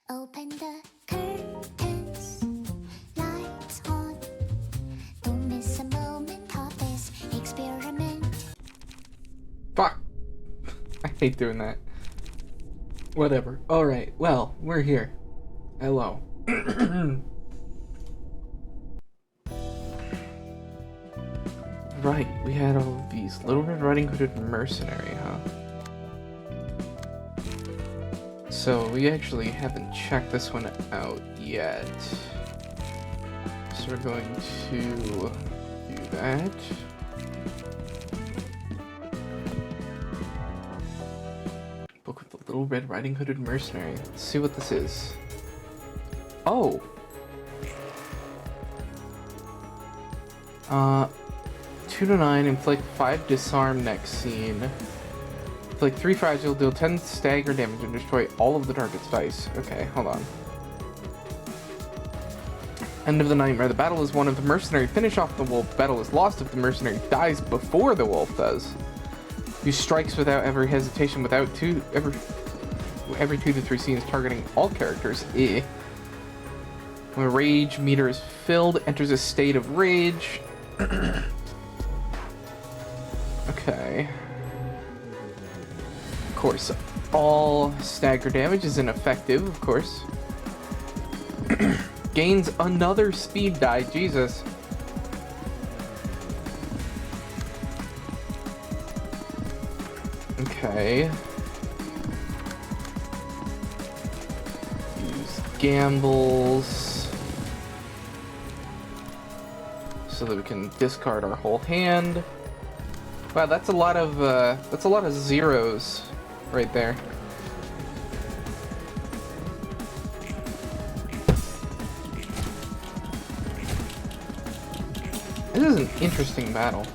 Open the curtains, lights on. Don't miss a moment of this experiment. Fuck! I hate doing that. Whatever. Alright, well, we're here. Hello. Right, we had all of these. Little Red Riding Hooded Mercenary, huh? So, we actually haven't checked this one out yet. So we're going to do that. Book of the Little Red Riding Hooded Mercenary. Let's see what this is. Oh! 2 to 9, inflict 5 disarm next scene. Inflict 3 fires, you'll deal 10 stagger damage and destroy all of the target's dice. Okay, hold on. End of the nightmare. The battle is won if the mercenary finish off the wolf. Battle is lost if the mercenary dies before the wolf does. Use strikes without every hesitation, without every 2 to 3 scenes, targeting all characters. When a rage meter is filled, enters a state of rage. Okay. Of course. all stagger damage is ineffective, of course. Gains another speed die, Jesus. Okay. Use gambles so that we can discard our whole hand. Wow, that's a lot of zeros right there. This is an interesting battle.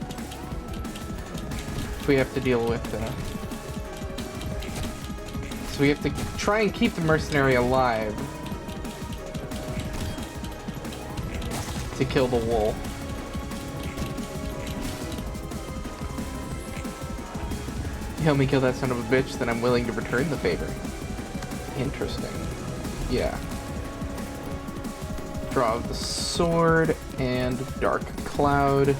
We have to deal with. So we have to try and keep the mercenary alive to kill the wolf. Help me kill that son of a bitch, then I'm willing to return the favor. Interesting. Yeah. Draw the sword and dark cloud.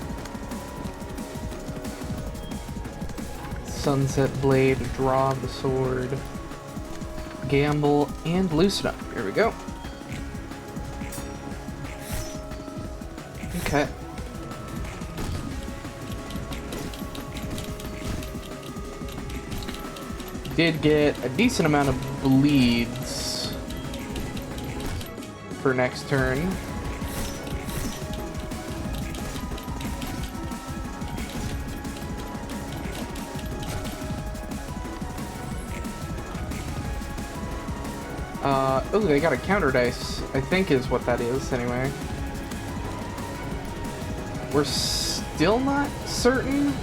Sunset blade, draw the sword. Gamble and loosen up. Here we go. Okay. Did get a decent amount of bleeds for next turn. Oh, they got a counter dice, I think is what that is, anyway. We're still not certain?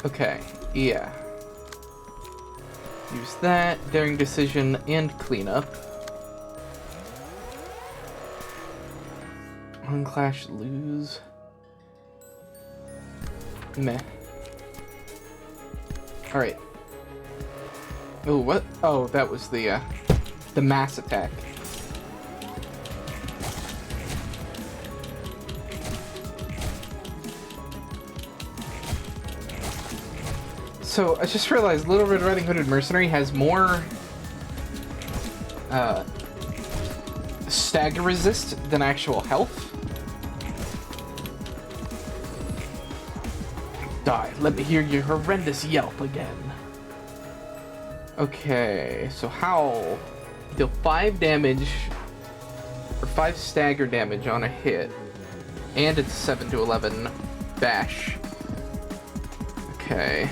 Okay, yeah. Use that, daring decision, and cleanup. Unclash, lose. Meh. Alright. Oh, what? Oh, that was the mass attack. So, I just realized Little Red Riding Hooded Mercenary has more stagger resist than actual health. Die. Let me hear your horrendous yelp again. Okay, so Howl. Deal 5 damage, or 5 stagger damage on a hit. And it's 7 to 11 bash. Okay.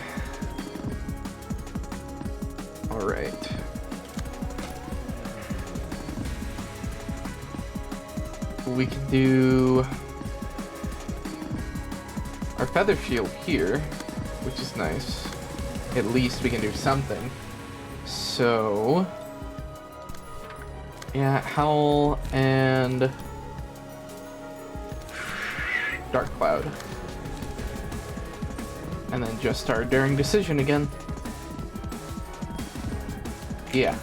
Alright. We can do our feather shield here, which is nice. At least we can do something. So, yeah, Howl and Dark Cloud. And then just our Daring Decision again. Yeah.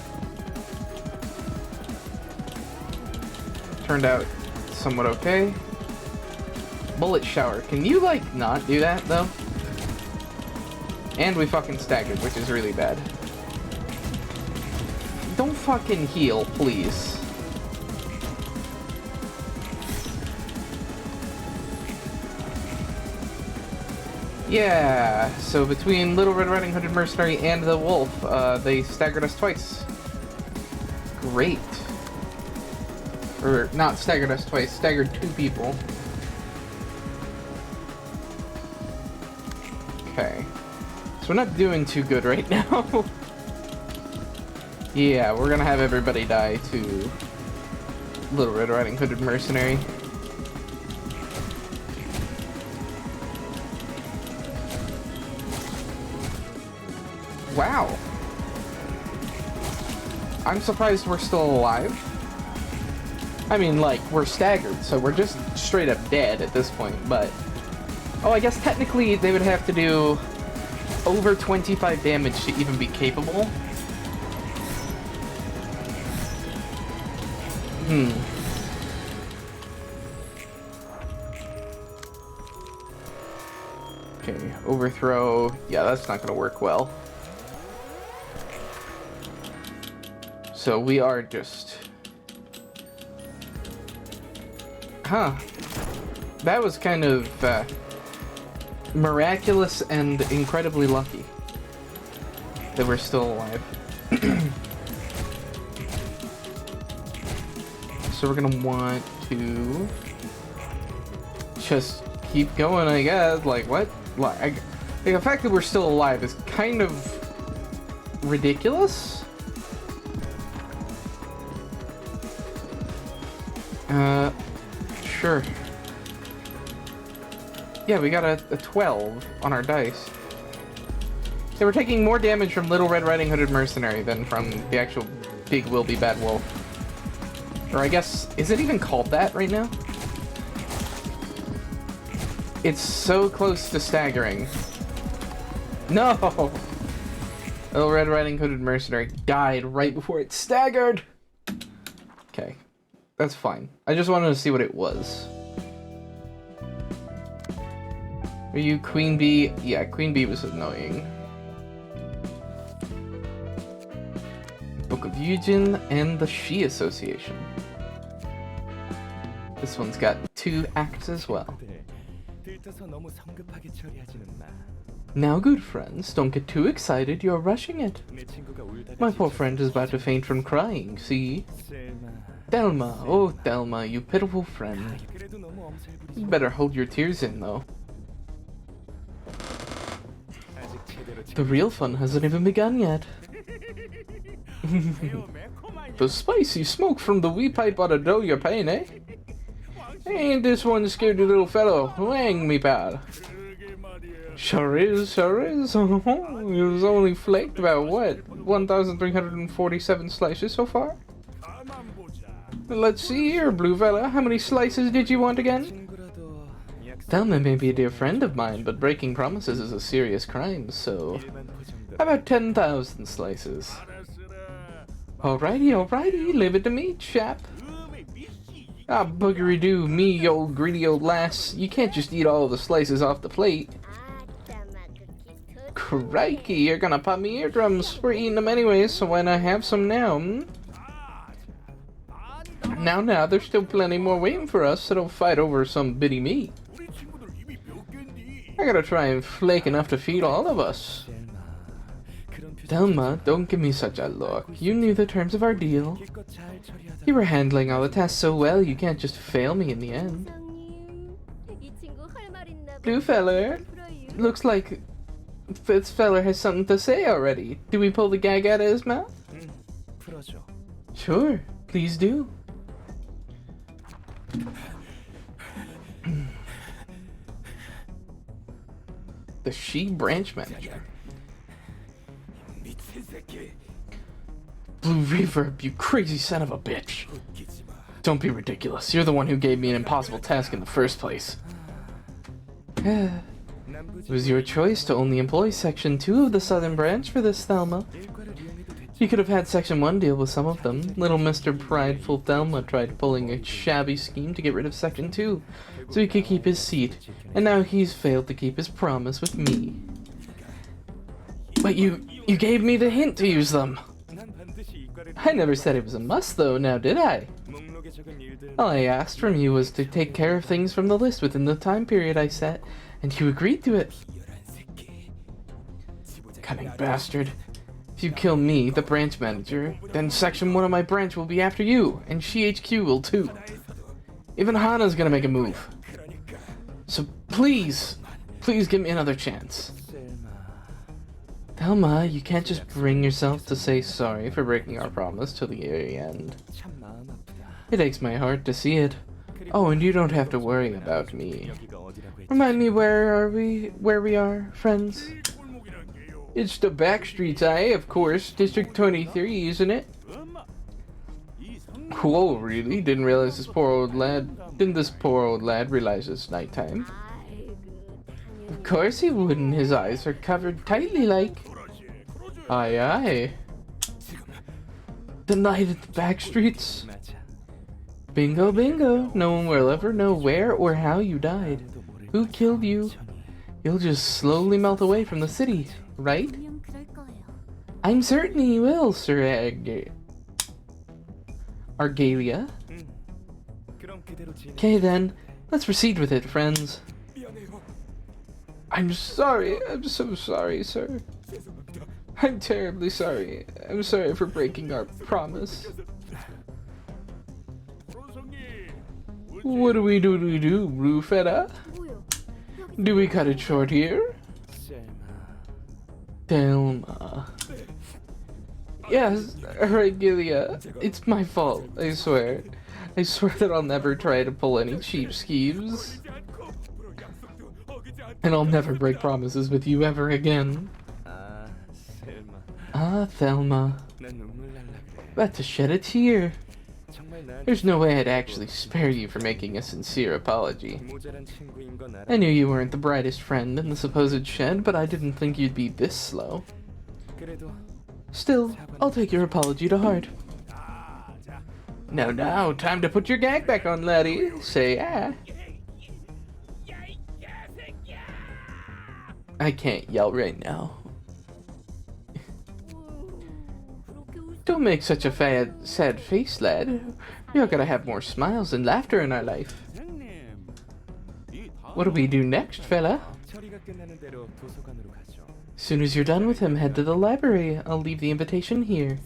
Turned out somewhat okay. Bullet Shower. Can you, like, not do that, though? And we fucking staggered, which is really bad. Don't fucking heal, please. Yeah, so between Little Red Riding Hooded Mercenary and the wolf, they staggered us twice. Great. Or, not staggered us twice, staggered 2 people. Okay. So we're not doing too good right now. Yeah, we're gonna have everybody die to Little Red Riding Hooded Mercenary. Wow. I'm surprised we're still alive. I mean, like, we're staggered, so we're just straight up dead at this point, but... Oh, I guess technically they would have to do over 25 damage to even be capable. Okay, overthrow. Yeah, that's not gonna work well. So we are just... Huh. That was kind of miraculous and incredibly lucky that we're still alive. So we're gonna want to just keep going, I guess. Like, what? Like, the fact that we're still alive is kind of ridiculous. Sure. Yeah, we got a 12 on our dice. Yeah, we're taking more damage from Little Red Riding Hooded Mercenary than from the actual Big Wilby Bad Wolf. Or I guess, is it even called that right now? It's so close to staggering. No! Little Red Riding Hooded Mercenary died right before it staggered! Okay. That's fine. I just wanted to see what it was. Are you Queen Bee? Yeah, Queen Bee was annoying. Book of Yujin and the Shi Association. This one's got 2 acts as well. Now, good friends, don't get too excited, you're rushing it. My poor friend is about to faint from crying, see? Thelma, oh Thelma, you pitiful friend. You better hold your tears in, though. The real fun hasn't even begun yet. The spicy smoke from the wee pipe ought to dull your pain, eh? Ain't this one scaredy little fellow? Wang, me pal. Sure is, sure is. It was only flaked about, what, 1,347 slices so far? Let's see here, blue fella. How many slices did you want again? Thelma may be a dear friend of mine, but breaking promises is a serious crime, so... How about 10,000 slices? Alrighty, leave it to me, chap. Ah, boogery-doo, me, old greedy old lass. You can't just eat all the slices off the plate. Crikey, you're gonna pop me eardrums. We're eating them anyways, so why not have some now, hmm? Now, there's still plenty more waiting for us, so don't fight over some bitty meat. I gotta try and flake enough to feed all of us. Thelma, don't give me such a look. You knew the terms of our deal. You were handling all the tasks so well, you can't just fail me in the end. Blue feller, looks like this feller has something to say already. Do we pull the gag out of his mouth? Sure, please do. The Shi branch manager. Blue Reverb, you crazy son of a bitch. Don't be ridiculous. You're the one who gave me an impossible task in the first place. It was your choice to only employ Section 2 of the Southern Branch for this, Thelma. You could have had Section 1 deal with some of them. Little Mr. Prideful Thelma tried pulling a shabby scheme to get rid of Section 2, so he could keep his seat, and now he's failed to keep his promise with me. But you gave me the hint to use them! I never said it was a must, though, now did I? All I asked from you was to take care of things from the list within the time period I set, and you agreed to it. Cunning bastard. If you kill me, the branch manager, then Section 1 of my branch will be after you, and HQ will too. Even Hana's gonna make a move. So please give me another chance. Thelma, you can't just bring yourself to say sorry for breaking our promise till the very end. It aches my heart to see it. Oh, and you don't have to worry about me. Remind me, where we are, friends? It's the back streets, of course. District 23, isn't it? Whoa, really? Didn't this poor old lad realize it's nighttime? Of course he wouldn't. His eyes are covered tightly like. Aye, aye. The night at the back streets. Bingo, bingo. No one will ever know where or how you died. Who killed you? You'll just slowly melt away from the city, right? I'm certain he will, Sir Argalia. Okay then, let's proceed with it, friends. I'm sorry, I'm so sorry, sir. I'm terribly sorry. I'm sorry for breaking our promise. What do we do, Rufetta? Do we cut it short here? Thelma. Yes, Regalia. It's my fault, I swear. I swear that I'll never try to pull any cheap schemes. And I'll never break promises with you ever again. Ah, Thelma. About to shed a tear. There's no way I'd actually spare you for making a sincere apology. I knew you weren't the brightest friend in the supposed shed, but I didn't think you'd be this slow. Still, I'll take your apology to heart. Now, time to put your gag back on, laddie. Say ah. I can't yell right now. Don't make such a sad face, lad. We're gonna have more smiles and laughter in our life. What do we do next, fella? As soon as you're done with him, head to the library. I'll leave the invitation here.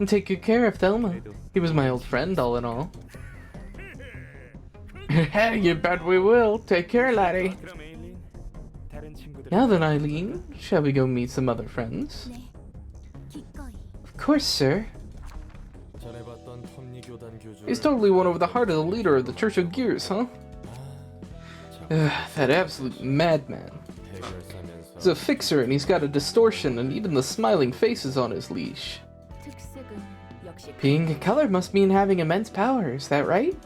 And take good care of Thelma. He was my old friend, all in all. You bet we will. Take care, laddie. Now then, Eileen, shall we go meet some other friends? Of course, sir. He's totally won over the heart of the leader of the Church of Gears, huh? That absolute madman. He's a fixer and he's got a distortion and even the smiling face is on his leash. Being a color must mean having immense power, is that right?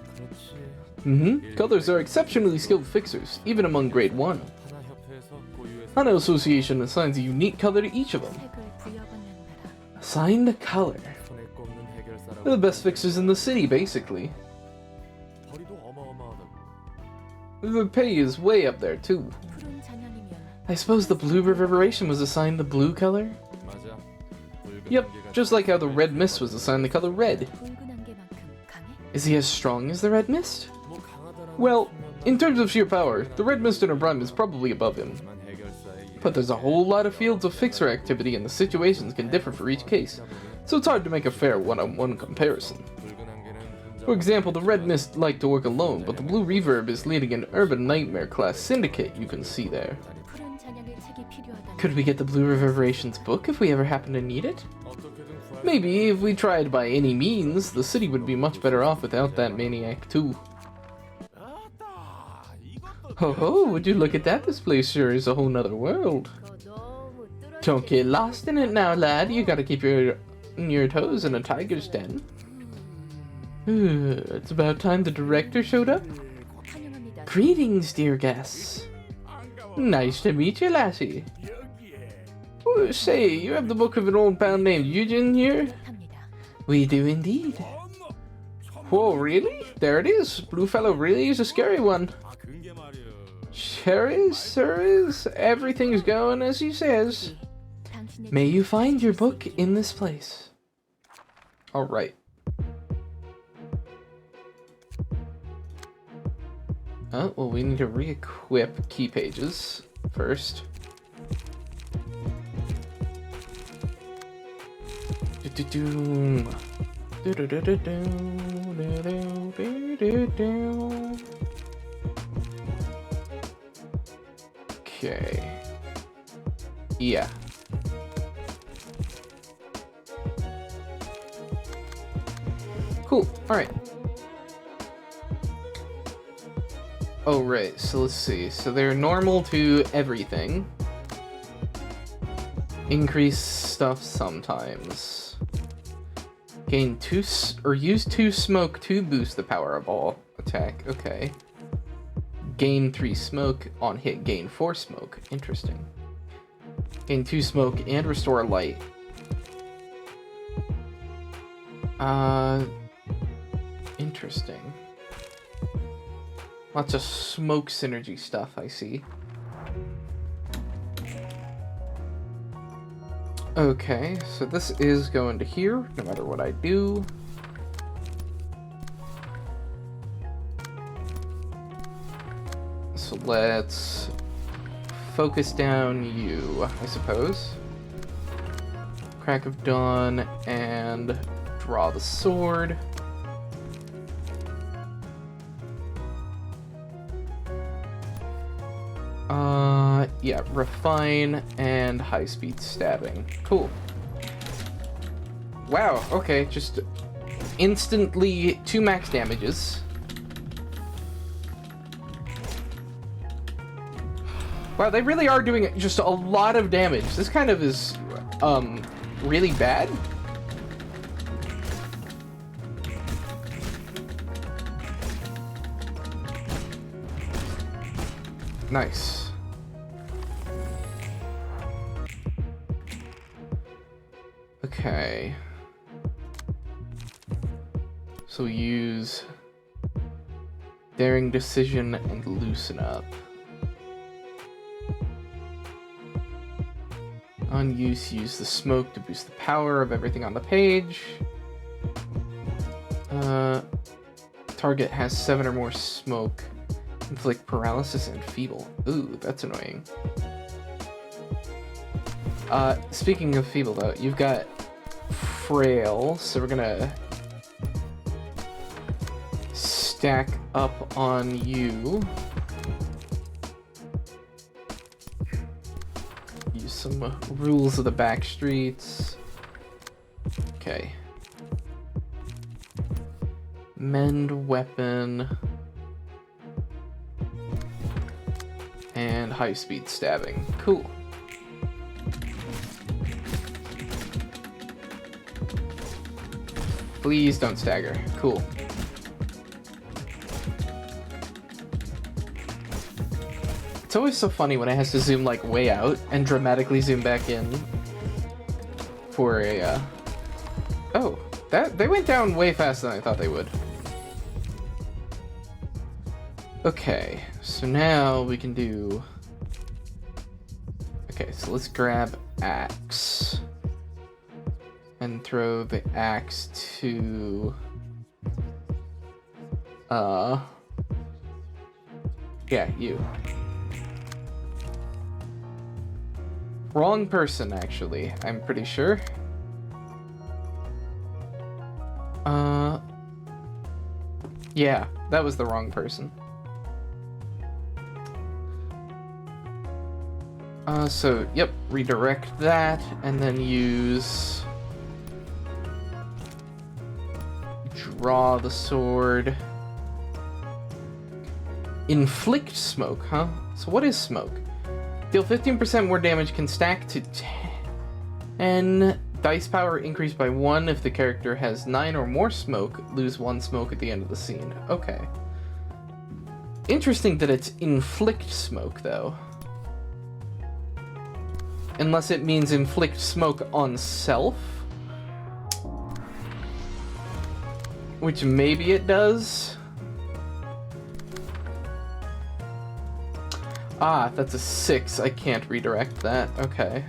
Colors are exceptionally skilled fixers, even among grade 1. Hana Association assigns a unique color to each of them. Assigned a color. They're the best fixers in the city, basically. The pay is way up there, too. I suppose the blue reverberation was assigned the blue color? Yep, just like how the red mist was assigned the color red. Is he as strong as the red mist? Well, in terms of sheer power, the red mist in her prime is probably above him. But there's a whole lot of fields of fixer activity and the situations can differ for each case, so it's hard to make a fair one-on-one comparison. For example, the red mist liked to work alone, but the blue reverb is leading an urban nightmare class syndicate you can see there. Could we get the blue reverberations book if we ever happen to need it? Maybe, if we tried by any means, the city would be much better off without that maniac too. Ho, would you look at that? This place sure is a whole nother world. Don't get lost in it now, lad. You gotta keep your toes in a tiger's den. It's about time the director showed up. Greetings, dear guests. Nice to meet you, lassie. Oh, say, you have the book of an old pal named Eugen here? We do indeed. Whoa, really? There it is. Blue fellow really is a scary one. Sure is. Everything's going as he says. May you find your book in this place. Alright. Oh, well, we need to re-equip key pages first. Okay. Yeah. Cool. Alright. Oh, right. So let's see. So they're normal to everything. Increase stuff sometimes. Gain 2 or use 2 smoke to boost the power of all attack. Okay. Gain 3 smoke on hit. Gain 4 smoke. Interesting. Gain 2 smoke and restore light. Interesting. Lots of smoke synergy stuff, I see. Okay, so this is going to here, no matter what I do. So let's focus down you, I suppose. Crack of Dawn and draw the sword. Yeah, refine and high-speed stabbing. Cool. Wow, okay, just instantly 2 max damages. Wow, they really are doing just a lot of damage. This kind of is, really bad. Nice. Okay. So we use Daring Decision and Loosen Up. On use the smoke to boost the power of everything on the page. Target has 7 or more smoke. Inflict paralysis and feeble. Ooh, that's annoying. Speaking of feeble though, you've got frail, so we're gonna stack up on you. Use some rules of the back streets. Okay. Mend weapon. And high-speed stabbing. Cool. Please don't stagger. Cool. It's always so funny when it has to zoom like way out and dramatically zoom back in for a oh, that they went down way faster than I thought they would. Okay, so now we can do... Okay, so let's grab axe and throw the axe to yeah, you. Wrong person, actually, I'm pretty sure. Yeah, that was the wrong person. So, yep, redirect that, and then use... Draw the sword. Inflict smoke, huh? So what is smoke? Deal 15% more damage, can stack to 10. Dice power increased by 1 if the character has 9 or more smoke. Lose 1 smoke at the end of the scene. Okay. Interesting that it's inflict smoke, though. Unless it means inflict smoke on self. Which maybe it does. Ah, that's a 6. I can't redirect that. Okay.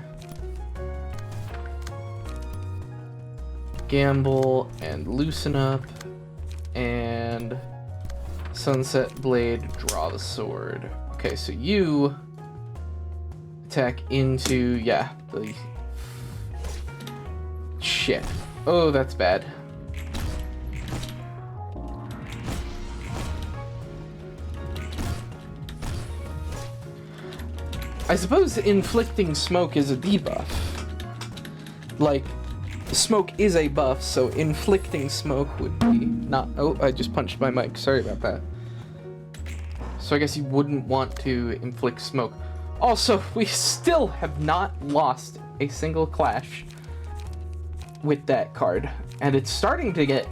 Gamble and loosen up. And Sunset Blade, draw the sword. Okay, so you attack into, yeah, the shit. Oh, that's bad. I suppose inflicting smoke is a debuff. Like, smoke is a buff, so inflicting smoke would be not... Oh, I just punched my mic. Sorry about that. So I guess you wouldn't want to inflict smoke. Also, we still have not lost a single clash with that card. And it's starting to get,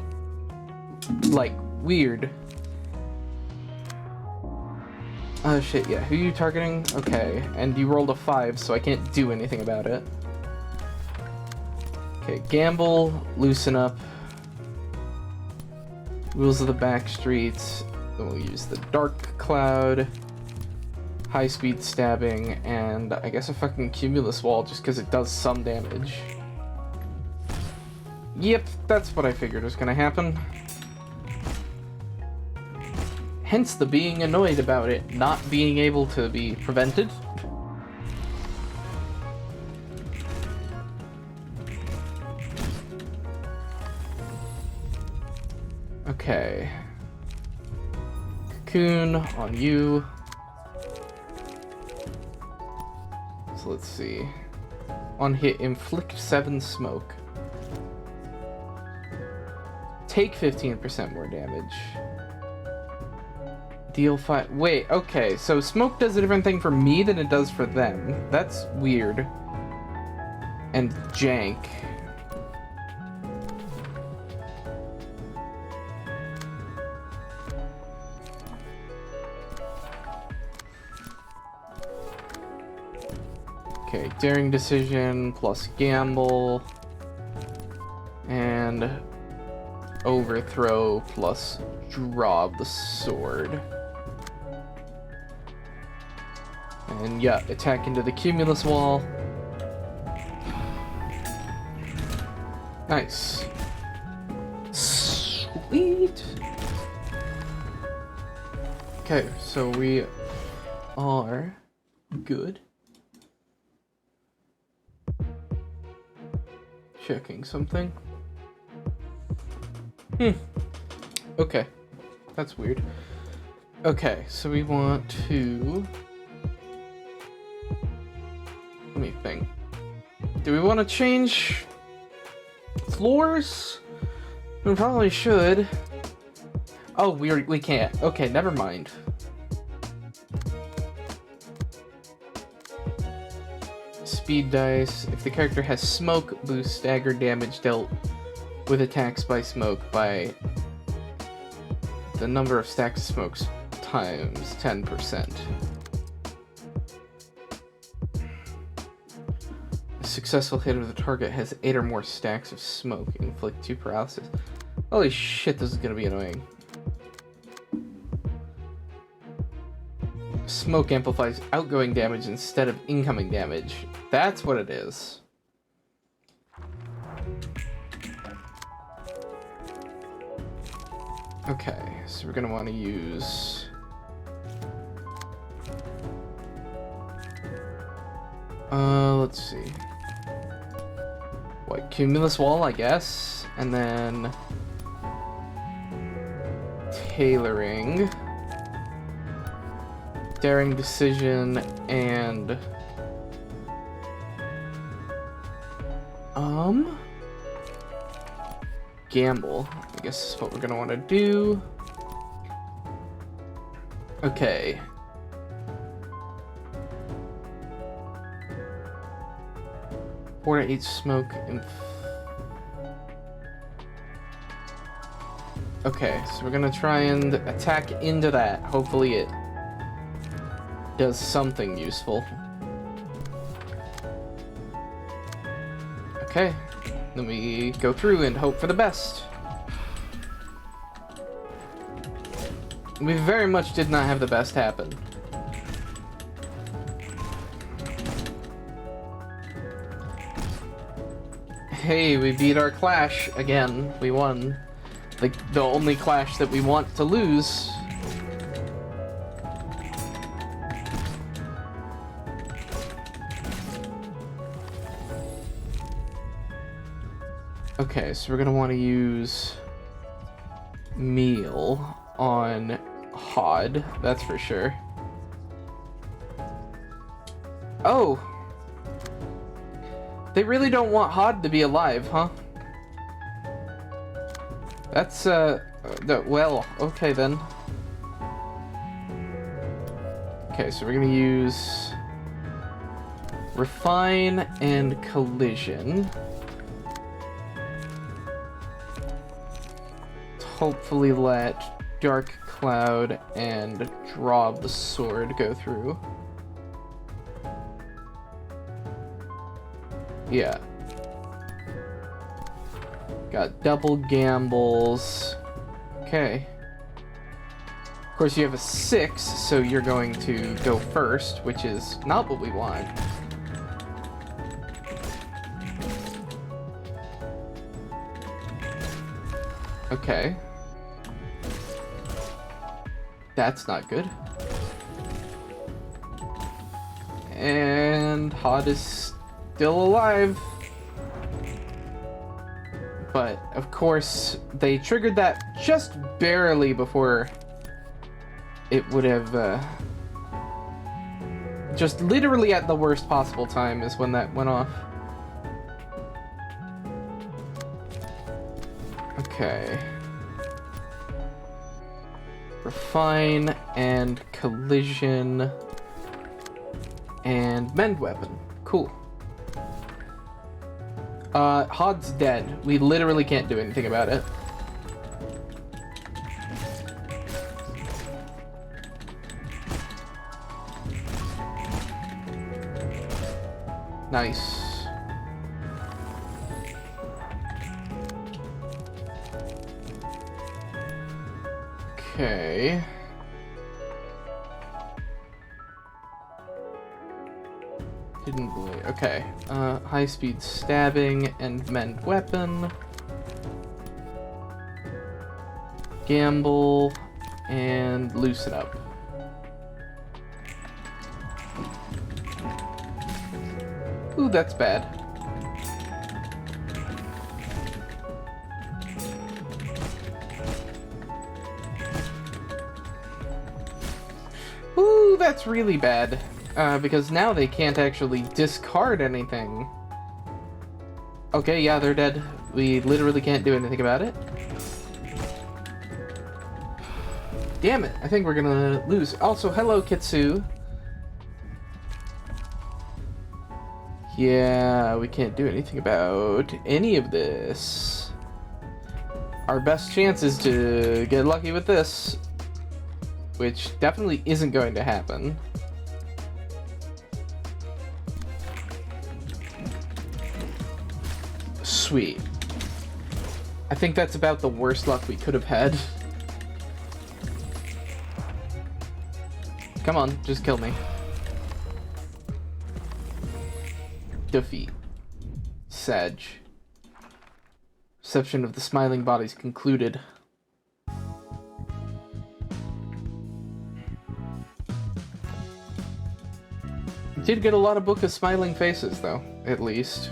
like, weird. Oh shit, yeah. Who are you targeting? Okay, and you rolled a 5, so I can't do anything about it. Okay, gamble, loosen up. Rules of the back streets. Then we'll use the dark cloud. High-speed stabbing, and I guess a fucking cumulus wall just because it does some damage. Yep, that's what I figured was gonna happen. Hence the being annoyed about it not being able to be prevented. Okay. Cocoon on you. So let's see. On hit, inflict 7 smoke. Take 15% more damage. Deal 5. Wait, okay, so smoke does a different thing for me than it does for them. That's weird. And jank. Okay, daring decision plus gamble. And overthrow plus draw the sword. And yeah, attack into the cumulus wall. Nice. Sweet. Okay, so we are good. Checking something. Okay. That's weird. Okay, so we want to... Let me think. Do we want to change floors? We probably should. Oh, we can't. Okay, never mind. Speed dice. If the character has smoke, boost stagger damage dealt with attacks by smoke by the number of stacks of smokes times 10%. A successful hit of the target has 8 or more stacks of smoke. Inflict 2 paralysis. Holy shit, this is gonna be annoying. Smoke amplifies outgoing damage instead of incoming damage. That's what it is. Okay, so we're gonna want to use... let's see. What, cumulus wall, I guess? And then... tailoring... daring decision, and... gamble, I guess is what we're gonna want to do. Okay. Four to 8 smoke. Okay, so we're gonna try and attack into that. Hopefully it does something useful. Okay. Then we go through and hope for the best. We very much did not have the best happen. Hey, we beat our clash again. We won. Like, the only clash that we want to lose. Okay, so we're gonna want to use meal on Hod, that's for sure. Oh! They really don't want Hod to be alive, huh? That's, well, okay then. Okay, so we're gonna use Refine and Collision. Hopefully let Dark Cloud and Draw the Sword go through. Yeah. Got double gambles. Okay. Of course you have a 6, so you're going to go first, which is not what we want. Okay. That's not good. And Hod is still alive. But, of course, they triggered that just barely before it would have, just literally at the worst possible time is when that went off. Okay. Refine and collision and mend weapon. Cool. Hod's dead. We literally can't do anything about it. Nice. Okay. Hidden blade. Okay. High speed stabbing and mend weapon. Gamble and loosen up. Ooh, that's bad. Ooh, that's really bad. Because now they can't actually discard anything. Okay, yeah, they're dead. We literally can't do anything about it. Damn it, I think we're gonna lose. Also, hello, Kitsu. Yeah, we can't do anything about any of this. Our best chance is to get lucky with this, which definitely isn't going to happen. Sweet. I think that's about the worst luck we could have had. Come on, just kill me. Defeat. Sag. Reception of the smiling bodies concluded. Did get a lot of Book of Smiling Faces, though, at least.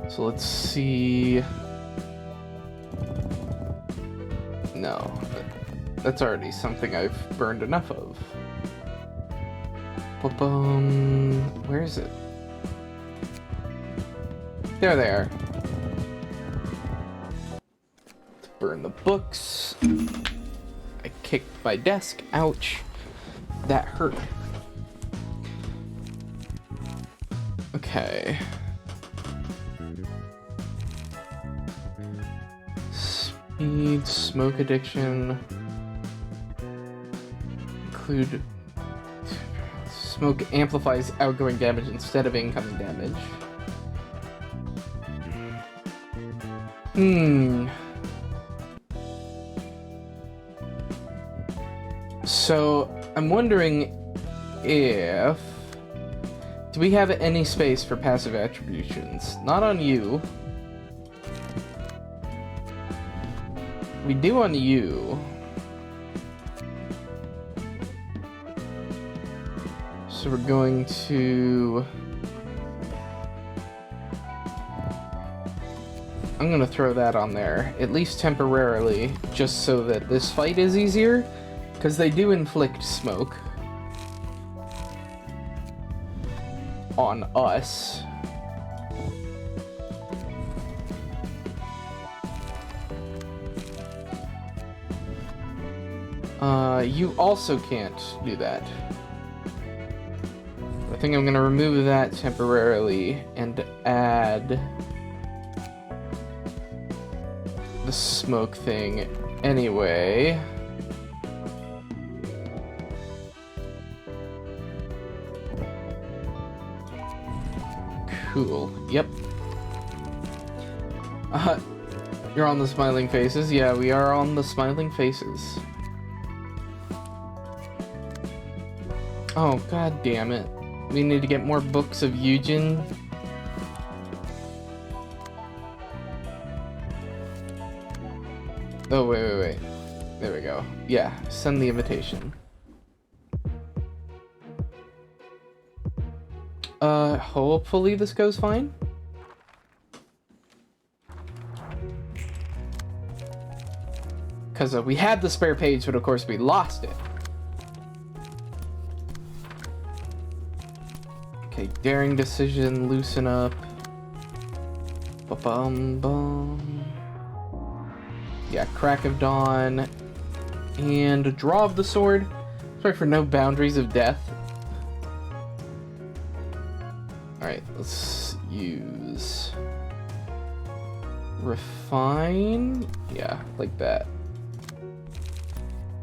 So let's see. No, that's already something I've burned enough of. Ba-bum. Where is it? There they are. Let's burn the books. I kicked my desk. Ouch. That hurt. Okay. Speed, smoke addiction. Include... Smoke amplifies outgoing damage instead of incoming damage. So, I'm wondering if... Do we have any space for passive attributions? Not on you. We do on you. So we're going to... I'm gonna throw that on there, at least temporarily, just so that this fight is easier, because they do inflict smoke on us. You also can't do that. I think I'm gonna remove that temporarily and add the smoke thing anyway. Cool. Yep. You're on the smiling faces. Yeah, we are on the smiling faces. Oh, god damn it. We need to get more books of Eugen. Oh, wait. There we go. Yeah, send the invitation. Hopefully this goes fine. Because we had the spare page, but of course we lost it. Okay, daring decision, loosen up. Ba-bum-bum. Yeah, crack of dawn. And draw of the sword. Sorry for no boundaries of death. Alright, let's use... refine? Yeah, like that.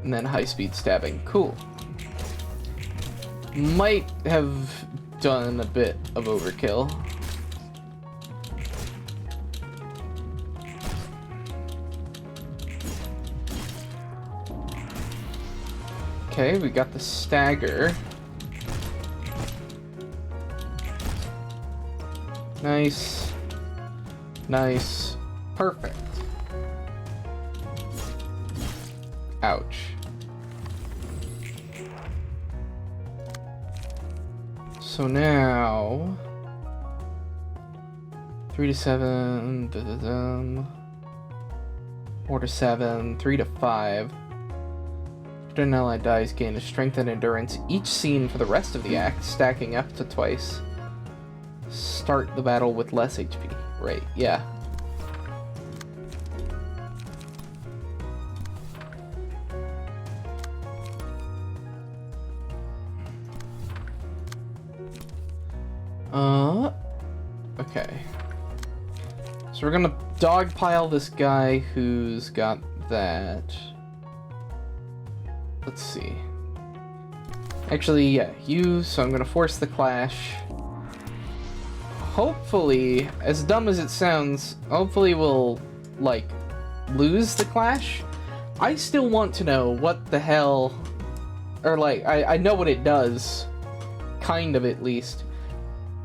And then high-speed stabbing. Cool. Might have done a bit of overkill. Okay, we got the stagger. Nice. Nice. Perfect. Ouch. So now... 3 to 7... 4 to 7... 3 to 5... After an ally dies, gain a strength and endurance each scene for the rest of the act, stacking up to twice. Start the battle with less HP. Right, yeah. Okay. So we're gonna dogpile this guy who's got that. Let's see. Actually, yeah, you, so I'm gonna force the clash. Hopefully, as dumb as it sounds, hopefully we'll, like, lose the clash. I still want to know what the hell... Or, like, I know what it does. Kind of, at least.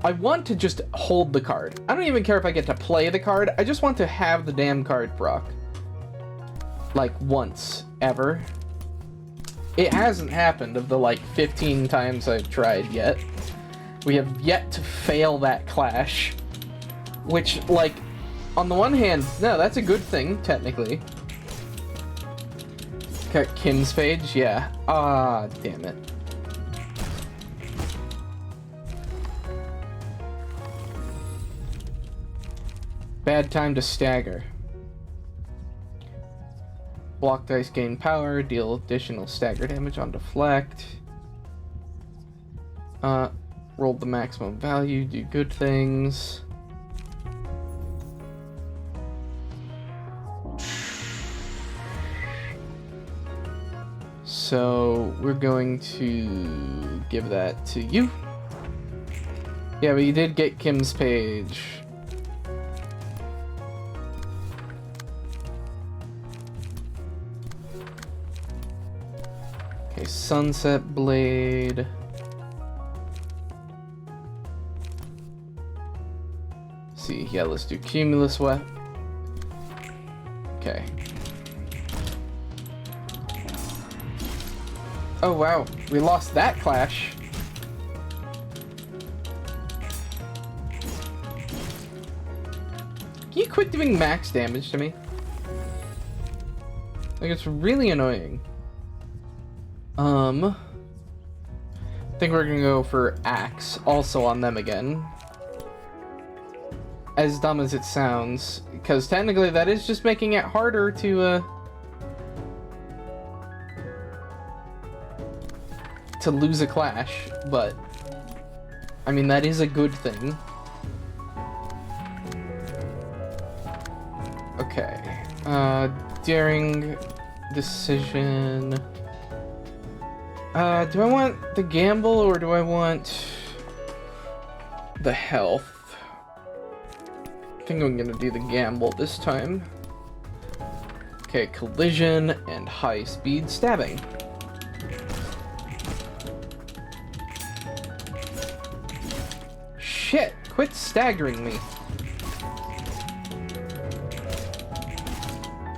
I want to just hold the card. I don't even care if I get to play the card. I just want to have the damn card proc. Like, once. Ever. It hasn't happened of the, like, 15 times I've tried yet. We have yet to fail that clash. Which, like, on the one hand, no, that's a good thing, technically. Got Kim's page? Yeah. Ah, damn it. Bad time to stagger. Block dice gain power, deal additional stagger damage on deflect. Roll the maximum value, do good things. So we're going to give that to you. Yeah, but you did get Kim's page. Okay, Sunset Blade. See, yeah, let's do Cumulus Web. Okay. Oh wow, we lost that clash. Can you quit doing max damage to me? Like, it's really annoying. I think we're gonna go for Axe, also on them again. As dumb as it sounds, because technically that is just making it harder to lose a clash, but I mean, that is a good thing. Okay, daring decision. Do I want the gamble or do I want the health? I think I'm gonna do the gamble this time. Okay, collision and high speed stabbing. Shit, quit staggering me.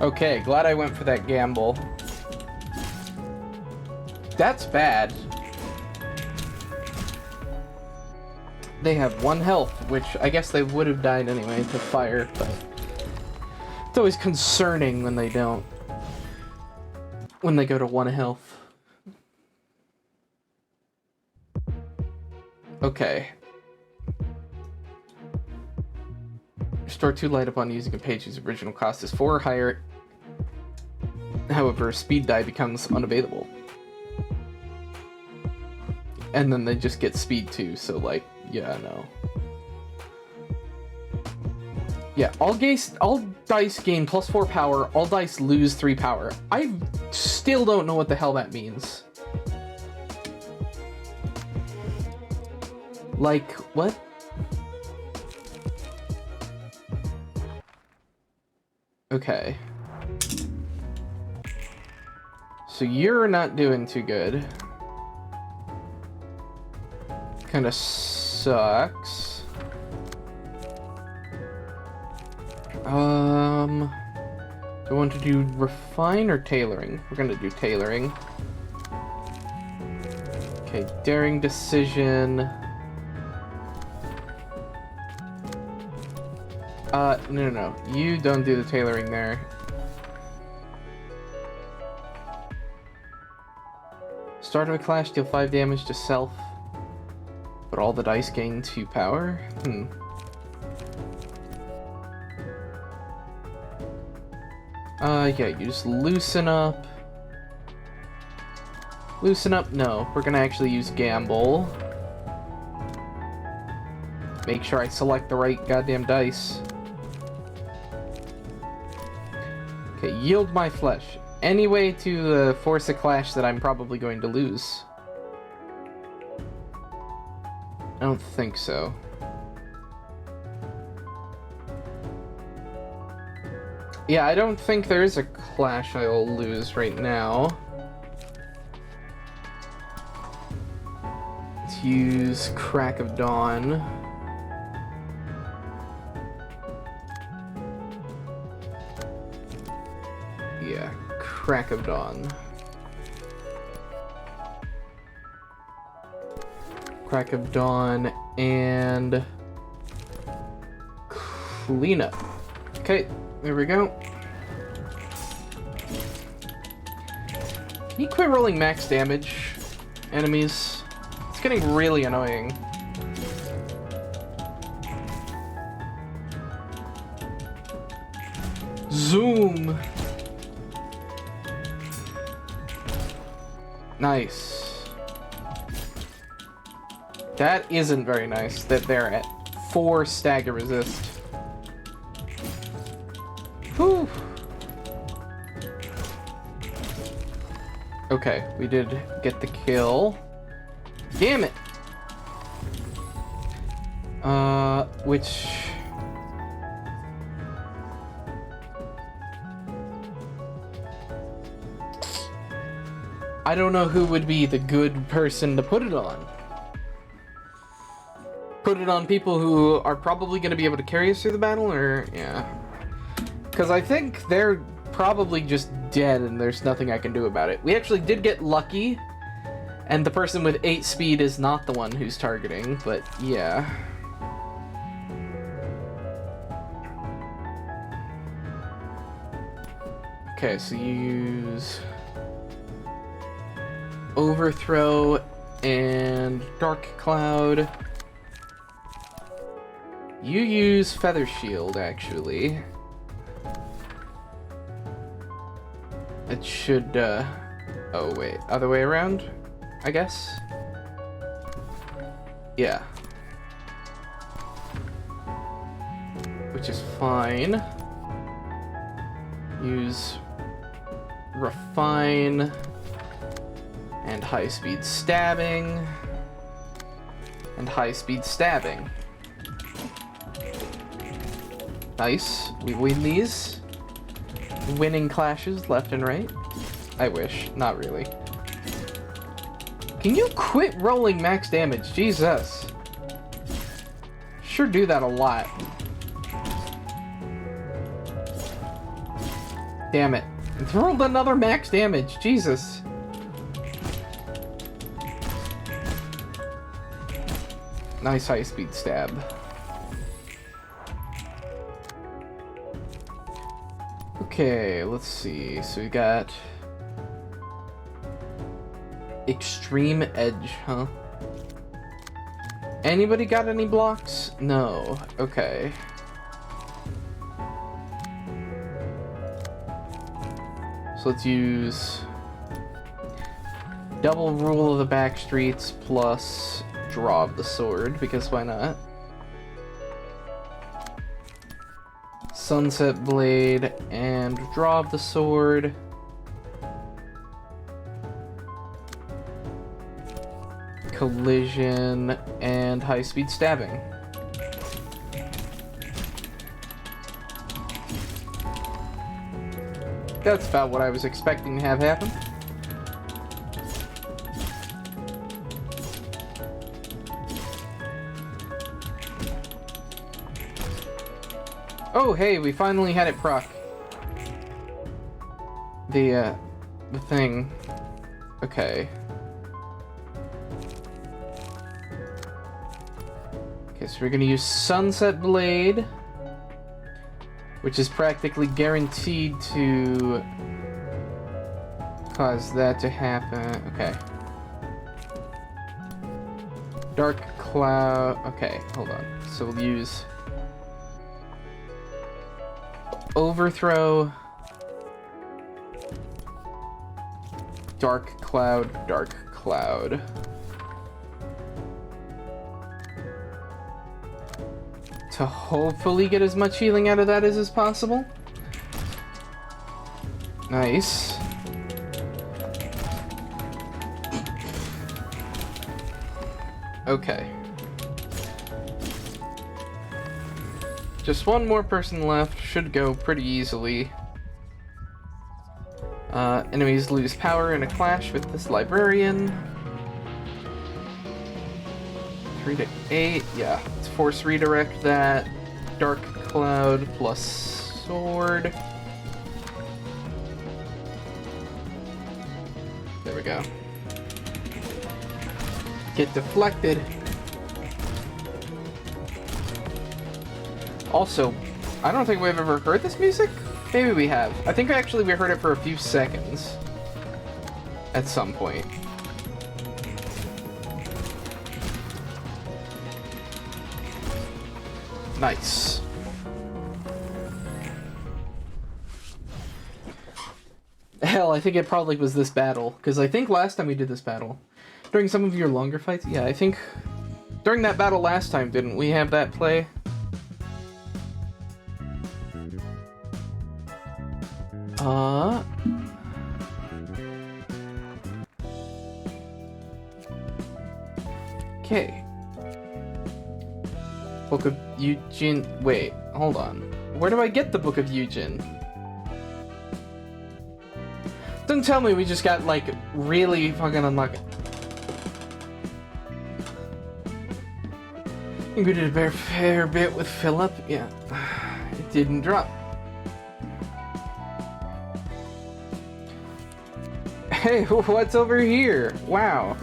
Okay, glad I went for that gamble. That's bad. They have 1 health, which I guess they would have died anyway to fire, but it's always concerning when they don't. When they go to 1 health. Okay. Restore 2 light upon using a page whose original cost is 4 or higher. However, a speed die becomes unavailable. And then they just get speed too, so like, yeah, no. Yeah, all dice gain +4 power, all dice lose 3 power. I still don't know what the hell that means. Like, what? Okay. So you're not doing too good. Kinda sucks. Do I want to do refine or tailoring? We're gonna do tailoring. Okay, daring decision. No. You don't do the tailoring there. Start of a clash, deal 5 damage to self. But all the dice gain 2 power? Yeah, use loosen up. Loosen up? No, we're gonna actually use gamble. Make sure I select the right goddamn dice. Okay, yield my flesh. Any way to force a clash that I'm probably going to lose? I don't think so. Yeah, I don't think there is a clash I'll lose right now. Let's use Crack of Dawn. Yeah, Crack of Dawn. Crack of Dawn and Cleanup. Okay, there we go. Can you quit rolling max damage, enemies? It's getting really annoying. Zoom! Nice. That isn't very nice that they're at 4 stagger resist. Whew. Okay, we did get the kill. Damn it! Which... I don't know who would be the good person to put it on. Put it on people who are probably going to be able to carry us through the battle, or... yeah. Because I think they're probably just dead and there's nothing I can do about it. We actually did get lucky, and the person with 8 speed is not the one who's targeting, but yeah. Okay, so you use Overthrow and Dark Cloud. You use Feather Shield, actually. It should, oh wait, other way around, I guess? Yeah. Which is fine. Use Refine and high-speed stabbing and high-speed stabbing. Nice. We win these. Winning clashes left and right. I wish. Not really. Can you quit rolling max damage? Jesus. Sure do that a lot. Damn it. It's rolled another max damage. Jesus. Nice high-speed stab. Okay, let's see. So we got extreme edge, huh? Anybody got any blocks? No. Okay. So let's use double rule of the back streets plus draw of the sword, because why not? Sunset blade and draw of the sword. Collision and high-speed stabbing. That's about what I was expecting to have happen. Oh, hey, we finally had it proc. The thing. Okay. Okay, so we're gonna use Sunset Blade, which is practically guaranteed to cause that to happen. Okay. Dark Cloud. Okay, hold on. So we'll use Overthrow, Dark Cloud, Dark Cloud. To hopefully get as much healing out of that as possible. Nice. Okay. Just one more person left. Should go pretty easily. Enemies lose power in a clash with this librarian. 3 to 8. Yeah, let's force redirect that. Dark Cloud plus sword. There we go. Get deflected. Also, I don't think we've ever heard this music. Maybe we have. I think actually we heard it for a few seconds at some point. Nice. Hell, I think it probably was this battle, because I think last time we did this battle, during some of your longer fights, yeah, I think during that battle last time, didn't we have that play? Okay. Book of Eugene. Wait, hold on. Where do I get the Book of Eugene? Don't tell me we just got, like, really fucking unlucky. You did a fair bit with Philip. Yeah. It didn't drop. Hey, what's over here? Wow.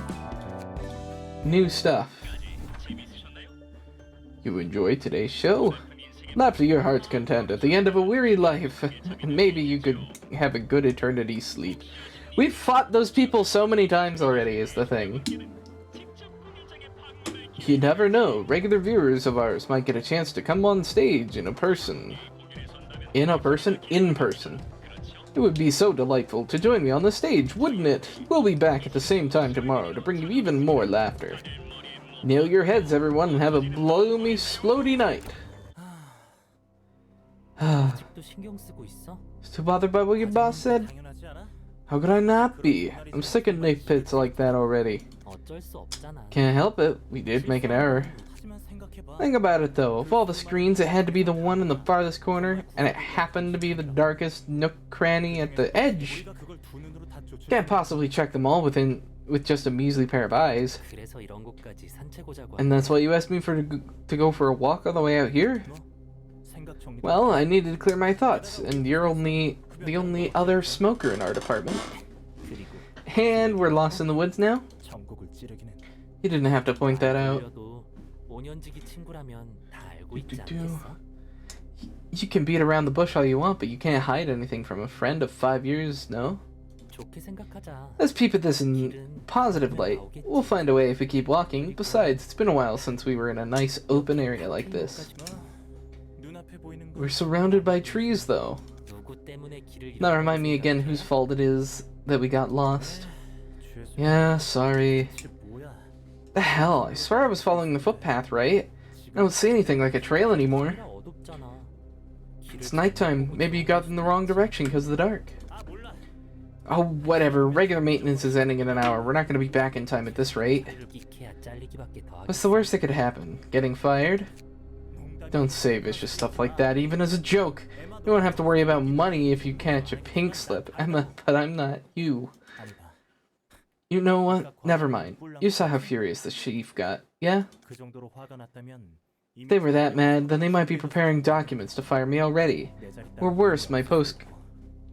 New stuff. You enjoyed today's show? Laugh to your heart's content at the end of a weary life, and maybe you could have a good eternity sleep. We've fought those people so many times already, is the thing. You never know, regular viewers of ours might get a chance to come on stage in person. In person. It would be so delightful to join me on the stage, wouldn't it? We'll be back at the same time tomorrow to bring you even more laughter. Nail your heads, everyone, and have a bloomy, splody night. Still bothered by what your boss said? How could I not be? I'm sick of Nick pits like that already. Can't help it, we did make an error. Think about it though, of all the screens it had to be the one in the farthest corner, and it happened to be the darkest nook cranny at the edge. Can't possibly check them all with just a measly pair of eyes. And that's why you asked me to go for a walk on the way out here? Well, I needed to clear my thoughts, and you're the only other smoker in our department. And we're lost in the woods now? You didn't have to point that out. 5년지기 친구라면 다 알고 있지 Do-do-do. 않겠어? You can beat around the bush all you want, but you can't hide anything from a friend of 5 years, no? 좋게 생각하자. Let's peep at this in positive light. We'll find a way if we keep walking. Besides, it's been a while since we were in a nice open area like this. We're surrounded by trees, though. 누구 때문에 길을 Now remind me again whose fault it is that we got lost. Yeah, sorry. 뭐야? The hell, I swear I was following the footpath, right? I don't see anything like a trail anymore. 어둡잖아. It's nighttime. Maybe you got in the wrong direction because of the dark. Oh, whatever. Regular maintenance is ending in an hour. We're not going to be back in time at this rate. 익혀야 잘리기밖에 더 What's the worst that could happen? Getting fired? Don't say vicious stuff like that, even as a joke. You won't have to worry about money if you catch a pink slip. Emma, but I'm not you. You know what? Never mind. You saw how furious the chief got, yeah? 그 정도로 화가 났다면 If they were that mad, then they might be preparing documents to fire me already. Or worse, my post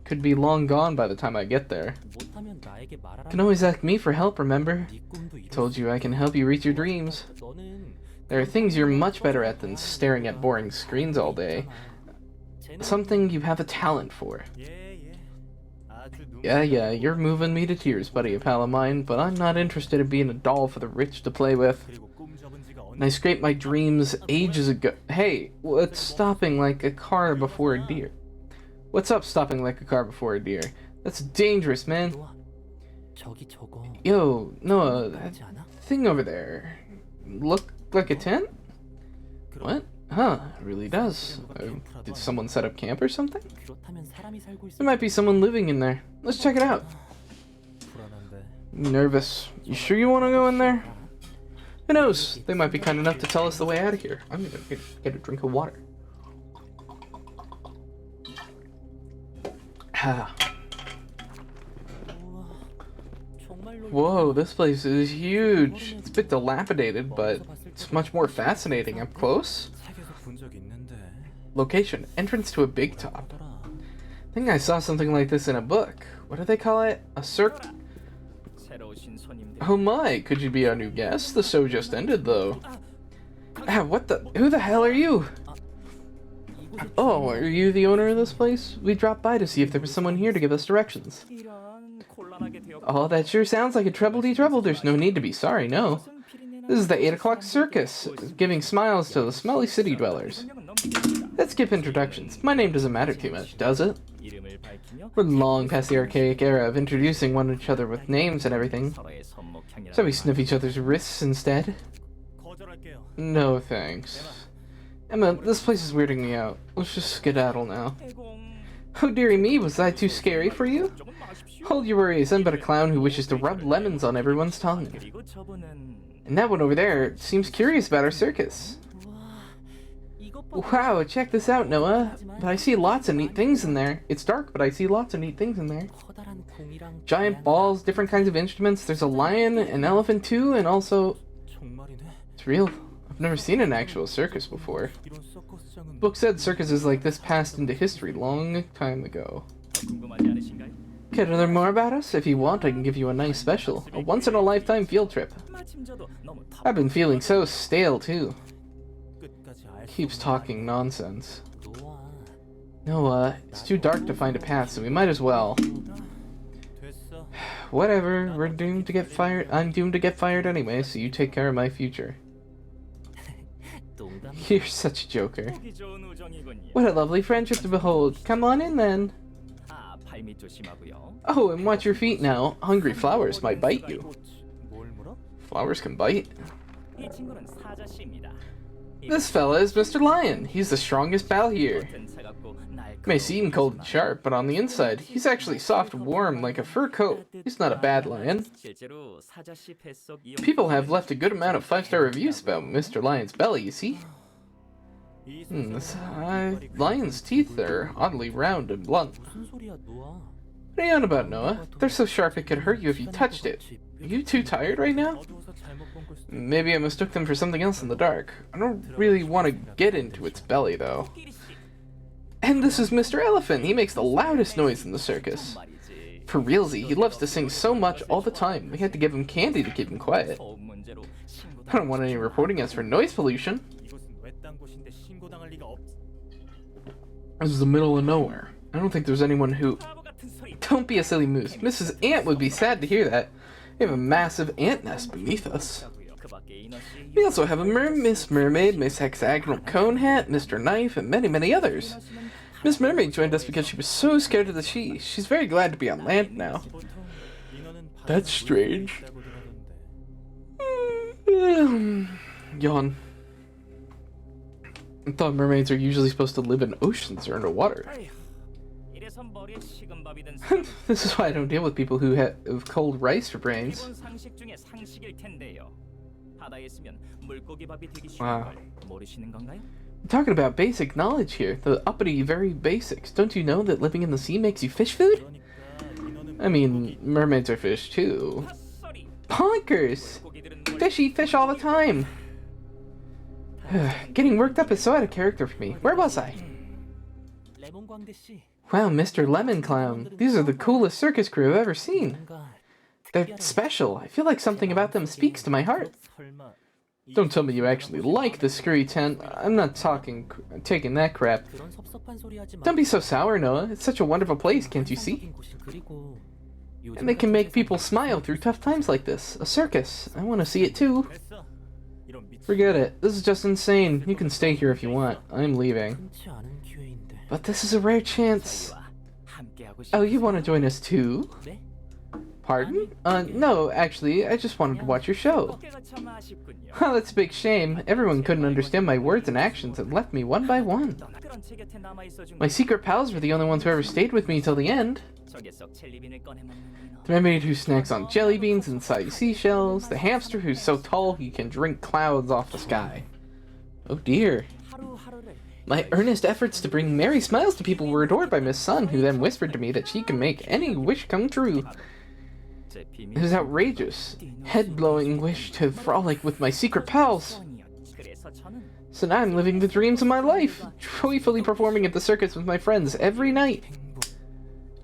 could be long gone by the time I get there. 못하면 나에게 말하라. You can always ask me for help, remember? 네 꿈도 이룰 Told you I can help you reach your dreams. 너는 There are things you're much better at than staring at boring screens all day. Something you have a talent for. Yeah, you're moving me to tears, buddy, a pal of mine, but I'm not interested in being a doll for the rich to play with. And I scraped my dreams ages ago. Hey, what's stopping like a car before a deer? What's up stopping like a car before a deer? That's dangerous, man. 저기 저거 Yo, Noah, that 그렇지 않아? thing over there. Look like a tent? What? Huh, it really does. Did someone set up camp or something? 그렇다면 사람이 살고 있을 There might be someone living in there. Let's check it out. 불안한데. Nervous. You sure you want to go in there? Who knows? They might be kind enough to tell us the way out of here. I'm gonna get a drink of water. Ah. 우와, 정말로 Whoa, this place is huge. It's a bit dilapidated, but it's much more fascinating up close. 책에서 본 적 있는데. Location. Entrance to a big top. 뭐더라? I think I saw something like this in a book. What do they call it? A circ... 새로 오신 손님들. Oh my, could you be our new guest? The show just ended, though. Ah, what the... Who the hell are you? Oh, are you the owner of this place? We dropped by to see if there was someone here to give us directions. 이런 곤란하게 되었. Oh, that sure sounds like a trouble-de-trouble. There's no need to be sorry, no. This is the 8 o'clock circus, giving smiles to the smelly city dwellers. Let's skip introductions. My name doesn't matter too much, does it? 이름을 밝히며 We're long past the archaic era of introducing one each other with names and everything. 서로의 손목향이라. So we sniff each other's wrists instead? 거절할게요. No thanks. Emma, this place is weirding me out. Let's just skedaddle now. Oh dearie me, was that too scary for you? Hold your worries, I'm but a clown who wishes to rub lemons on everyone's tongue. 그리고 저분은 And that one over there seems curious about our circus. Wow, check this out, Noah. But I see lots of neat things in there. It's dark, but I see lots of neat things in there. 커다란 공이랑 Giant balls, different kinds of instruments. There's a lion, an elephant too, and also... 정말이네. It's real. I've never seen an actual circus before. 이런 서커스장은 Book said circuses like this passed into history long time ago. 궁금하지 않으신가요? Care to learn more about us? If you want, I can give you a nice special. A once-in-a-lifetime field trip. 마침 저도 너무 I've been feeling so stale, too. 끝까지 알 수 Keeps talking nonsense. 없어. Noah, it's too dark to find a path, so we might as well. 됐어. Whatever, we're doomed to get fired. I'm doomed to get fired anyway, so you take care of my future. 농담. You're such a joker. 보기 좋은 우정이군요. What a lovely friendship to behold. Come on in, then. 아, 발밑 조심하고요. Oh, and watch your feet now. Hungry flowers might bite you. 뭘 물어? Flowers can bite. 이 친구는 사자씨입니다. This fella is Mr. Lion. He's the strongest pal here. 겉은 차갑고 날카로운 May seem cold and sharp, but on the inside, he's actually soft and warm like a fur coat. He's not a bad lion. 실제로 사자씨 뱃속 이용. People have left a good amount of 5-star reviews about Mr. Lion's belly, you see? This lion's teeth are oddly round and blunt. 무슨 소리야, 노아? What are you on about, Noah? They're so sharp it could hurt you if you touched it. Are you too tired right now? 어두워서 잘못 본 걸 수도. Maybe I mistook them for something else in the dark. I don't really want to get into its belly, though. And this is Mr. Elephant. He makes the loudest noise in the circus. 말이지. For realsy, he loves to sing so much all the time. We had to give him candy to keep him quiet. 처음 문제로 신고당할 I don't want any reporting us for noise pollution. 이곳은 외딴 곳인데 신고당할 리가 없. This is the middle of nowhere. I don't think there's anyone who... 바보 같은 소리. Don't be a silly moose. Mrs. Ant would be sad to hear that. We have a massive ant nest beneath us. 그 밖에 인원씨 We also have a Miss Mermaid, Miss Hexagonal Cone Hat, Mr. Knife, and many, many others. Miss Mermaid joined us because she was so scared of the sea. She's very glad to be on land now. That's strange. Yawn. I thought mermaids are usually supposed to live in oceans or underwater. 이래서 머리에 식은 밥이 든 This is why I don't deal with people who have cold rice for brains. 기본 상식 중에 상식일 텐데요. 바다에 있으면 물고기 밥이 되기 쉬운 Wow. 걸 모르시는 건가요? I'm talking about basic knowledge here, the uppity very basics. Don't you know that living in the sea makes you fish food? I mean, mermaids are fish too. 헛소리. Bonkers! 고기들은 Fish eat fish all the time. Getting worked up is so out of character for me. Where was I? 레몬 광대 씨. Wow, Mr. Lemon Clown. These are the coolest circus crew I've ever seen. They're special. I feel like something about them speaks to my heart. 설마 Don't tell me you actually like the screwy tent. I'm not taking that crap. 그런 섭섭한 소리 하지 마. Don't be so sour, Noah. It's such a wonderful place, can't you see? 그리고 And they can make people smile through tough times like this. A circus. I want to see it too. 됐어. 이런 미친 Forget it. This is just insane. You can stay here if you want. I'm leaving. 흔치 않은 기회인데. But this is a rare chance. 함께하고 Oh, you want to join us too? 싶네? Pardon? No, actually, I just wanted to watch your show. 어깨가 참 아쉽군요. Oh, that's a big shame. Everyone couldn't understand my words and actions and left me one by one. 그런 제 곁에 남아 있어준 My secret pals were the only ones who ever stayed with me till the end. 저게 썩 젤리빈을 꺼내 먹는 민어. The mermaid who snacks on jelly beans inside seashells. The hamster who's so tall he can drink clouds off the sky. Oh dear. 하루하루를 My earnest efforts to bring merry smiles to people were adored by Miss Sun, who then whispered to me that she can make any wish come true. 제 It 비밀 was outrageous. Head-blowing wish to frolic with my secret pals. 그래서 저는 So now I'm living the dreams of my life, joyfully performing at the circus with my friends every night.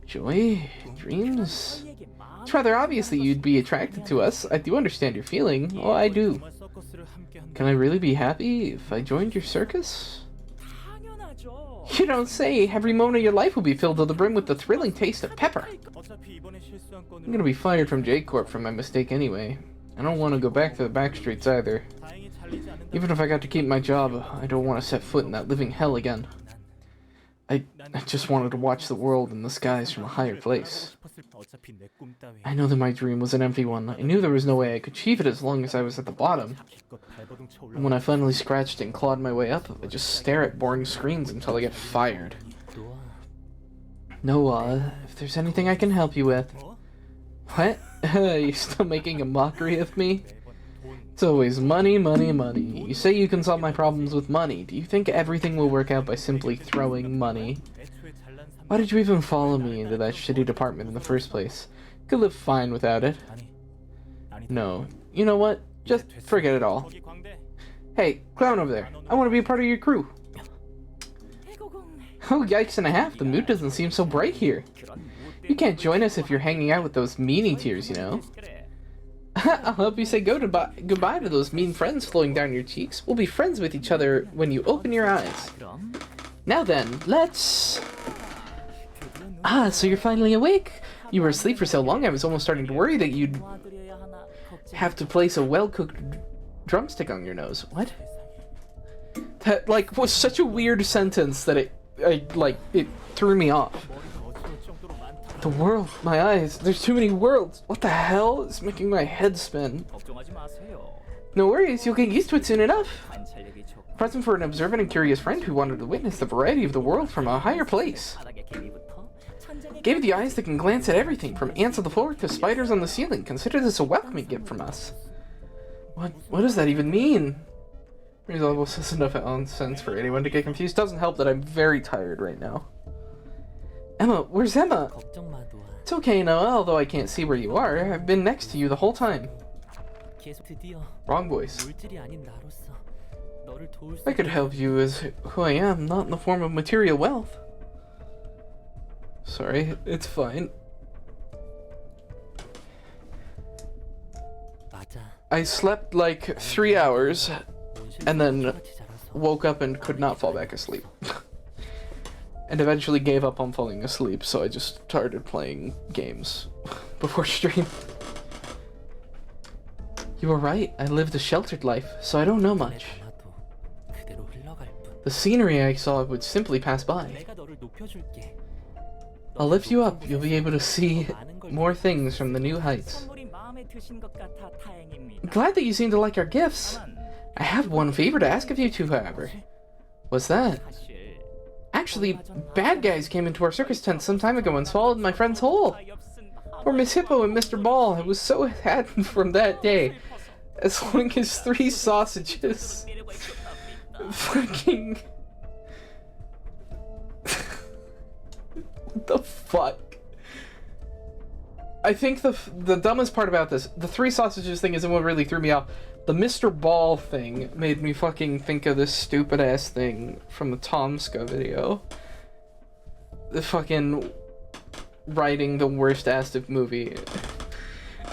Joy? Dreams? 저희에게 마음 It's rather obvious that you'd be attracted to us. I do understand your feeling. Oh, I do. 서커스를 함께 한다. Can I really be happy if I joined your circus? 당연하죠. You don't say. Every moment of your life will be filled to the brim with the thrilling taste of pepper. 어차피 이번에 실수한 건으로 I'm gonna be fired from J-Corp for my mistake anyway. I don't want to go back to the back streets either. 다행히 잘리지 않는다. Even if I got to keep my job, I don't want to set foot in that living hell again. I just wanted to watch the world and the skies from a higher place. 어차피 내 꿈 따위. I know that my dream was an empty one. I knew there was no way I could achieve it as long as I was at the bottom. 기껏 발버둥 쳐 And when I finally scratched and clawed my way up, I just stare at boring screens until I get fired. Noah, if there's anything I can help you with. 뭐? What? You're still making a mockery of me? It's always money, money, money. You say you can solve my problems with money. Do you think everything will work out by simply throwing money? 애초에 잘난 삼. Why did you even follow me into that shitty department in the first place? Could live fine without it. 아니. No. You know what? Just forget it all. 거기 광대. Hey, clown over there. I want to be a part of your crew. Oh, yikes and a half. The mood doesn't seem so bright here. You can't join us if you're hanging out with those meanie tears, you know. 그래. I'll help you say goodbye to those mean friends flowing down your cheeks. We'll be friends with each other when you open your eyes. 그럼 Now then, let's... Ah, so you're finally awake? You were asleep for so long I was almost starting to worry that you'd 도와드려야 하나 걱정. have to place a well-cooked drumstick on your nose. What? That, like, was such a weird sentence that it threw me off. 머리가 어지러울 정도로 많다. The world, my eyes, there's too many worlds. What the hell is making my head spin? 걱정하지 마세요. No worries, you'll get used to it soon enough. 관찰력이 좋고 Present for an observant and curious friend who wanted to witness the variety of the world from a higher place. 바닥의 개미부터 천장의 Gave you the eyes that can glance at everything, from ants on the floor to spiders on the ceiling. Consider this a welcoming gift from us. What does that even mean? Almost is enough nonsense for anyone to get confused. Doesn't help that I'm very tired right now. Emma, where's Emma? 걱정 마, 도아. It's okay, Noah, although I can't see where you are. I've been next to you the whole time. 계속 드디어 Wrong voice. 물질이 아닌 나로서 너를 도울 수 I could help you as who I am, not in the form of material wealth. Sorry, it's fine. 맞아. I slept like 3 hours and then woke up and could not fall back asleep. And eventually gave up on falling asleep, so I just started playing games before stream. You were right, I lived a sheltered life, so I don't know much. The scenery I saw would simply pass by. I'll lift you up, you'll be able to see more things from the new heights. I'm glad that you seem to like our gifts. I have one favor to ask of you two, however. What's that? Actually, bad guys came into our circus tent some time ago and swallowed my friend's whole. Poor Miss Hippo and Mr. Ball, I was so happy from that day. As long as 3 sausages. Fucking... What the fuck? I think the dumbest part about this, the 3 sausages thing isn't what really threw me off. The Mr. Ball thing made me fucking think of this stupid ass thing from the Tomska video. The fucking writing the worst ass of movie.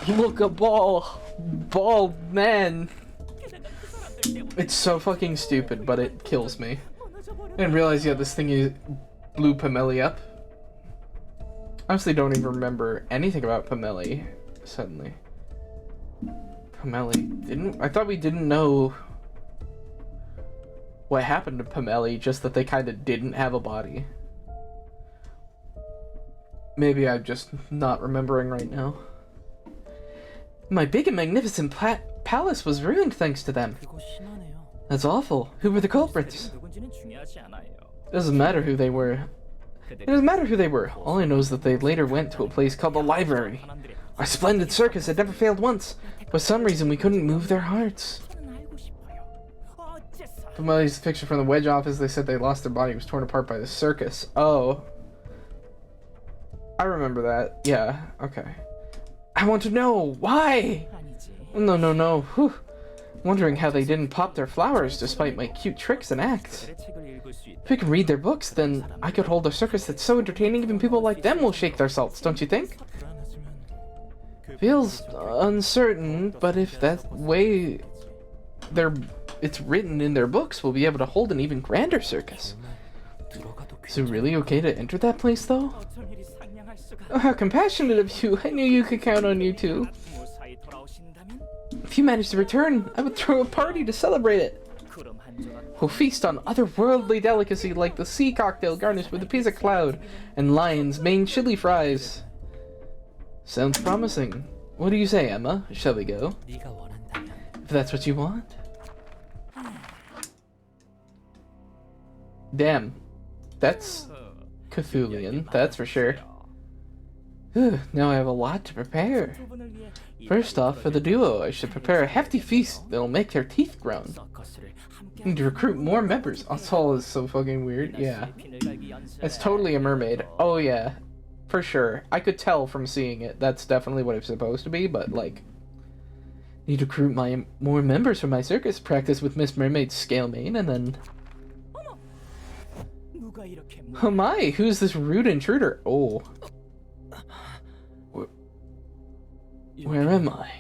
Look, a ball. Ball, man. It's so fucking stupid, but it kills me. I didn't realize, yeah, this thing blew Pameli up. Honestly, don't even remember anything about Pameli, suddenly. Pameli, I thought we didn't know what happened to Pameli, just that they kind of didn't have a body. Maybe I'm just not remembering right now. My big and magnificent palace was ruined thanks to them. That's awful. Who were the culprits? Doesn't matter who they were. It doesn't matter who they were. All I know is that they later went to a place called the Library. Our splendid circus had never failed once. For some reason, we couldn't move their hearts. Pameli's picture from the Wedge office, they said they lost their body, was torn apart by the circus. Oh. I remember that. Yeah, okay. I want to know, why? No. Whew. Wondering how they didn't pop their flowers despite my cute tricks and acts. If we can read their books, then I could hold a circus that's so entertaining even people like them will shake their salts, don't you think? Feels uncertain, but if that way it's written in their books, we'll be able to hold an even grander circus. Is it really okay to enter that place, though? Oh, how compassionate of you. I knew you could count on you two. If you manage to return, I would throw a party to celebrate it. We'll feast on otherworldly delicacy like the sea cocktail garnished with a piece of cloud and Lion's main chili fries. Sounds promising. What do you say, Emma? Shall we go? If that's what you want. Damn. That's Cthulian, that's for sure. Now I have a lot to prepare. First off, for the duo, I should prepare a hefty feast that'll make their teeth ground. Need to recruit more members. Oswald is so fucking weird. Yeah. It's totally a mermaid. Oh yeah. For sure. I could tell from seeing it. That's definitely what it's supposed to be, but like... Need to recruit more members for my circus. Practice with Miss Mermaid's scale main, and then... Oh my! Who's this rude intruder? Oh. Where am I?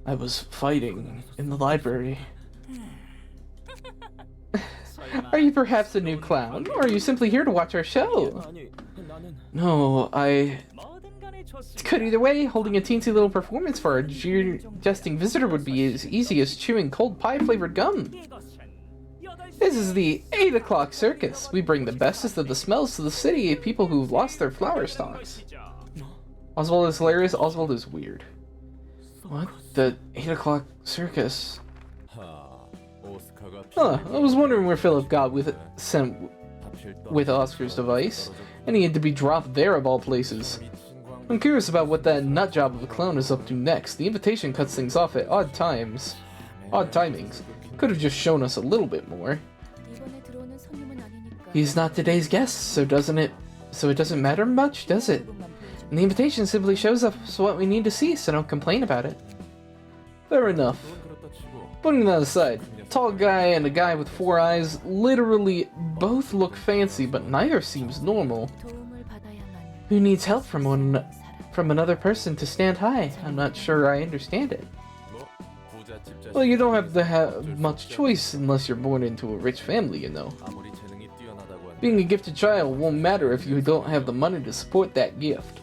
I was fighting in the library. Are you perhaps a new clown, or are you simply here to watch our show? No, Could either way, holding a teensy little performance for a jesting visitor would be as easy as chewing cold pie-flavored gum. This is the 8 o'clock circus. We bring the bestest of the smells to the city, people who've lost their flower stalks. Oswald is hilarious. Oswald is weird. What? The 8 o'clock circus? Huh, I was wondering where Philip got sent with Oscar's device, and he had to be dropped there of all places. I'm curious about what that nutjob of a clown is up to next. The invitation cuts things off at odd timings. Could have just shown us a little bit more. He's not today's guest, so it doesn't matter much, does it? And the invitation simply shows us what we need to see, so don't complain about it. Fair enough. Putting that aside, a tall guy and a guy with 4 eyes literally both look fancy, but neither seems normal. Who needs help from another person to stand high? I'm not sure I understand it. Well, you don't have to have much choice unless you're born into a rich family, you know. Being a gifted child won't matter if you don't have the money to support that gift.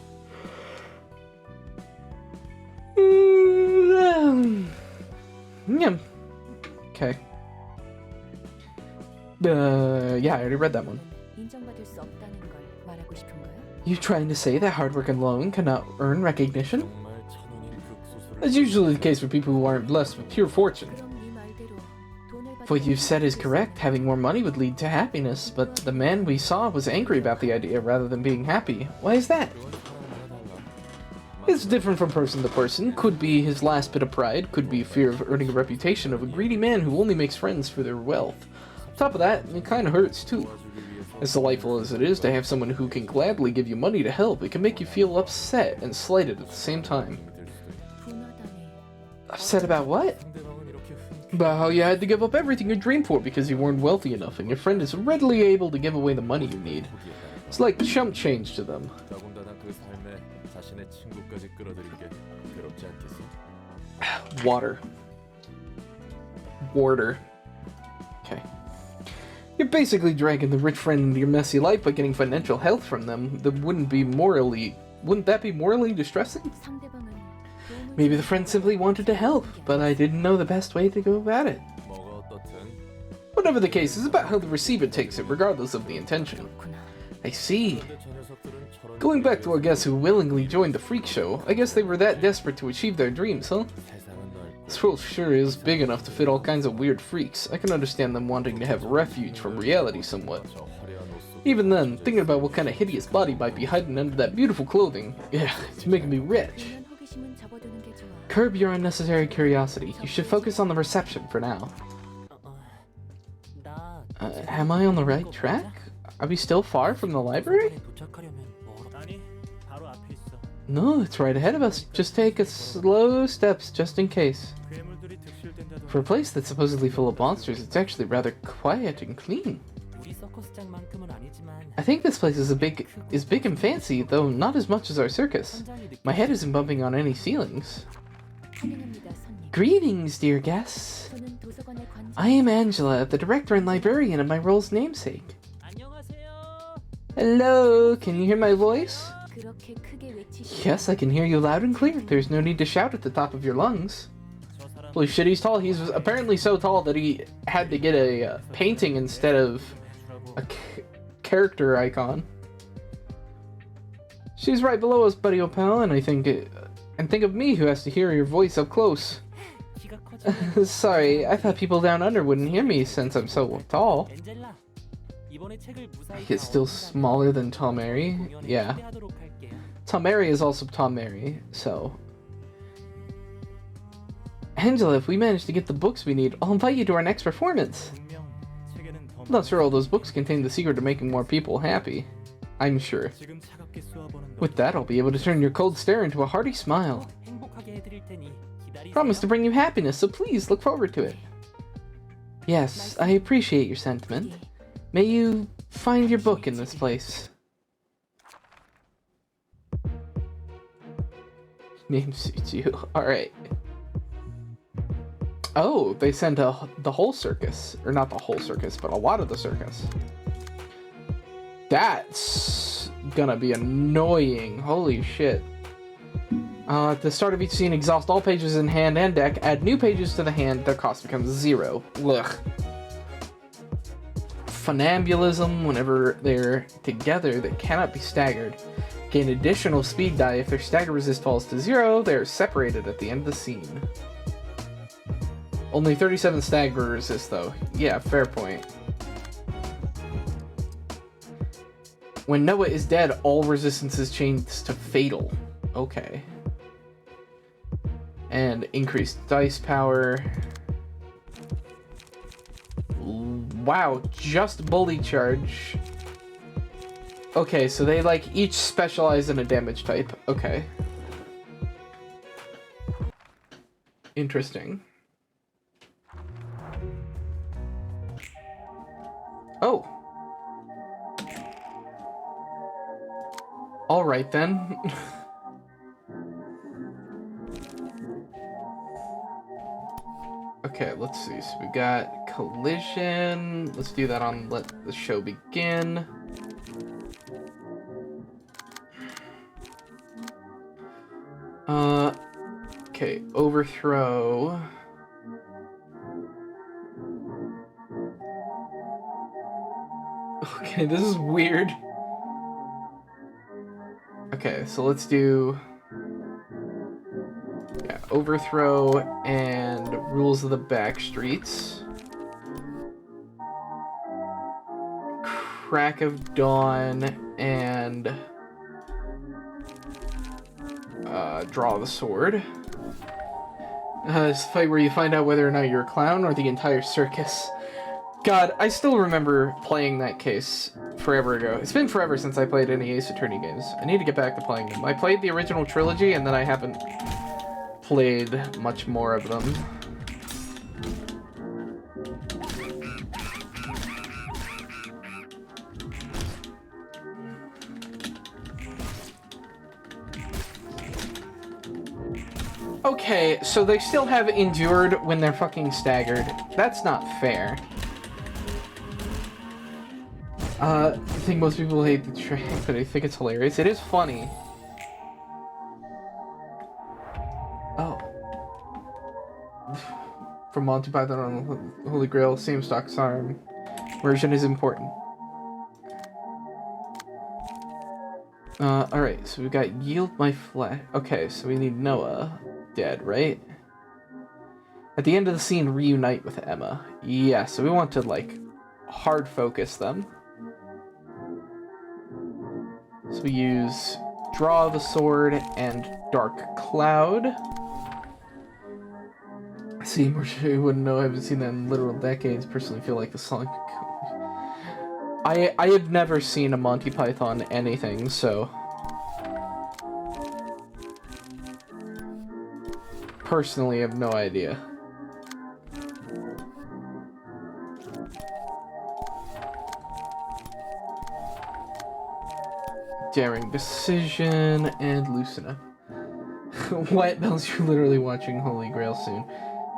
Yeah. Okay. Yeah, I already read that one. 인정받을 수 없다는 걸 말하고 싶은가요? You trying to say that hard work alone cannot earn recognition? That's usually the case for people who aren't blessed with pure fortune. 그럼 네 말대로 돈을 받는 What you've said is correct. Having more money would lead to happiness, but the man we saw was angry about the idea rather than being happy. Why is that? It's different from person to person. Could be his last bit of pride, could be fear of earning a reputation of a greedy man who only makes friends for their wealth. On top of that, it kind of hurts too. As delightful as it is to have someone who can gladly give you money to help, it can make you feel upset and slighted at the same time. 분하다네. Upset about what? About how you had to give up everything you dreamed for because you weren't wealthy enough and your friend is readily able to give away the money you need. It's like chump change to them. Water. Water. Okay. You're basically dragging the rich friend into your messy life by getting financial help from them. Wouldn't that be morally distressing? 상대방은 도움을 Maybe the friend simply wanted to help, but I didn't know the best way to go about it. Whatever the case, it's about how the receiver takes it, regardless of the intention. 그렇구나. I see. Going back to our guests who willingly joined the freak show, I guess they were that desperate to achieve their dreams, huh? This world sure is big enough to fit all kinds of weird freaks. I can understand them wanting to have refuge from reality somewhat. Even then, thinking about what kind of hideous body might be hiding under that beautiful clothing, yeah, it's making me rich. 그러면 호기심은 접어두는 게 좋아. Curb your unnecessary curiosity. You should focus on the reception for now. 나 Am I on the right track? Are we still far from the library? 도착하려면 멀어. 아니, 바로 앞에 있어. No, it's right ahead of us. Just take a slow steps just in case. 괴물들이 득실된다더라. For a place that's supposedly full of monsters, it's actually rather quiet and clean. 우리 서커스장만큼은 아니지만 I think this place is big and fancy, though not as much as our circus. My head isn't bumping on any ceilings. 환영합니다, 손님. Greetings, dear guests. 저는 도서관의 관장. I am Angela, the director and librarian of my role's namesake. 안녕하세요. Hello, can you hear my voice? 그렇게 크게 외치시. Yes, I can hear you loud and clear. There's no need to shout at the top of your lungs. 저 사람 Holy shit, he's tall. He's apparently so tall that he had to get a painting instead of a character icon. She's right below us, buddy Opal, and think of me who has to hear your voice up close. 키가 커지면 Sorry, I thought people down under wouldn't hear me since I'm so tall. 엔젤라. 이번에 책을 무사히 It's still smaller than Tom Mary. Yeah. 기대하도록 할게요. Tom Mary is also Tom Mary, so. Angela, if we manage to get the books we need, I'll invite you to our next performance. 분명 책에는 더 I'm not sure all those books contain the secret to making more people happy. I'm sure. 지금 차갑게 쏘아보는 거. With that, I'll be able to turn your cold stare into a hearty smile. 행복하게 해드릴 테니 기다리세요. Promise to bring you happiness, so please look forward to it. Yes, I appreciate your sentiment. May you find your book in this place. Name suits you. Alright. Oh, they sent the whole circus. Or not the whole circus, but a lot of the circus. That's gonna be annoying. Holy shit. At the start of each scene, exhaust all pages in hand and deck. Add new pages to the hand. Their cost becomes 0. Ugh. Funambulism, whenever they're together, they cannot be staggered. Gain additional speed die if their stagger resist falls to 0. They are separated at the end of the scene. Only 37 stagger resist, though. Yeah, fair point. When Noah is dead, all resistances change to fatal. Okay. And increased dice power. Wow, just bully charge. Okay, so they like each specialize in a damage type. Okay. Interesting. Oh. All right then. Okay, let's see. So we got collision. Let's do that on let the show begin. Okay, overthrow. Okay, this is weird. Okay, so let's do... Yeah, overthrow and rules of the back streets. Crack of dawn and draw the sword. It's a fight where you find out whether or not you're a clown or the entire circus. God, I still remember playing that case forever ago. It's been forever since I played any Ace Attorney games. I need to get back to playing them. I played the original trilogy and then I haven't played much more of them. Okay, so they still have endured when they're fucking staggered. That's not fair. I think most people hate the trick, but I think it's hilarious. It is funny. Oh. From Monty Python on Holy Grail, same stock SARM version is important. Alright, so we've got Yield My Flesh. Okay, so we need Noah dead, right? At the end of the scene, reunite with Emma. Yeah, so we want to, like, hard focus them. So we use Draw the Sword and Dark Cloud. See, more sure you wouldn't know. I haven't seen that in literal decades. Personally feel like the song... I have never seen a Monty Python anything, so... Personally, I have no idea. Daring Decision and Lucina. White Bells, you're literally watching Holy Grail soon.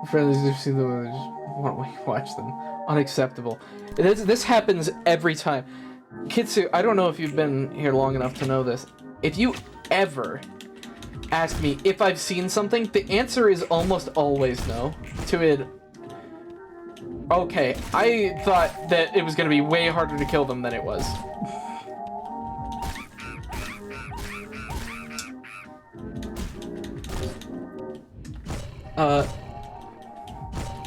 Friendlies have seen them, just want to watch them. Unacceptable. This happens every time. Kitsu, I don't know if you've been here long enough to know this. If you ever ask me if I've seen something, the answer is almost always no. To it. Okay, I thought that it was going to be way harder to kill them than it was.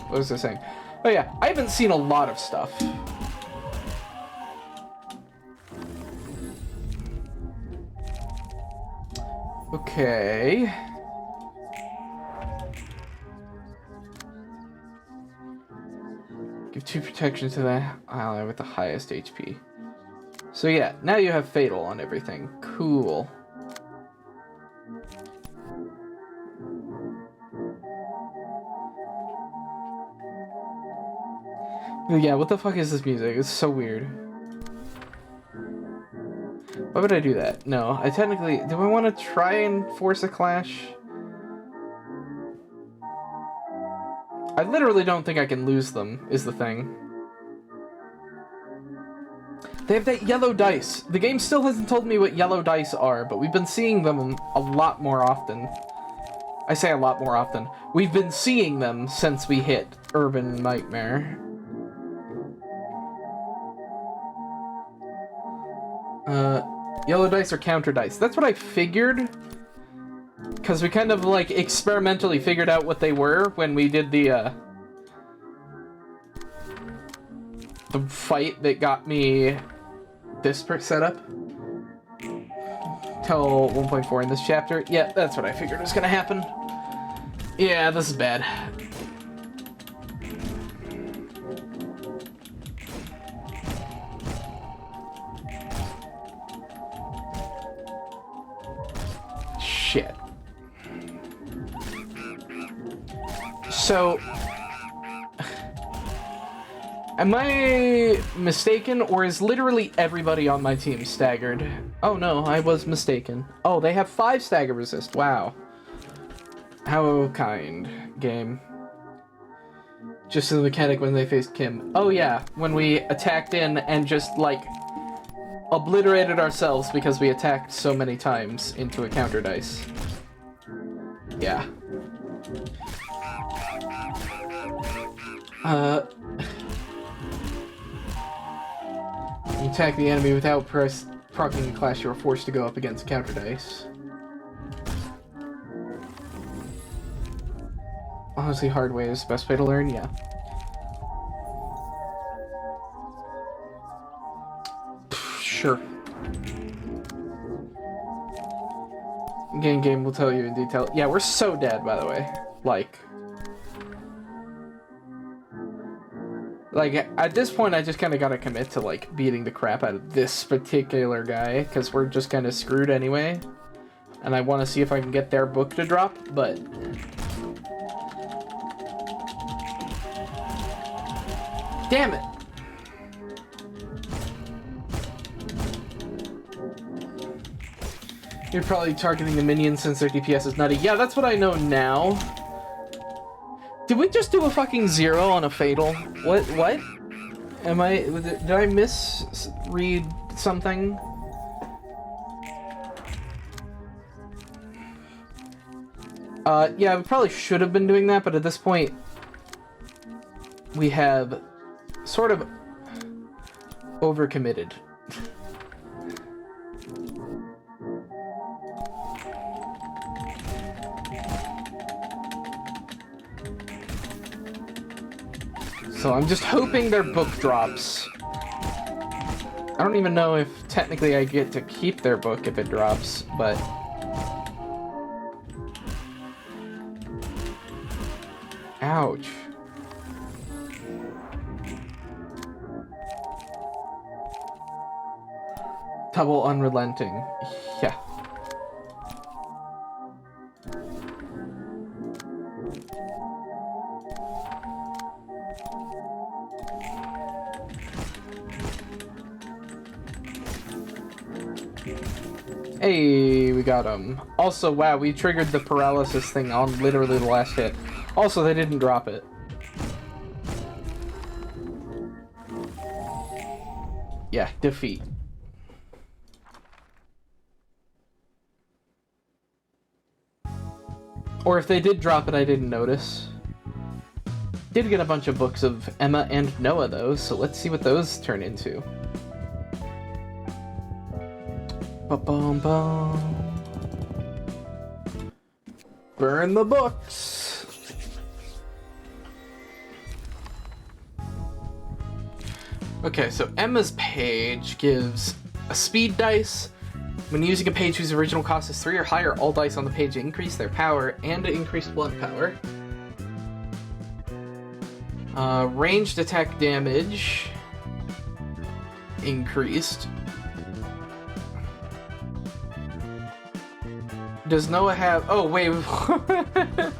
What was I saying? Oh yeah, I haven't seen a lot of stuff. Okay. Give 2 protection to the ally with the highest HP. So yeah, now you have Fatal on everything. Cool. Yeah, what the fuck is this music? It's so weird. Why would I do that? No, I technically... Do I want to try and force a clash? I literally don't think I can lose them, is the thing. They have that yellow dice. The game still hasn't told me what yellow dice are, but we've been seeing them a lot more often. I say a lot more often. We've been seeing them since we hit Urban Nightmare. Yellow dice or counter dice. That's what I figured. Because we kind of, like, experimentally figured out what they were when we did the fight that got me this setup. Till 1.4 in this chapter. Yeah, that's what I figured was gonna happen. Yeah, this is bad. Shit. So, am I mistaken, or is literally everybody on my team staggered? Oh no, I was mistaken. Oh, they have 5 stagger resist. Wow. How kind, game. Just in the mechanic when they faced Kim. Oh yeah, when we attacked in and just, like, obliterated ourselves because we attacked so many times into a counter dice. Yeah. You attack the enemy without proccing the class, you are forced to go up against counter dice. Honestly, hard way is the best way to learn, yeah. Sure. Game will tell you in detail. Yeah, we're so dead, by the way. Like, at this point, I just kind of gotta commit to, like, beating the crap out of this particular guy, because we're just kind of screwed anyway. And I want to see if I can get their book to drop, but... Damn it! You're probably targeting the minions since their DPS is nutty. Yeah, that's what I know now. Did we just do a fucking 0 on a fatal? What? Am I... Did I misread something? Yeah, we probably should have been doing that, but at this point... we have... sort of... overcommitted. So I'm just hoping their book drops. I don't even know if technically I get to keep their book if it drops, but... Ouch. Double unrelenting. Yeah. Hey, we got him. Also, wow, we triggered the paralysis thing on literally the last hit. Also, they didn't drop it. Yeah, defeat. Or if they did drop it, I didn't notice. Did get a bunch of books of Emma and Noah, though, so let's see what those turn into. Ba-bum-bum. Burn the books! Okay, so Emma's page gives a speed dice. When using a page whose original cost is 3 or higher, all dice on the page increase their power and increased blunt power. Ranged attack damage increased. Does Noah have... Oh, wait. I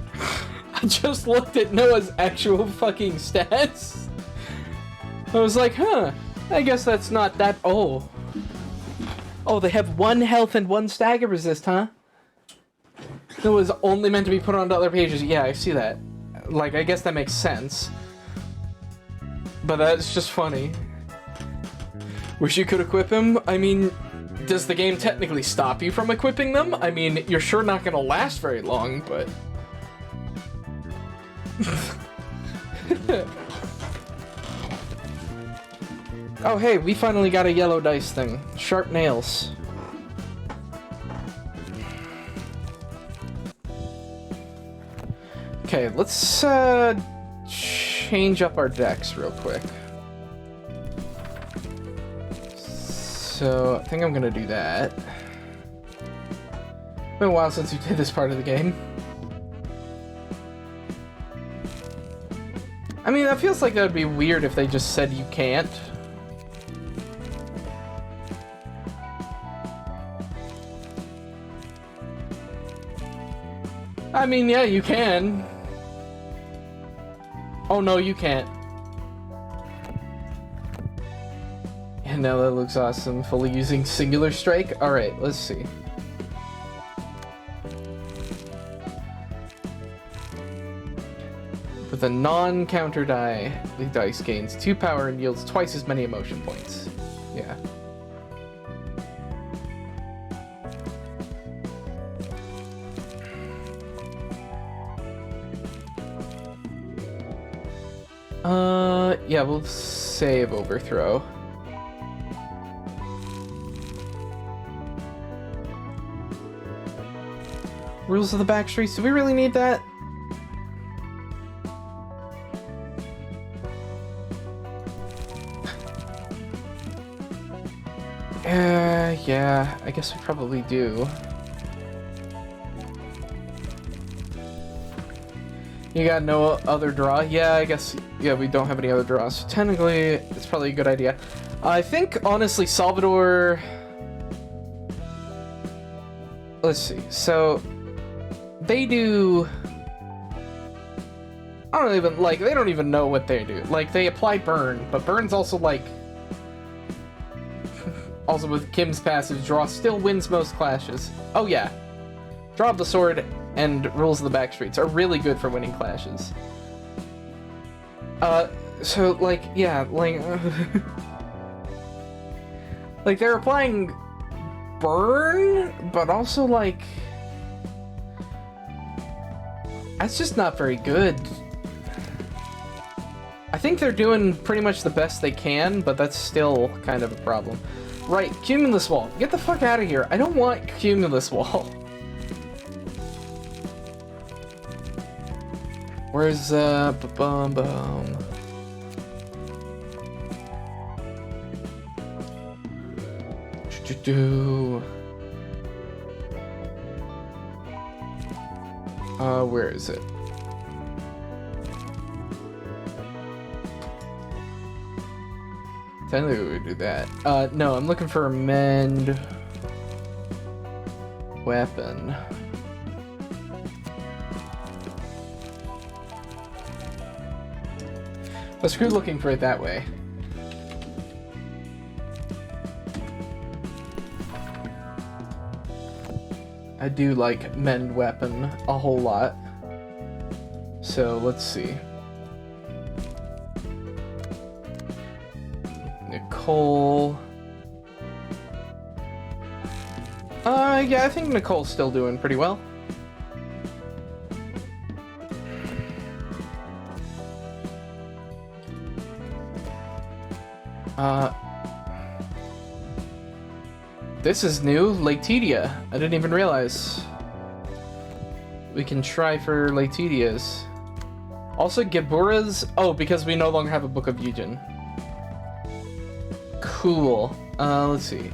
just looked at Noah's actual fucking stats. I was like, huh. I guess that's not that... Oh. Oh, they have 1 health and 1 stagger resist, huh? It was only meant to be put onto other pages. Yeah, I see that. Like, I guess that makes sense. But that's just funny. Wish you could equip him? I mean... Does the game technically stop you from equipping them? I mean, you're sure not gonna last very long, but... Oh, hey, we finally got a yellow dice thing. Sharp nails. Okay, let's, change up our decks real quick. So, I think I'm gonna do that. It's been a while since we did this part of the game. I mean, that feels like that would be weird if they just said you can't. I mean, yeah, you can. Oh no, you can't. And now that looks awesome. Fully using singular strike. Alright, let's see. With a non-counter die, the dice gains 2 power and yields twice as many emotion points. Yeah. Yeah, we'll save overthrow. Rules of the Backstreets, do we really need that? Yeah, I guess we probably do. You got no other draw? Yeah, I guess, yeah, we don't have any other draws. So technically, it's probably a good idea. I think, honestly, Salvador... Let's see, so... They do... I don't even, like, they don't even know what they do. Like, they apply Burn, but Burn's also, like... Also with Kim's passive, draw still wins most clashes. Oh yeah. Draw of the Sword and Rules of the Backstreets are really good for winning clashes. So, like, yeah, like... like, they're applying Burn, but also, like... That's just not very good. I think they're doing pretty much the best they can, but that's still kind of a problem. Right, Cumulus Wall. Get the fuck out of here. I don't want Cumulus Wall. Where's, ba-bum-bum? Where is it? Technically we would do that. No, I'm looking for Mend Weapon. But screw looking for it that way. I do like Mend Weapon a whole lot. So let's see. Nicole. Yeah, I think Nicole's still doing pretty well. This is new, Latidia. I didn't even realize. We can try for Latitia's. Also, Gebura's. Oh, because we no longer have a Book of Yujin. Cool. Let's see.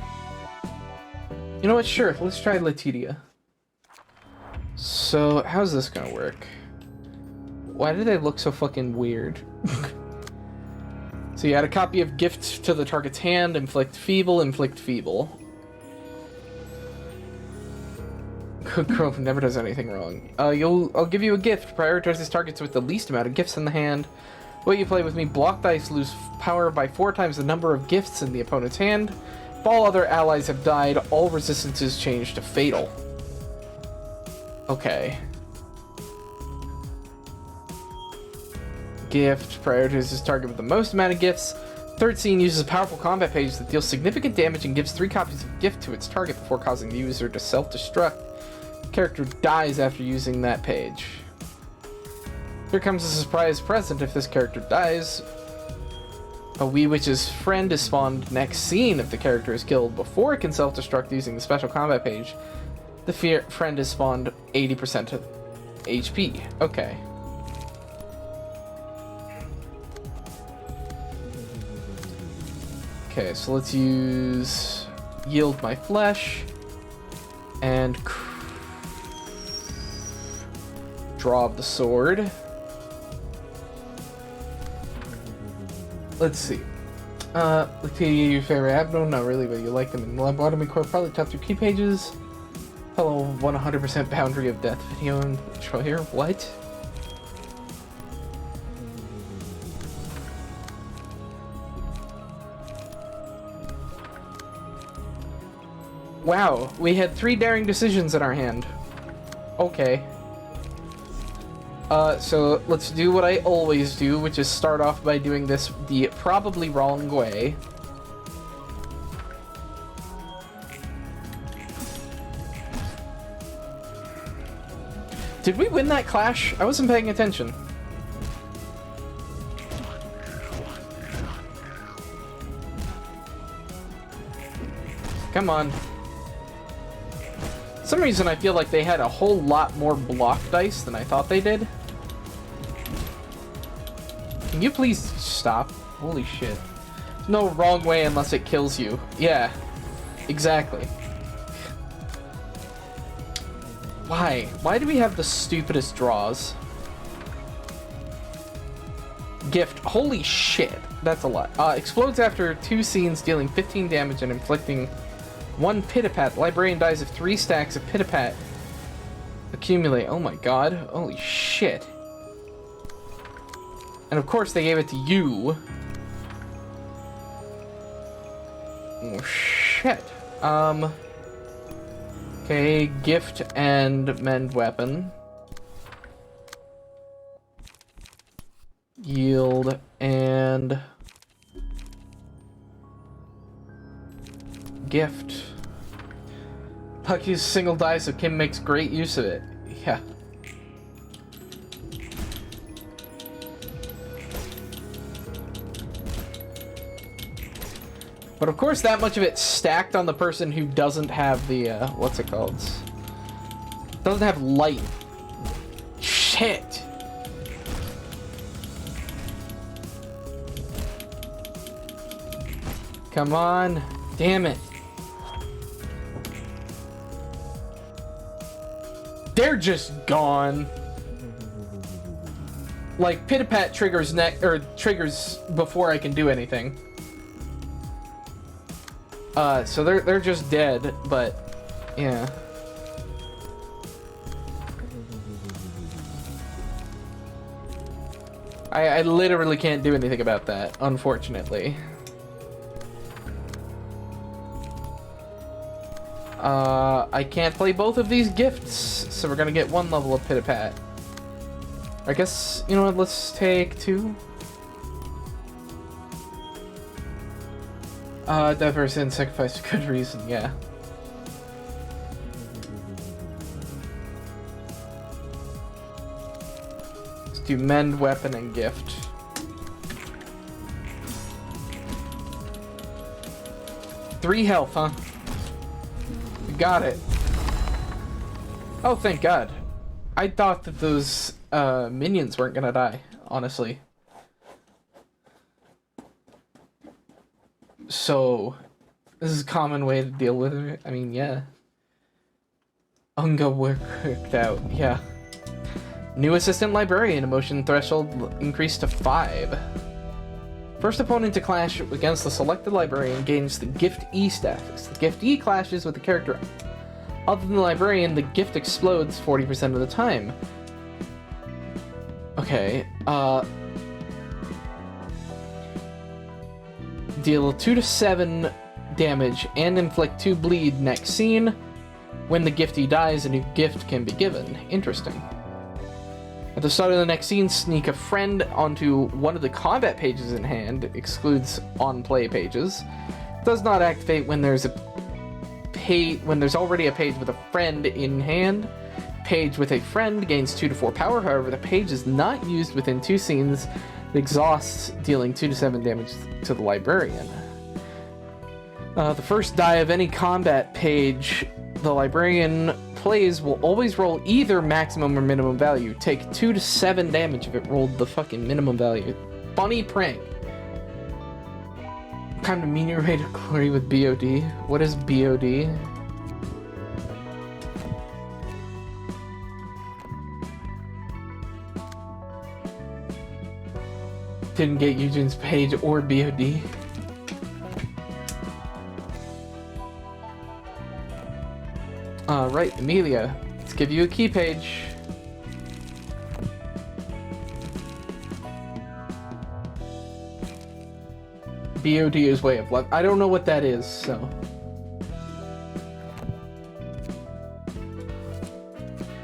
You know what? Sure, let's try Latidia. So, how's this gonna work? Why do they look so fucking weird? So you add a copy of Gift to the target's hand, inflict feeble. Good girl never does anything wrong. I'll give you a gift. Prioritize these targets with the least amount of gifts in the hand. Way you play with me, block dice lose power by 4 times the number of gifts in the opponent's hand. If all other allies have died, all resistances change to fatal. Okay. Gift. Prioritizes target with the most amount of gifts. Third scene uses a powerful combat page that deals significant damage and gives 3 copies of gift to its target before causing the user to self-destruct. Character dies after using that page. Here comes a surprise present if this character dies. A wee witch's friend is spawned next scene if the character is killed before it can self-destruct using the special combat page. The friend is spawned 80% of HP. Okay. Okay, so let's use Yield My Flesh and Draw of the Sword. Let's see. Latidia, your favorite Abno? Not really, but you like them in Lobotomy Core. Probably top 3 key pages. Fellow 100% Boundary of Death video and show here. What? Wow, we had 3 daring decisions in our hand. Okay. So let's do what I always do, which is start off by doing this the probably wrong way. Did we win that clash? I wasn't paying attention. Come on. For some reason I feel like they had a whole lot more block dice than I thought they did. Can you please stop? Holy shit. No wrong way unless it kills you. Yeah, exactly. Why? Why do we have the stupidest draws? Gift. Holy shit. That's a lot. Explodes after 2 scenes, dealing 15 damage and inflicting 1 Pitapat. The librarian dies if 3 stacks of Pitapat accumulate. Oh my god. Holy shit. And of course they gave it to you. Oh shit. Okay, gift and mend weapon. Yield and gift. Puck uses single die, so Kim makes great use of it. Yeah. But of course that much of it stacked on the person who doesn't have the, what's it called? Doesn't have light. Shit! Come on. Damn it. They're just gone. Like, Pitapat triggers triggers before I can do anything. So they're just dead, but yeah. I literally can't do anything about that, unfortunately. I can't play both of these gifts, so we're gonna get 1 level of Pitapat. I guess, you know what, let's take 2. Diverse and sacrifice for good reason, yeah. Let's do mend, weapon, and gift. Three health, huh? We got it. Oh, thank God. I thought that those minions weren't gonna die, honestly. So, this is a common way to deal with it. I mean, yeah. Unga worked out, yeah. New assistant librarian, emotion threshold increased to 5. First opponent to clash against the selected librarian gains the Gift E status. The Gift E clashes with the character other than the librarian, the gift explodes 40% of the time. Okay, deal 2 to 7 damage and inflict 2 bleed next scene. When the giftee dies, a new gift can be given. Interesting. At the start of the next scene, sneak a friend onto one of the combat pages in hand. Excludes on-play pages. Does not activate when there's already a page with a friend in hand. Page with a friend gains 2 to 4 power. However, the page is not used within 2 scenes. It exhausts, dealing 2 to 7 damage to the librarian. The first die of any combat page the librarian plays will always roll either maximum or minimum value. Take 2 to 7 damage if it rolled the fucking minimum value. Funny prank. Time to meteorate of glory with BOD. What is BOD? Didn't get Eugene's page or BOD. Right, Amelia. Let's give you a key page. BOD is way of life. I don't know what that is, so.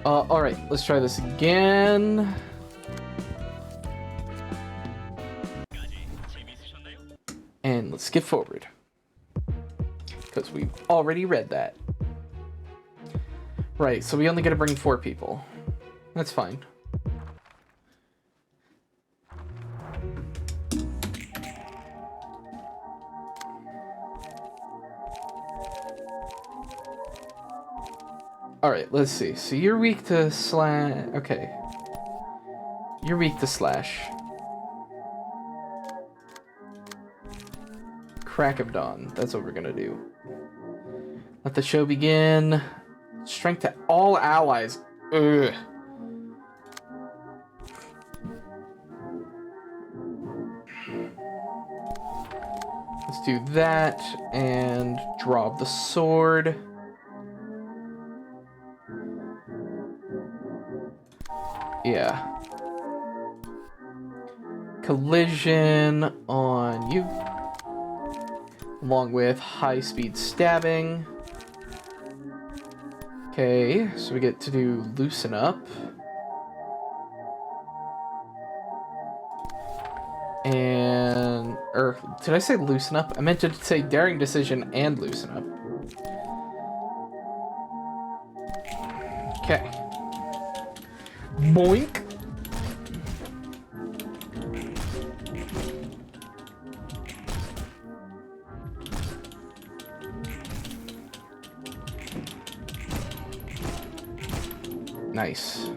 Alright, let's try this again. And let's skip forward. Because we've already read that. Right, so we only get to bring 4 people. That's fine. Alright, let's see. So you're weak to slash... Okay. You're weak to slash. Crack of Dawn. That's what we're gonna do. Let the show begin. Strength to all allies. Ugh. Let's do that and draw the sword. Yeah. Collision on you. Along with high-speed stabbing. Okay, so we get to do loosen up. And... Or, did I say loosen up? I meant to say daring decision and loosen up. Okay. Boink. Nice.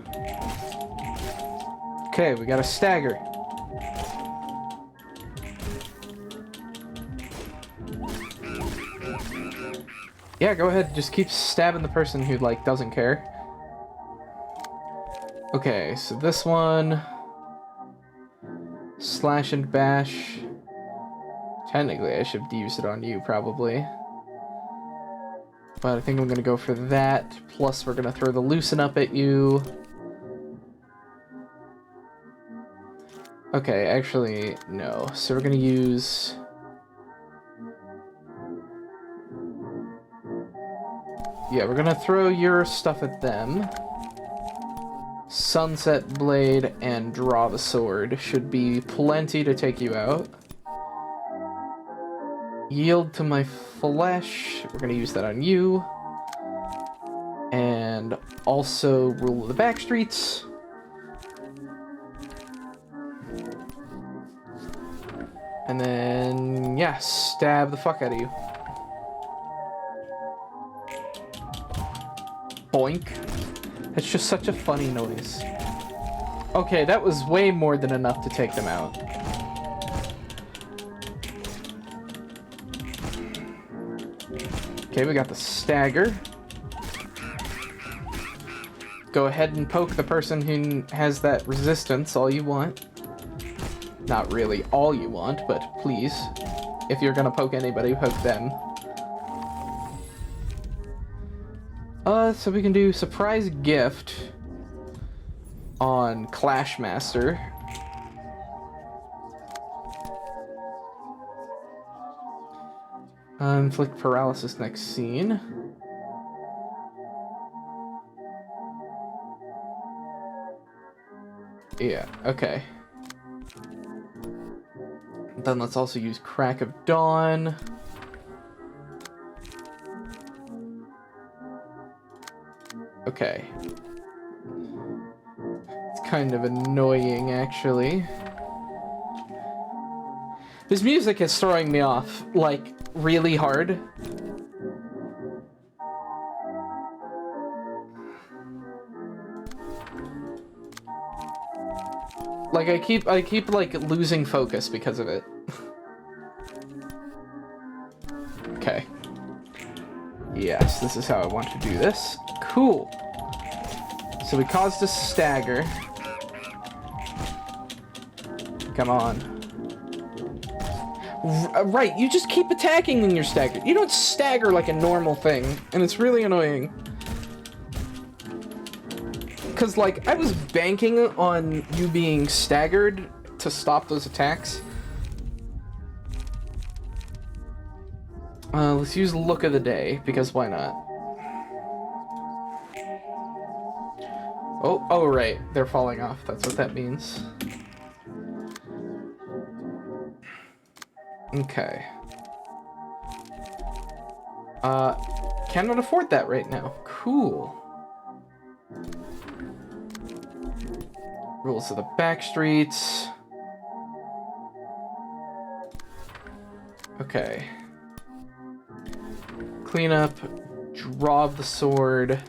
Okay, we got a stagger. Yeah, go ahead. Just keep stabbing the person who, like, doesn't care. Okay, so this one... Slash and bash. Technically, I should use it on you, probably. But I think I'm gonna go for that. Plus, we're gonna throw the loosen up at you. Okay, actually, no. So we're gonna use... Yeah, we're gonna throw your stuff at them. Sunset Blade and draw the sword should be plenty to take you out. Yield to my flesh. We're gonna use that on you. And also rule of the back streets. And then, yeah, stab the fuck out of you. Boink. That's just such a funny noise. Okay, that was way more than enough to take them out. Okay, we got the stagger. Go ahead and poke the person who has that resistance all you want. Not really all you want, but please. If you're gonna poke anybody, poke them. So we can do surprise gift on Clashmaster. Inflict paralysis next scene. Yeah, okay. Then let's also use Crack of Dawn. Okay. It's kind of annoying, actually. This music is throwing me off, like, really hard. Like, I keep like, losing focus because of it. Okay. Yes, this is how I want to do this. Cool. So we caused a stagger. Come on. Right, you just keep attacking when you're staggered. You don't stagger like a normal thing, and it's really annoying. Because, like, I was banking on you being staggered to stop those attacks. Let's use Look of the Day, because why not? Oh, right. They're falling off. That's what that means. Okay. Cannot afford that right now. Cool. Rules of the back streets. Okay. Clean up, draw the sword,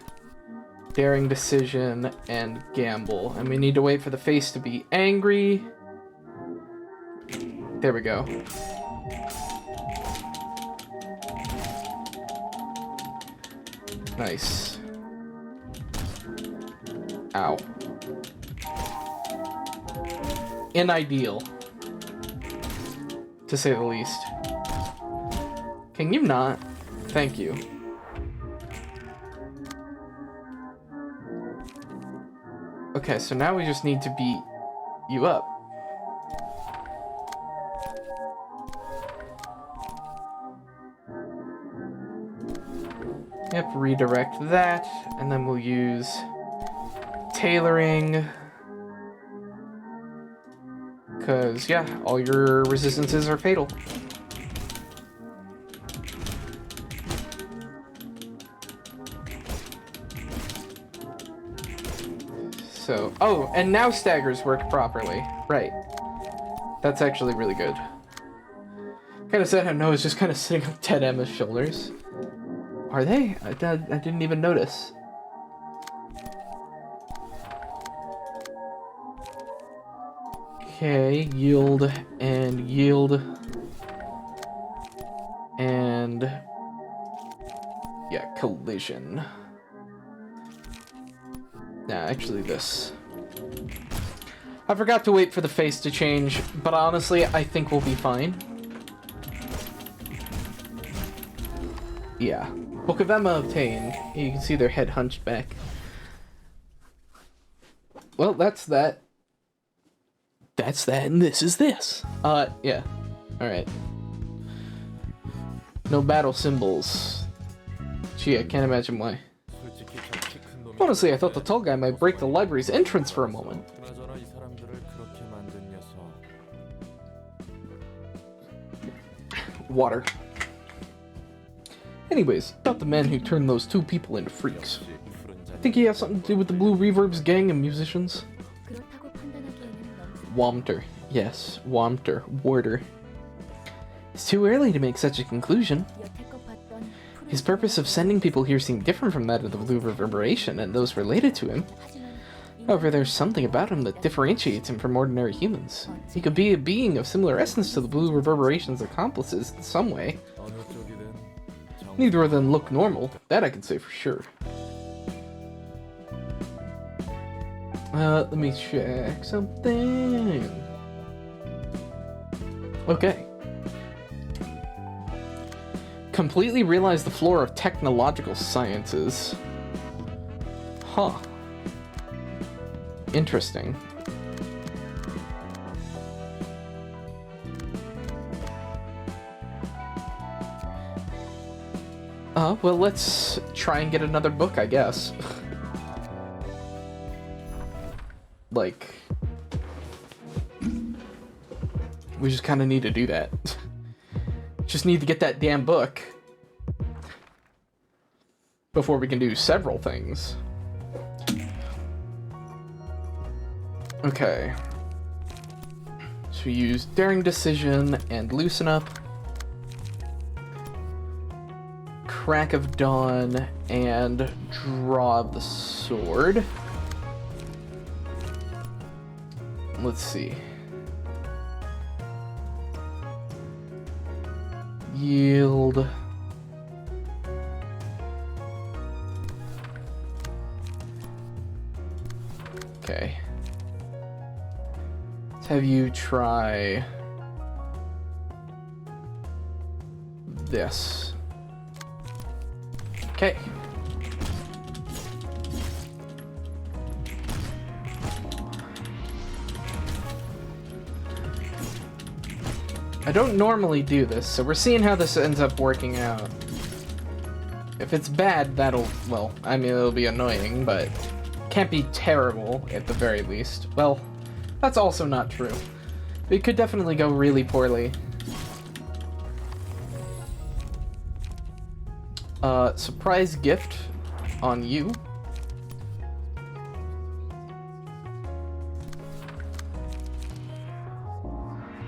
daring decision, and gamble. And we need to wait for the face to be angry. There we go. Nice. Ow. Unideal, to say the least. Can you not? Thank you. Okay, so now we just need to beat you up. Yep, redirect that, and then we'll use tailoring. Because, yeah, all your resistances are fatal. So, oh, and now staggers work properly. Right. That's actually really good. Kind of sad how Noah's just kind of sitting on Ted Emma's shoulders. Are they? I didn't even notice. Okay, yield, and yeah, collision. Nah, actually this. I forgot to wait for the face to change, but honestly, I think we'll be fine. Yeah. Book of Emma obtained. You can see their head hunched back. Well, that's that. That's that, and this is this. Yeah. Alright. No battle symbols. Gee, I can't imagine why. Honestly, I thought the tall guy might break the library's entrance for a moment. Water. Anyways, about the man who turned those two people into freaks. Think he has something to do with the Blue Reverb's gang of musicians? Wamter. Yes, Wamter. Warder. It's too early to make such a conclusion. His purpose of sending people here seemed different from that of the Blue Reverberation and those related to him. However, there's something about him that differentiates him from ordinary humans. He could be a being of similar essence to the Blue Reverberation's accomplices in some way. Neither of them look normal, that I can say for sure. Let me check something. Okay. Completely realize the floor of technological sciences. Huh. Interesting. Well, let's try and get another book, I guess. Like, we just kind of need to do that. Just need to get that damn book before we can do several things. Okay. So we use Daring Decision and Loosen Up. Crack of Dawn and Draw the Sword. Let's see. Yield. Okay. Let's have you try this. Okay. I don't normally do this, so we're seeing how this ends up working out. If it's bad, that'll, well, I mean, it'll be annoying, but can't be terrible at the very least. Well, that's also not true. It could definitely go really poorly. Surprise gift on you.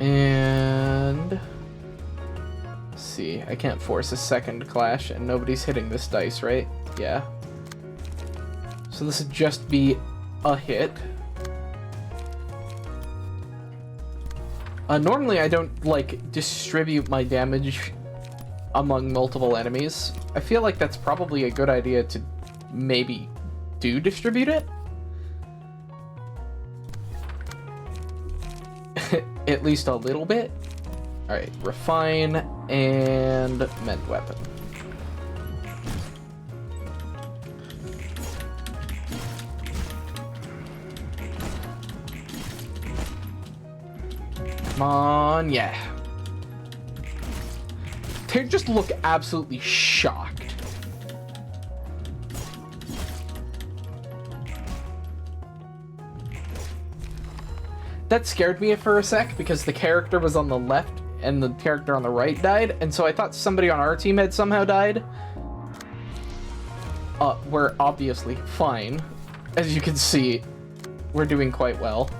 And let's see, I can't force a second clash, and nobody's hitting this dice, right? Yeah. So this would just be a hit. Normally I don't, like, distribute my damage among multiple enemies. I feel like that's probably a good idea to maybe do distribute it. At least a little bit. Alright, refine and mend weapon. Come on, yeah. They just look absolutely shocked. That scared me for a sec because the character was on the left and the character on the right died, and so I thought somebody on our team had somehow died. We're obviously fine. As you can see, we're doing quite well.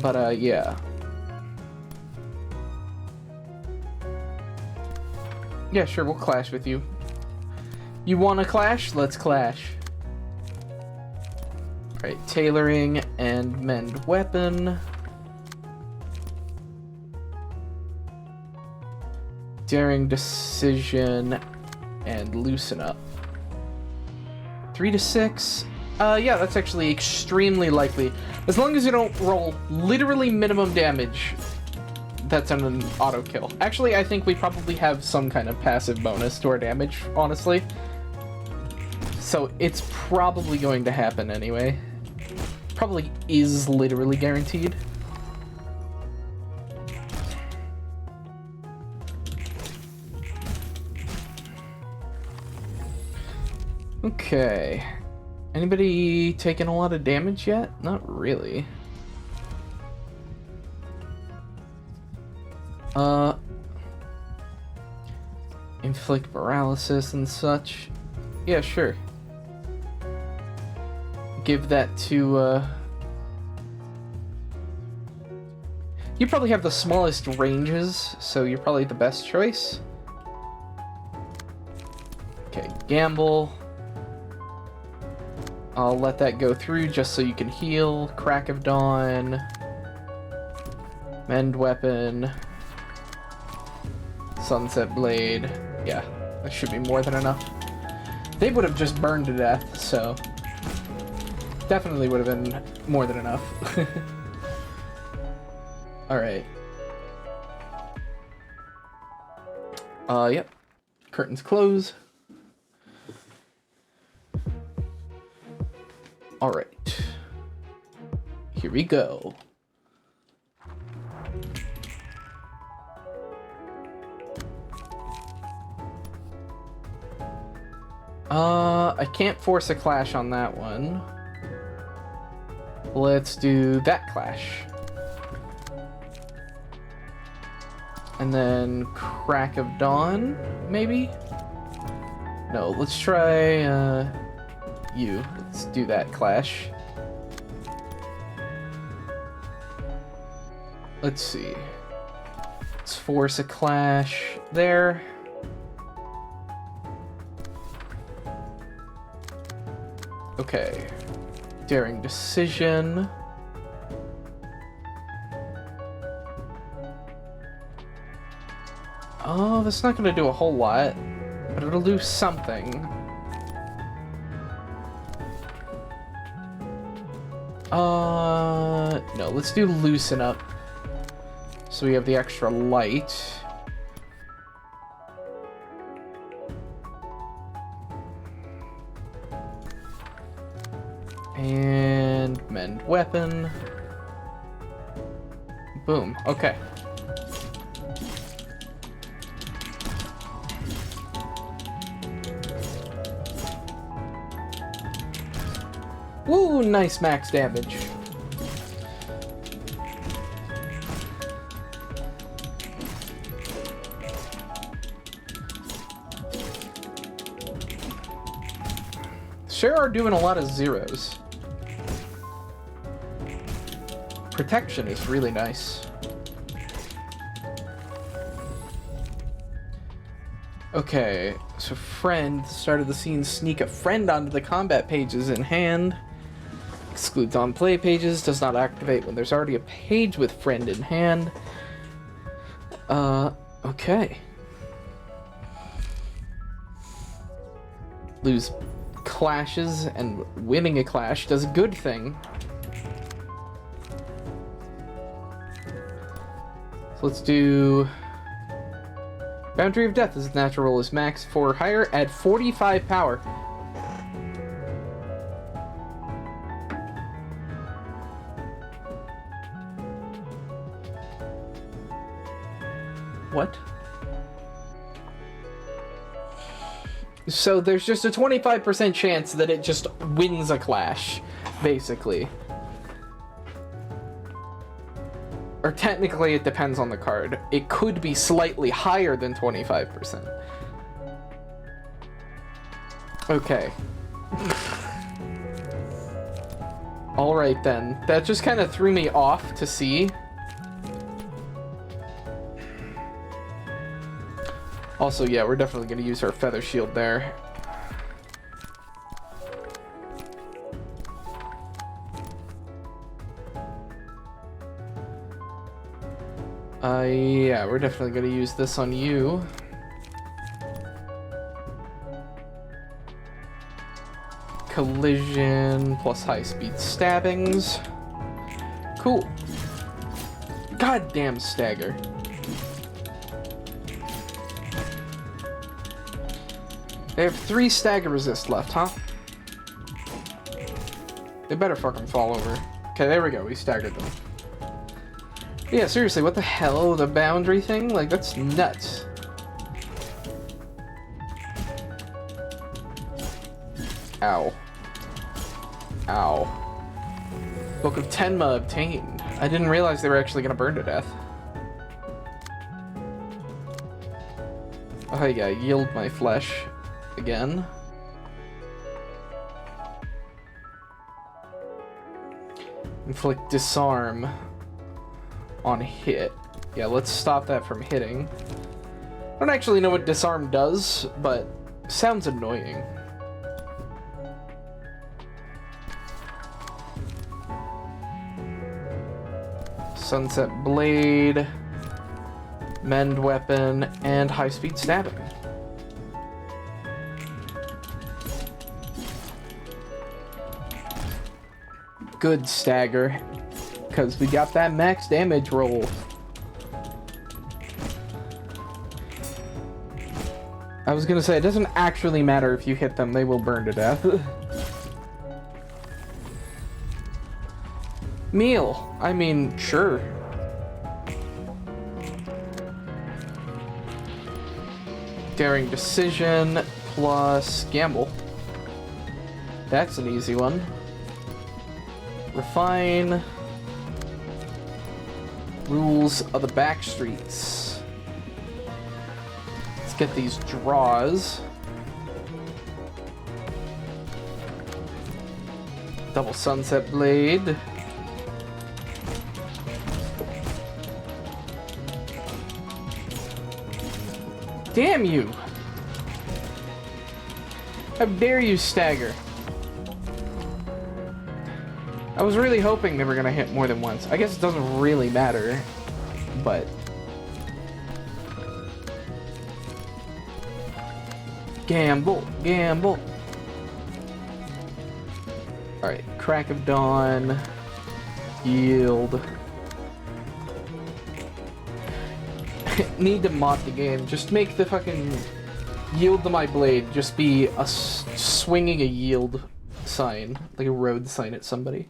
But, yeah. Yeah, sure, we'll clash with you. You wanna clash? Let's clash. Alright, tailoring and mend weapon. Daring decision and loosen up. 3 to 6. Yeah, that's actually extremely likely. As long as you don't roll literally minimum damage, that's an auto kill. Actually, I think we probably have some kind of passive bonus to our damage, honestly. So it's probably going to happen anyway. Probably is literally guaranteed. Okay. Anybody taking a lot of damage yet? Not really. Inflict paralysis and such. Yeah, sure. Give that to, you probably have the smallest ranges, so you're probably the best choice. Okay, gamble. I'll let that go through just so you can heal. Crack of Dawn. Mend weapon. Sunset blade. Yeah, that should be more than enough. They would have just burned to death, so definitely would have been more than enough. Alright. Yep. Curtains close. Alright. Here we go. I can't force a clash on that one. Let's do that clash. And then Crack of Dawn, maybe? No, let's try, you. Let's do that clash. Let's see. Let's force a clash there. Okay. Daring decision. Oh, that's not gonna do a whole lot, but it'll do something. No, let's do loosen up. So we have the extra light. And mend weapon. Boom. Okay. Woo, nice max damage. sure are doing a lot of zeros. Protection is really nice. Okay, so friend, start of the scene, sneak a friend onto the combat pages in hand. Excludes on play pages, does not activate when there's already a page with friend in hand. Okay. Lose clashes, and winning a clash does a good thing. So let's do... Boundary of Death is natural roll is max. For higher, add 45 power. What? So there's just a 25% chance that it just wins a clash, basically. Or technically it depends on the card. It could be slightly higher than 25%. Okay. Alright then. That just kind of threw me off to see. Also, yeah, we're definitely going to use our feather shield there. Yeah, we're definitely going to use this on you. Collision plus high-speed stabbings. Cool. Goddamn stagger. They have 3 stagger resist left, huh? They better fucking fall over. Okay, there we go. We staggered them. Yeah, seriously, what the hell? The boundary thing? Like, that's nuts. Ow. Ow. Book of Tenma obtained. I didn't realize they were actually gonna burn to death. Oh yeah, yield my flesh. Again. Inflict disarm on hit. Yeah, let's stop that from hitting. I don't actually know what disarm does, but sounds annoying. Sunset blade, mend weapon, and high-speed stabbing. Good stagger, because we got that max damage roll. I was gonna say, it doesn't actually matter if you hit them, they will burn to death. Meal, I mean, sure. Daring decision plus gamble. That's an easy one. Refine. Rules of the back streets. Let's get these draws. Double sunset blade. Damn you! How dare you stagger? I was really hoping they were gonna hit more than once. I guess it doesn't really matter, but... Gamble, gamble. Alright, crack of dawn. Yield. Need to mod the game. Just make the fucking yield to my blade just be a swinging a yield sign, like a road sign at somebody.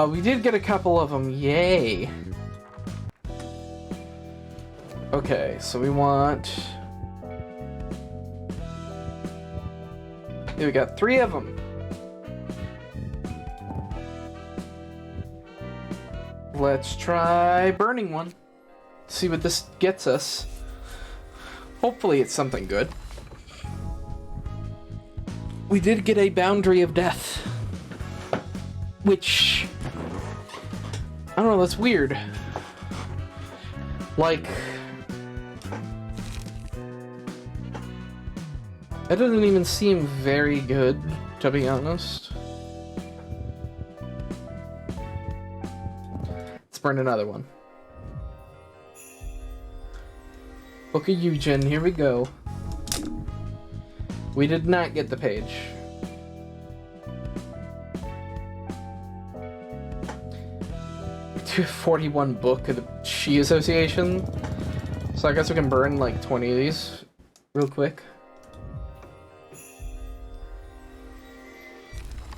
We did get a couple of them. Yay. Okay, so we want... Yeah, we got 3 of them. Let's try burning one. see what this gets us. Hopefully it's something good. We did get a boundary of death. Which... I don't know, that's weird. Like... That doesn't even seem very good, to be honest. Let's burn another one. Book of Eugen, here we go. We did not get the page. $41 book of the Shi Association. So I guess we can burn like 20 of these real quick.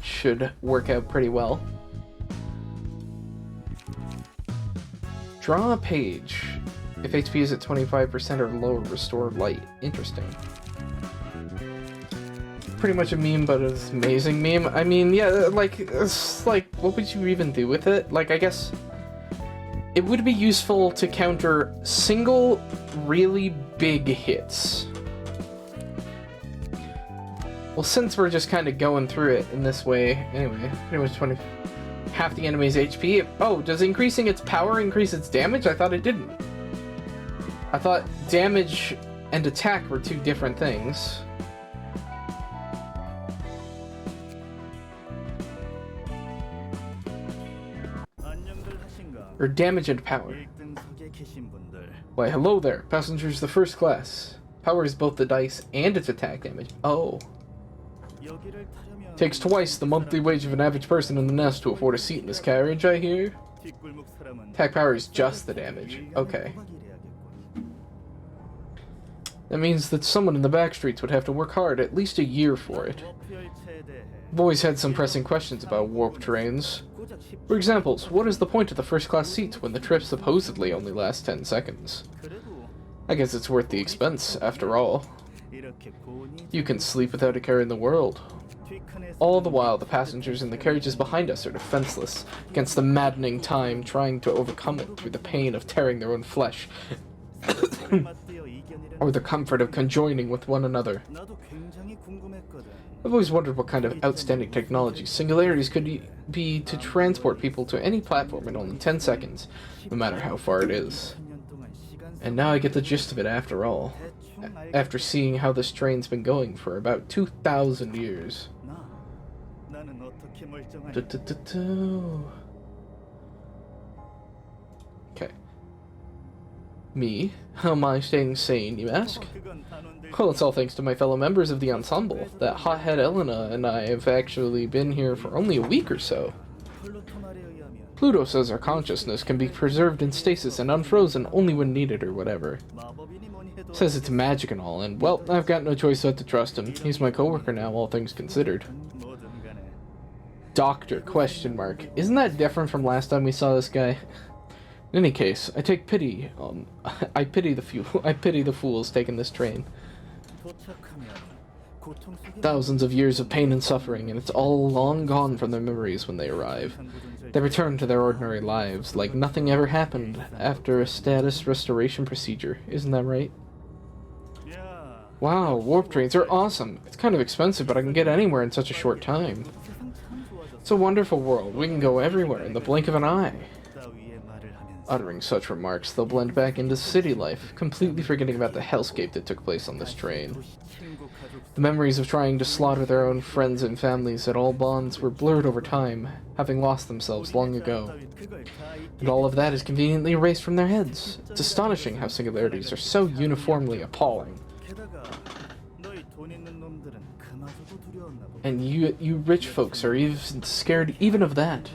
Should work out pretty well. Draw a page. If HP is at 25% or lower, restore light. Interesting. Pretty much a meme, but it's an amazing meme. I mean, yeah, like, it's like, what would you even do with it? Like, I guess it would be useful to counter single, really big hits. Well, since we're just kind of going through it in this way, anyway, pretty much half the enemy's HP. Oh, does increasing its power increase its damage? I thought it didn't. I thought damage and attack were two different things. Or damage and power. Why, hello there. Passengers the first class. Power is both the dice and its attack damage. Oh. Takes twice the monthly wage of an average person in the nest to afford a seat in this carriage, I hear. Attack power is just the damage. Okay. That means that someone in the back streets would have to work hard, at least a year for it. I've always had some pressing questions about warp trains. For examples, what is the point of the first-class seats when the trip supposedly only lasts 10 seconds? I guess it's worth the expense, after all. You can sleep without a care in the world. All the while, the passengers in the carriages behind us are defenseless against the maddening time, trying to overcome it through the pain of tearing their own flesh. Or the comfort of conjoining with one another. I've always wondered what kind of outstanding technology singularities could be to transport people to any platform in only 10 seconds, no matter how far it is. And now I get the gist of it after all, after seeing how this train's been going for about 2,000 years. Okay. Me? How am I staying sane, you ask? Well, it's all thanks to my fellow members of the ensemble. That hothead Elena and I have actually been here for only a week or so. Pluto says our consciousness can be preserved in stasis and unfrozen only when needed or whatever. Says it's magic and all, and well, I've got no choice but to trust him. He's my coworker now, all things considered. Doctor, question mark. Isn't that different from last time we saw this guy? In any case, I take pity, I pity the fools taking this train. Thousands of years of pain and suffering, and it's all long gone from their memories when they arrive. They return to their ordinary lives, like nothing ever happened after a status restoration procedure. Isn't that right? Wow, warp trains are awesome. It's kind of expensive, but I can get anywhere in such a short time. It's a wonderful world. We can go everywhere in the blink of an eye. Uttering such remarks, they'll blend back into city life, completely forgetting about the hellscape that took place on this train. The memories of trying to slaughter their own friends and families at all bonds were blurred over time, having lost themselves long ago. And all of that is conveniently erased from their heads. It's astonishing how singularities are so uniformly appalling. And you rich folks are even scared even of that.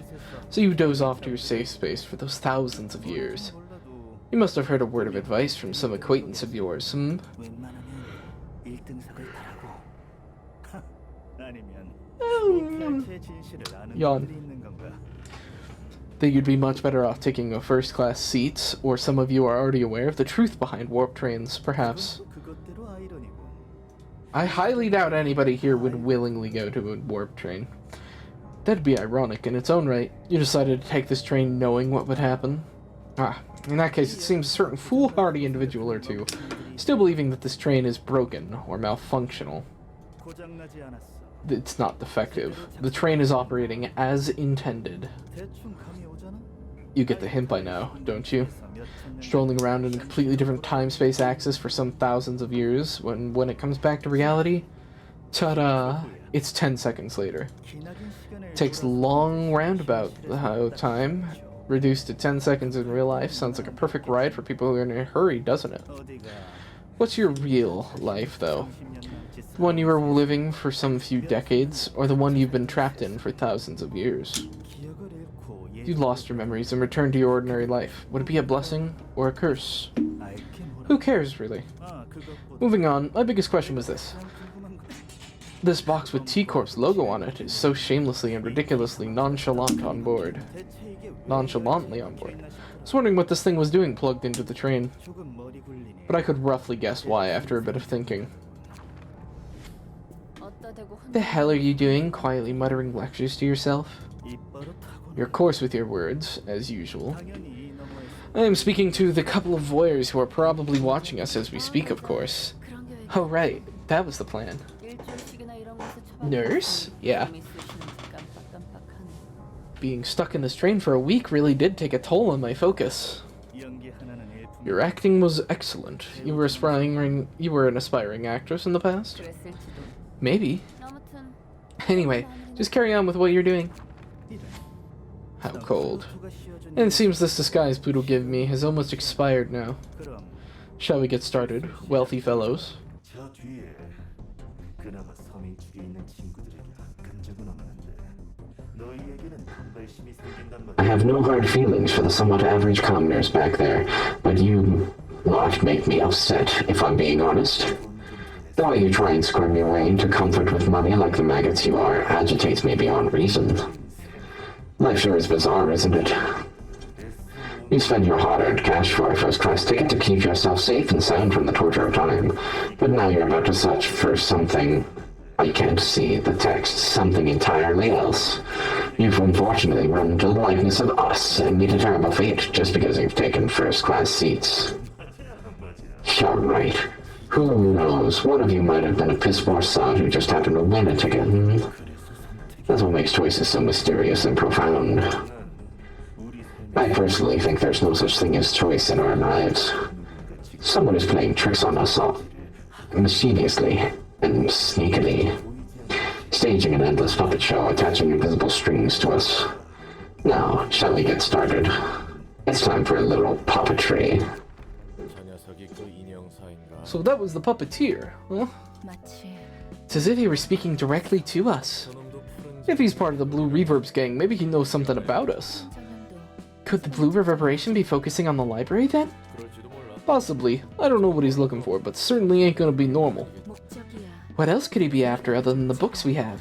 So you doze off to your safe space for those thousands of years. You must have heard a word of advice from some acquaintance of yours, hmm? Yawn. That you'd be much better off taking a first-class seat, or some of you are already aware of the truth behind warp trains, perhaps. I highly doubt anybody here would willingly go to a warp train. That'd be ironic in its own right. You decided to take this train knowing what would happen. Ah, In that case, it seems a certain foolhardy individual or two still believing that this train is broken or malfunctional. 고장나지 않았어. It's not defective. The train is operating as intended. 대충 감이 오잖아. You get the hint by now, don't you? Strolling around in a completely different time-space axis for some thousands of years, when it comes back to reality, ta-da! It's 10 seconds later. Takes long roundabout time, reduced to 10 seconds in real life. Sounds like a perfect ride for people who are in a hurry, doesn't it? What's your real life, though? The one you were living for some few decades, or the one you've been trapped in for thousands of years? You lost your memories and returned to your ordinary life. Would it be a blessing or a curse? Who cares, really? Moving on, my biggest question was this. This box with T-Corp's logo on it is so shamelessly and ridiculously nonchalantly on board. I was wondering what this thing was doing plugged into the train, but I could roughly guess why after a bit of thinking. The hell are you doing, quietly muttering lectures to yourself? You're coarse with your words, as usual. I am speaking to the couple of voyeurs who are probably watching us as we speak, of course. Oh right, that was the plan. Nurse? Yeah. Being stuck in this train for a week really did take a toll on my focus. Your acting was excellent. You were an aspiring actress in the past? Maybe. Anyway, just carry on with what you're doing. How cold. And it seems this disguise Pluto gave me has almost expired now. Shall we get started, wealthy fellows? I have no hard feelings for the somewhat average commoners back there, but you lot make me upset, if I'm being honest. The way you try and squirm your way into comfort with money like the maggots you are agitates me beyond reason. Life sure is bizarre, isn't it? You spend your hard-earned cash for a first-class ticket to keep yourself safe and sound from the torture of time, but now you're about to search for something... I can't see the text, something entirely else. You've unfortunately run into the likeness of us and meet a terrible fate just because you've taken first-class seats. You're right. Who knows, one of you might have been a piss-poor sod who just happened to win a ticket, That's what makes choices so mysterious and profound. I personally think there's no such thing as choice in our lives. Someone is playing tricks on us all, mischievously and sneakily, staging an endless puppet show, attaching invisible strings to us. Now, shall we get started? It's time for a little puppetry. So that was the puppeteer, huh? It's as if he were speaking directly to us. If he's part of the Blue Reverb's gang, maybe he knows something about us. Could the Blue Reverberation be focusing on the library then? Possibly. I don't know what he's looking for, but certainly ain't gonna be normal. What else could he be after other than the books we have?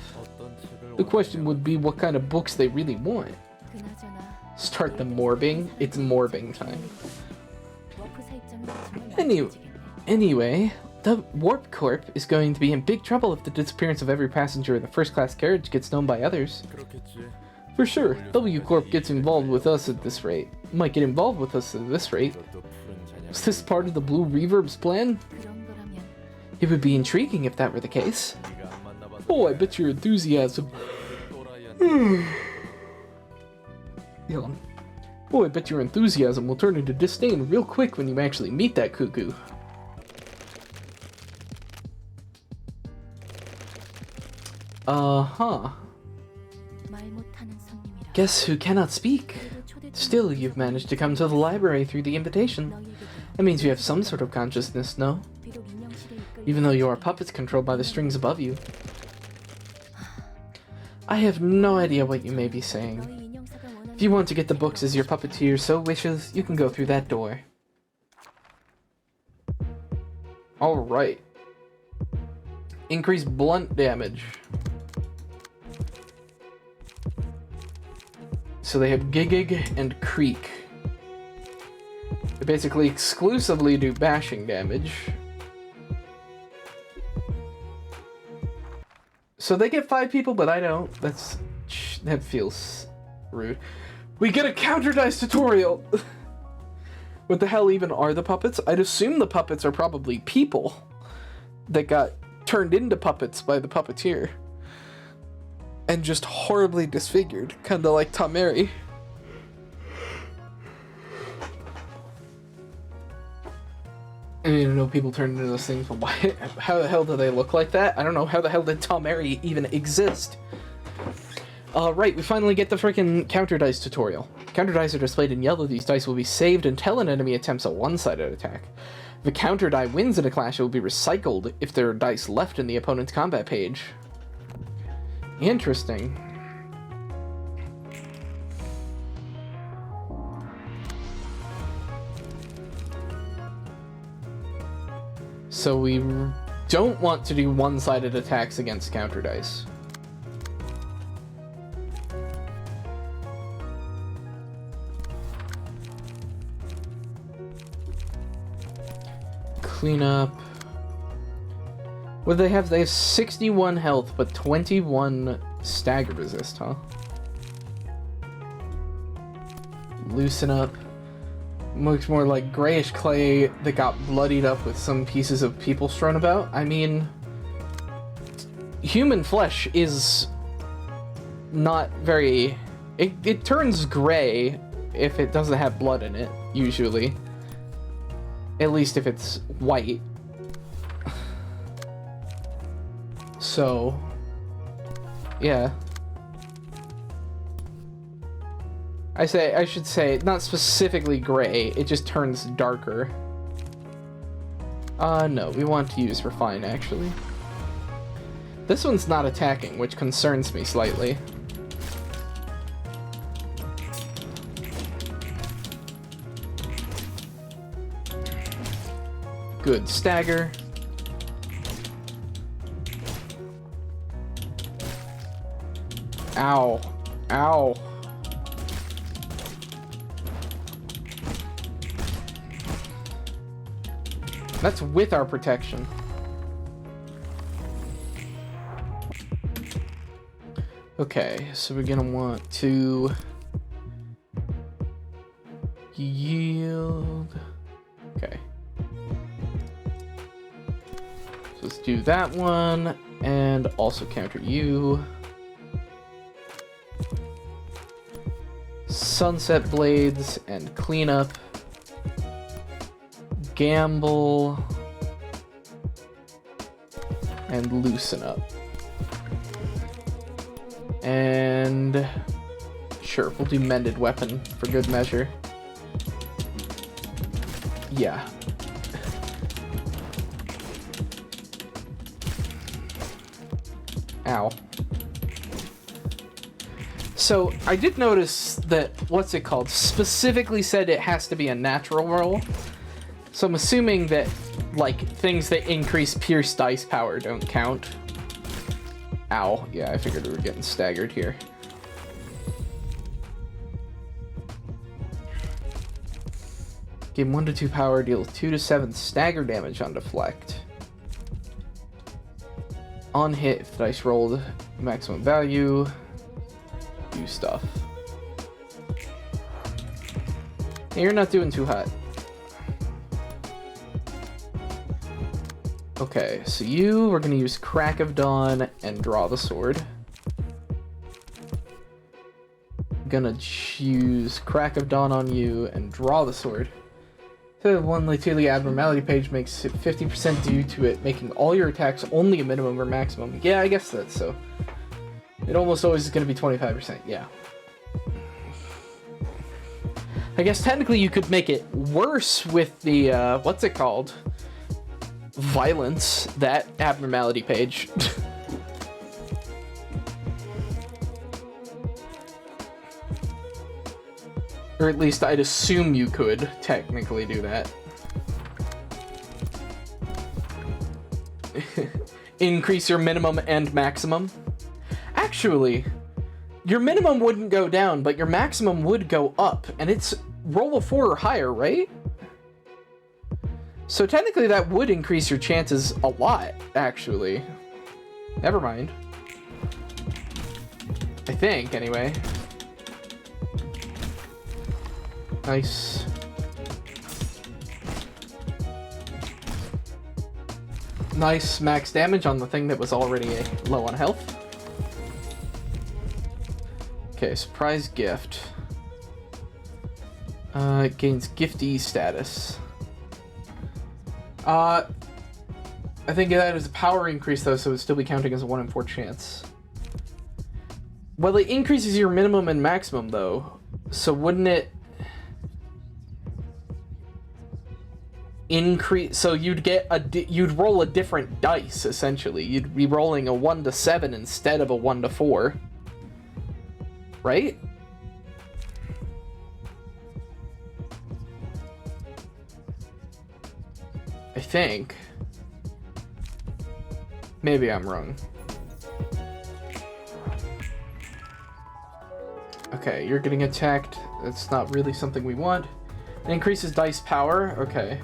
The question would be what kind of books they really want. Start the morbing? It's morbing time. Anyway, the Warp Corp is going to be in big trouble if the disappearance of every passenger in the first-class carriage gets known by others. For sure, W Corp gets involved with us at this rate. Might get involved with us at this rate. Is this part of the Blue Reverb's plan? It would be intriguing if that were the case. Oh, I bet your enthusiasm... Yawn. Oh, I bet your enthusiasm will turn into disdain real quick when you actually meet that cuckoo. Uh-huh. Guess who cannot speak? Still, you've managed to come to the library through the invitation. That means you have some sort of consciousness, no? Even though you are puppets controlled by the strings above you. I have no idea what you may be saying. If you want to get the books as your puppeteer so wishes, you can go through that door. Alright. Increase blunt damage. So they have Gigig and Creak. They basically exclusively do bashing damage. So they get 5 people, but I don't. That feels rude. We get a counter dice tutorial! What the hell even are the puppets? I'd assume the puppets are probably people that got turned into puppets by the puppeteer. And just horribly disfigured, kinda like Tameri. I didn't even know people turned into those things, but why? How the hell do they look like that? I don't know. How the hell did Tameri even exist? Right, we finally get the freaking counter dice tutorial. Counter dice are displayed in yellow. These dice will be saved until an enemy attempts a one-sided attack. If a counter die wins in a clash, it will be recycled if there are dice left in the opponent's combat page. Interesting. So we don't want to do one-sided attacks against counter dice. Clean up. What do they have? They have 61 health, but 21 stagger resist, huh? Loosen up. Looks more like grayish clay that got bloodied up with some pieces of people strewn about. I mean, human flesh is not very... It turns gray if it doesn't have blood in it, usually. At least if it's white. So, yeah. I should say, not specifically gray, it just turns darker. No, we want to use Refine, actually. This one's not attacking, which concerns me slightly. Good stagger. Ow. Ow. That's with our protection. Okay, so we're gonna want to yield. Okay. So let's do that one and also counter you. Sunset Blades and Cleanup. Gamble. And Loosen Up. And sure, we'll do Mended Weapon for good measure. Yeah. Ow. So, I did notice that, what's it called, specifically said it has to be a natural roll. So I'm assuming that, like, things that increase Pierce dice power don't count. Ow. Yeah, I figured we were getting staggered here. Gain 1 to 2 power, deal 2 to 7 stagger damage on deflect. On hit, if the dice rolled maximum value, do stuff. Hey, you're not doing too hot. Okay, so we're gonna use Crack of Dawn and draw the sword. Gonna use Crack of Dawn on you and draw the sword. The one Latili abnormality page makes it 50% due to it making all your attacks only a minimum or maximum. Yeah, I guess that's so. It almost always is gonna be 25%, yeah. I guess technically you could make it worse with the, what's it called? Violence, that abnormality page. Or at least I'd assume you could technically do that. Increase your minimum and maximum. Actually, your minimum wouldn't go down, but your maximum would go up, and it's roll a 4 or higher, right? So technically that would increase your chances a lot, actually. Never mind. I think, anyway. Nice max damage on the thing that was already low on health. Okay, surprise gift. It gains gifty status. I think that is a power increase though, so it would still be counting as a 1 in 4 chance. Well, it increases your minimum and maximum though, so wouldn't it increase? So you'd get you'd roll a different dice essentially. You'd be rolling a 1 to 7 instead of a 1 to 4, right? I think. Maybe I'm wrong. Okay, you're getting attacked. That's not really something we want. It increases dice power. Okay.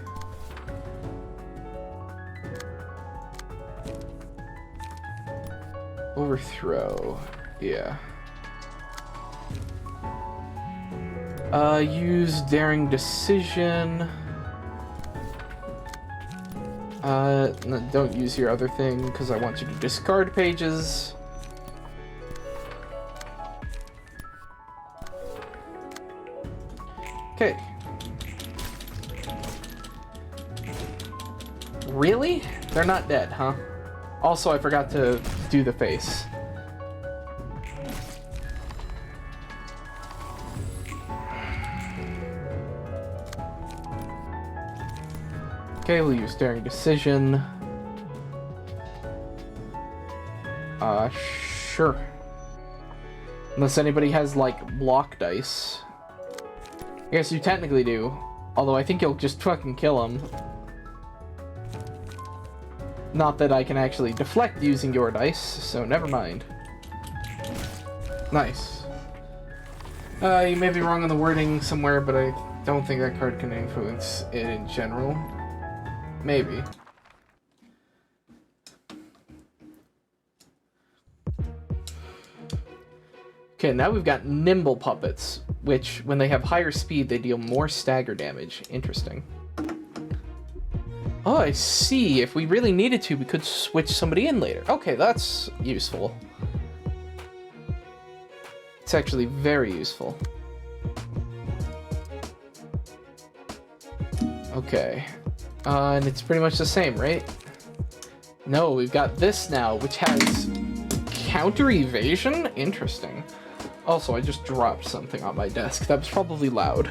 Overthrow. Yeah. Use daring decision. No, don't use your other thing because I want you to discard pages. Okay. Really? They're not dead, huh? Also, I forgot to do the face. Okay, we'll use daring decision. Sure. Unless anybody has, like, block dice. I guess you technically do. Although I think you'll just fucking kill him. Not that I can actually deflect using your dice, so never mind. Nice. You may be wrong on the wording somewhere, but I don't think that card can influence it in general. Maybe. Okay, now we've got nimble puppets, which, when they have higher speed, they deal more stagger damage. Interesting. Oh, I see. If we really needed to, we could switch somebody in later. Okay, that's useful. It's actually very useful. Okay. And it's pretty much the same, right? No, we've got this now, which has counter evasion? Interesting. Also, I just dropped something on my desk. That was probably loud.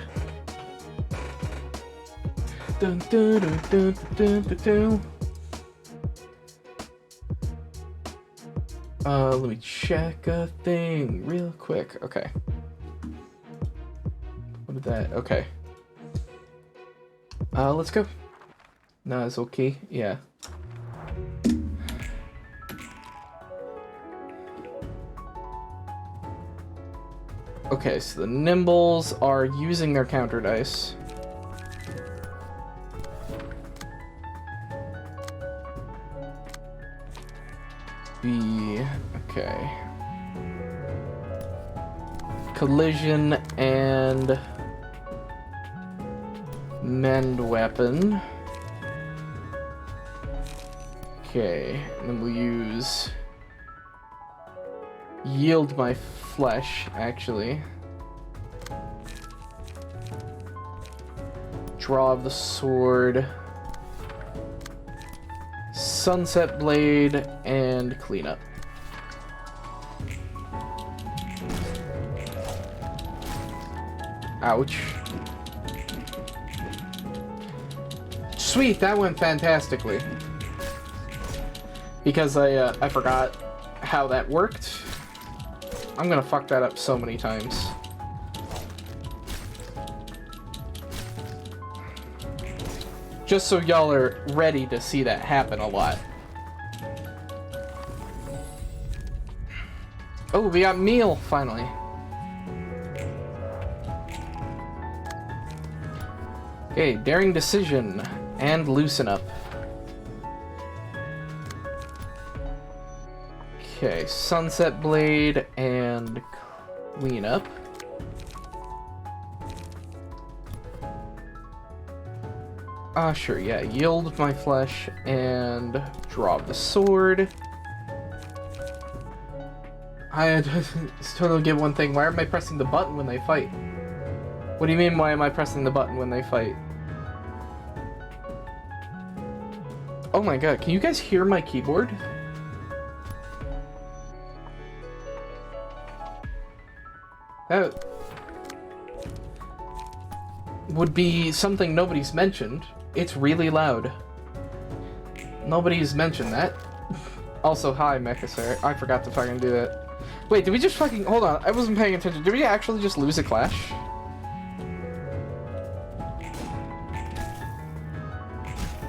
Dun, dun, dun, dun, dun, dun, dun. Let me check a thing real quick. Okay. What did that? Okay. Let's go. No, it's okay. Yeah. Okay, so the nimbles are using their counter dice. Okay. Collision and mend weapon. Okay, and then we'll use yield my flesh, actually. Draw of the sword. Sunset blade and cleanup. Ouch. Sweet, that went fantastically. Because I forgot how that worked. I'm gonna fuck that up so many times. Just so y'all are ready to see that happen a lot. Oh, we got meal, finally. Okay, daring decision and loosen up. Okay, sunset blade and clean up. Sure, yeah. Yield my flesh and draw the sword. I totally get one thing. Why am I pressing the button when they fight? What do you mean, why am I pressing the button when they fight? Oh my god, can you guys hear my keyboard? That would be something nobody's mentioned. It's really loud. Nobody's mentioned that. Also, hi, Mechasar. I forgot to fucking do that. Wait, did we just fucking... Hold on, I wasn't paying attention. Did we actually just lose a clash?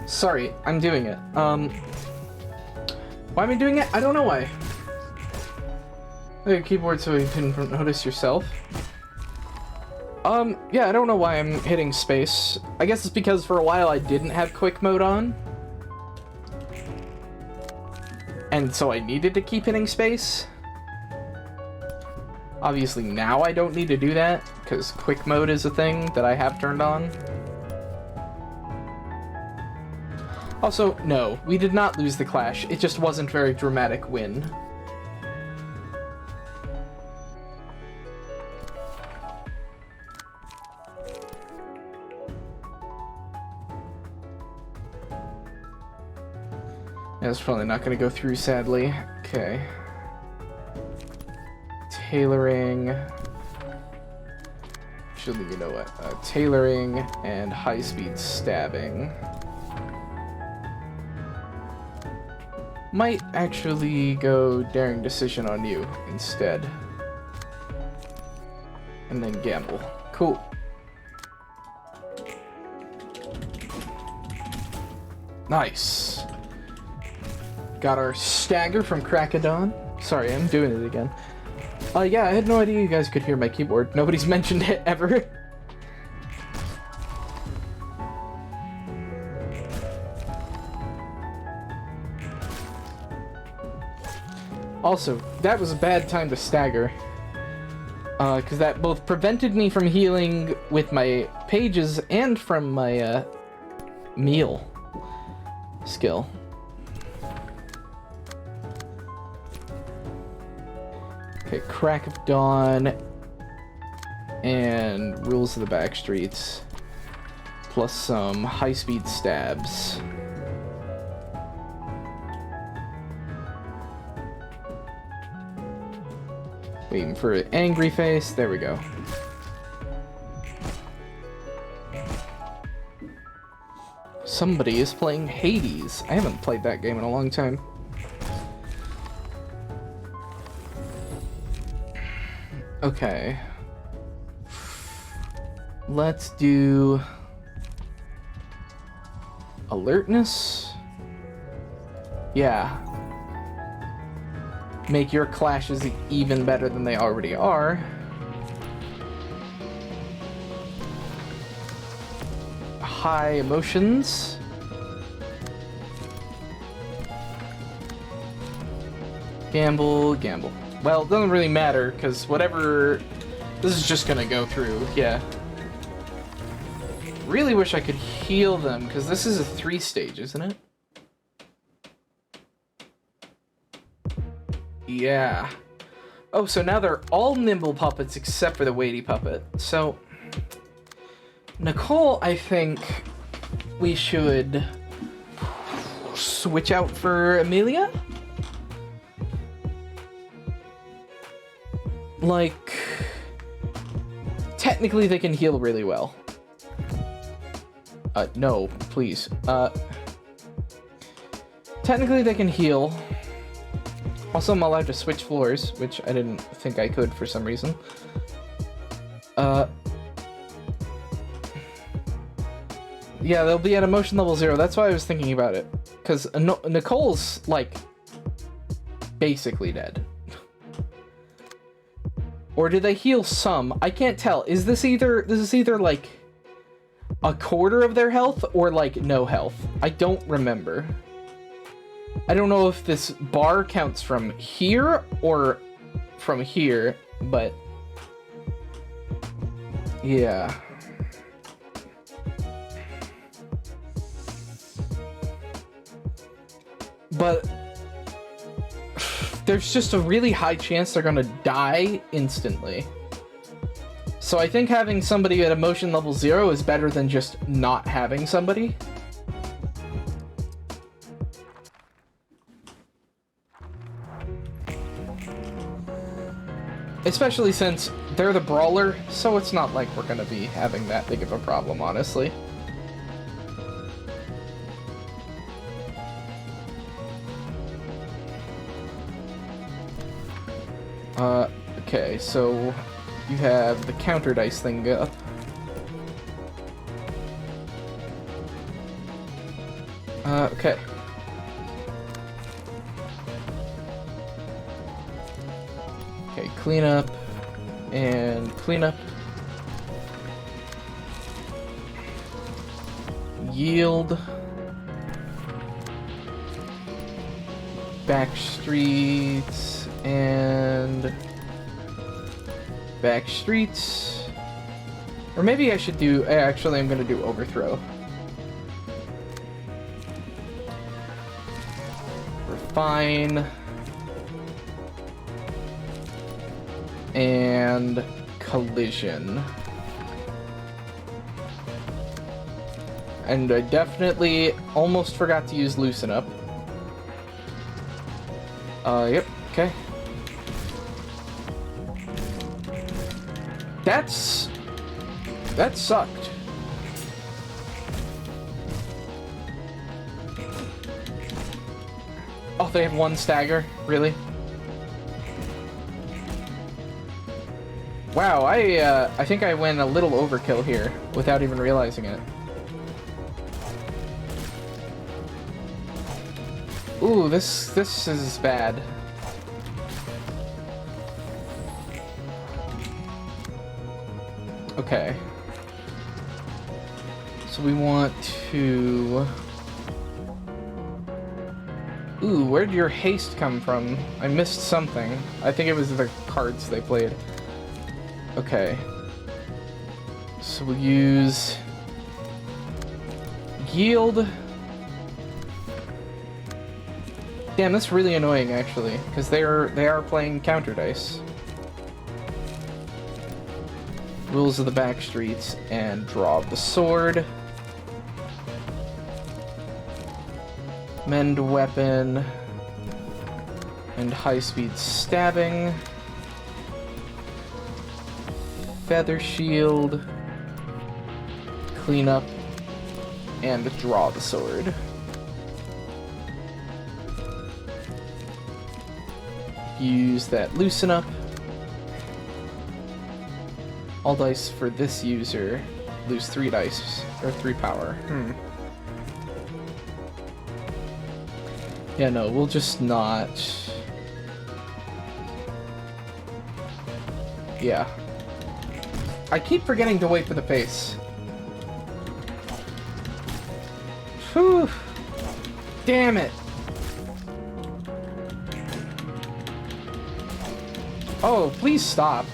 Sorry, I'm doing it. Why am I doing it? I don't know why. Okay, keyboard so you can notice yourself. Yeah, I don't know why I'm hitting space. I guess it's because for a while I didn't have quick mode on. And so I needed to keep hitting space. Obviously now I don't need to do that, because quick mode is a thing that I have turned on. Also, no, we did not lose the clash. It just wasn't a very dramatic win. That's probably not going to go through, sadly. Okay. Tailoring. Actually, you know what? Tailoring and high-speed stabbing. Might actually go Daring Decision on you instead. And then Gamble. Cool. Nice. Got our stagger from Crackadon. Sorry, I'm doing it again. Yeah, I had no idea you guys could hear my keyboard. Nobody's mentioned it ever. Also, that was a bad time to stagger. Because that both prevented me from healing with my pages and from my, meal skill. Okay, Crack of Dawn and Rules of the Backstreets, plus some high-speed stabs. Waiting for an angry face. There we go. Somebody is playing Hades. I haven't played that game in a long time. Okay. Let's do alertness. Yeah. Make your clashes even better than they already are. High emotions. Gamble, gamble. Well, it doesn't really matter, because whatever... This is just gonna go through, yeah. Really wish I could heal them, because this is a 3-stage, isn't it? Yeah. Oh, so now they're all nimble puppets except for the weighty puppet. So, Nicole, I think we should switch out for Amelia? Like, technically they can heal really well. No, please. Technically they can heal. Also, I'm allowed to switch floors, which I didn't think I could for some reason. Yeah, they'll be at emotion level 0. That's why I was thinking about it. Because Nicole's, like, basically dead. Or did they heal some? I can't tell. Is this either... This is either, like, a quarter of their health or, like, no health. I don't remember. I don't know if this bar counts from here or from here, but... Yeah. but there's just a really high chance they're gonna die instantly. So I think having somebody at emotion level 0 is better than just not having somebody. Especially since they're the brawler, so it's not like we're gonna be having that big of a problem, honestly. Okay, so you have the counter dice thing up. Okay. Okay, clean up and clean up. Yield. Back streets and back streets. Or maybe I should do, actually I'm gonna do overthrow. Refine. And collision. And I definitely almost forgot to use loosen up. Yep, okay. That sucked. Oh, they have one stagger? Really? Wow, I think I went a little overkill here without even realizing it. Ooh, this is bad. Okay. So we want to... Ooh, where did your haste come from? I missed something. I think it was the cards they played. Okay. So we'll use... Yield. Damn, that's really annoying, actually, because they are playing counter dice. Rules of the back streets and draw the sword. Mend weapon and high-speed stabbing. Feather shield. Clean up and draw the sword. Use that loosen up. All dice for this user lose 3 dice, or 3 power. Yeah, no, we'll just not... Yeah. I keep forgetting to wait for the pace. Whew. Damn it. Oh, please stop.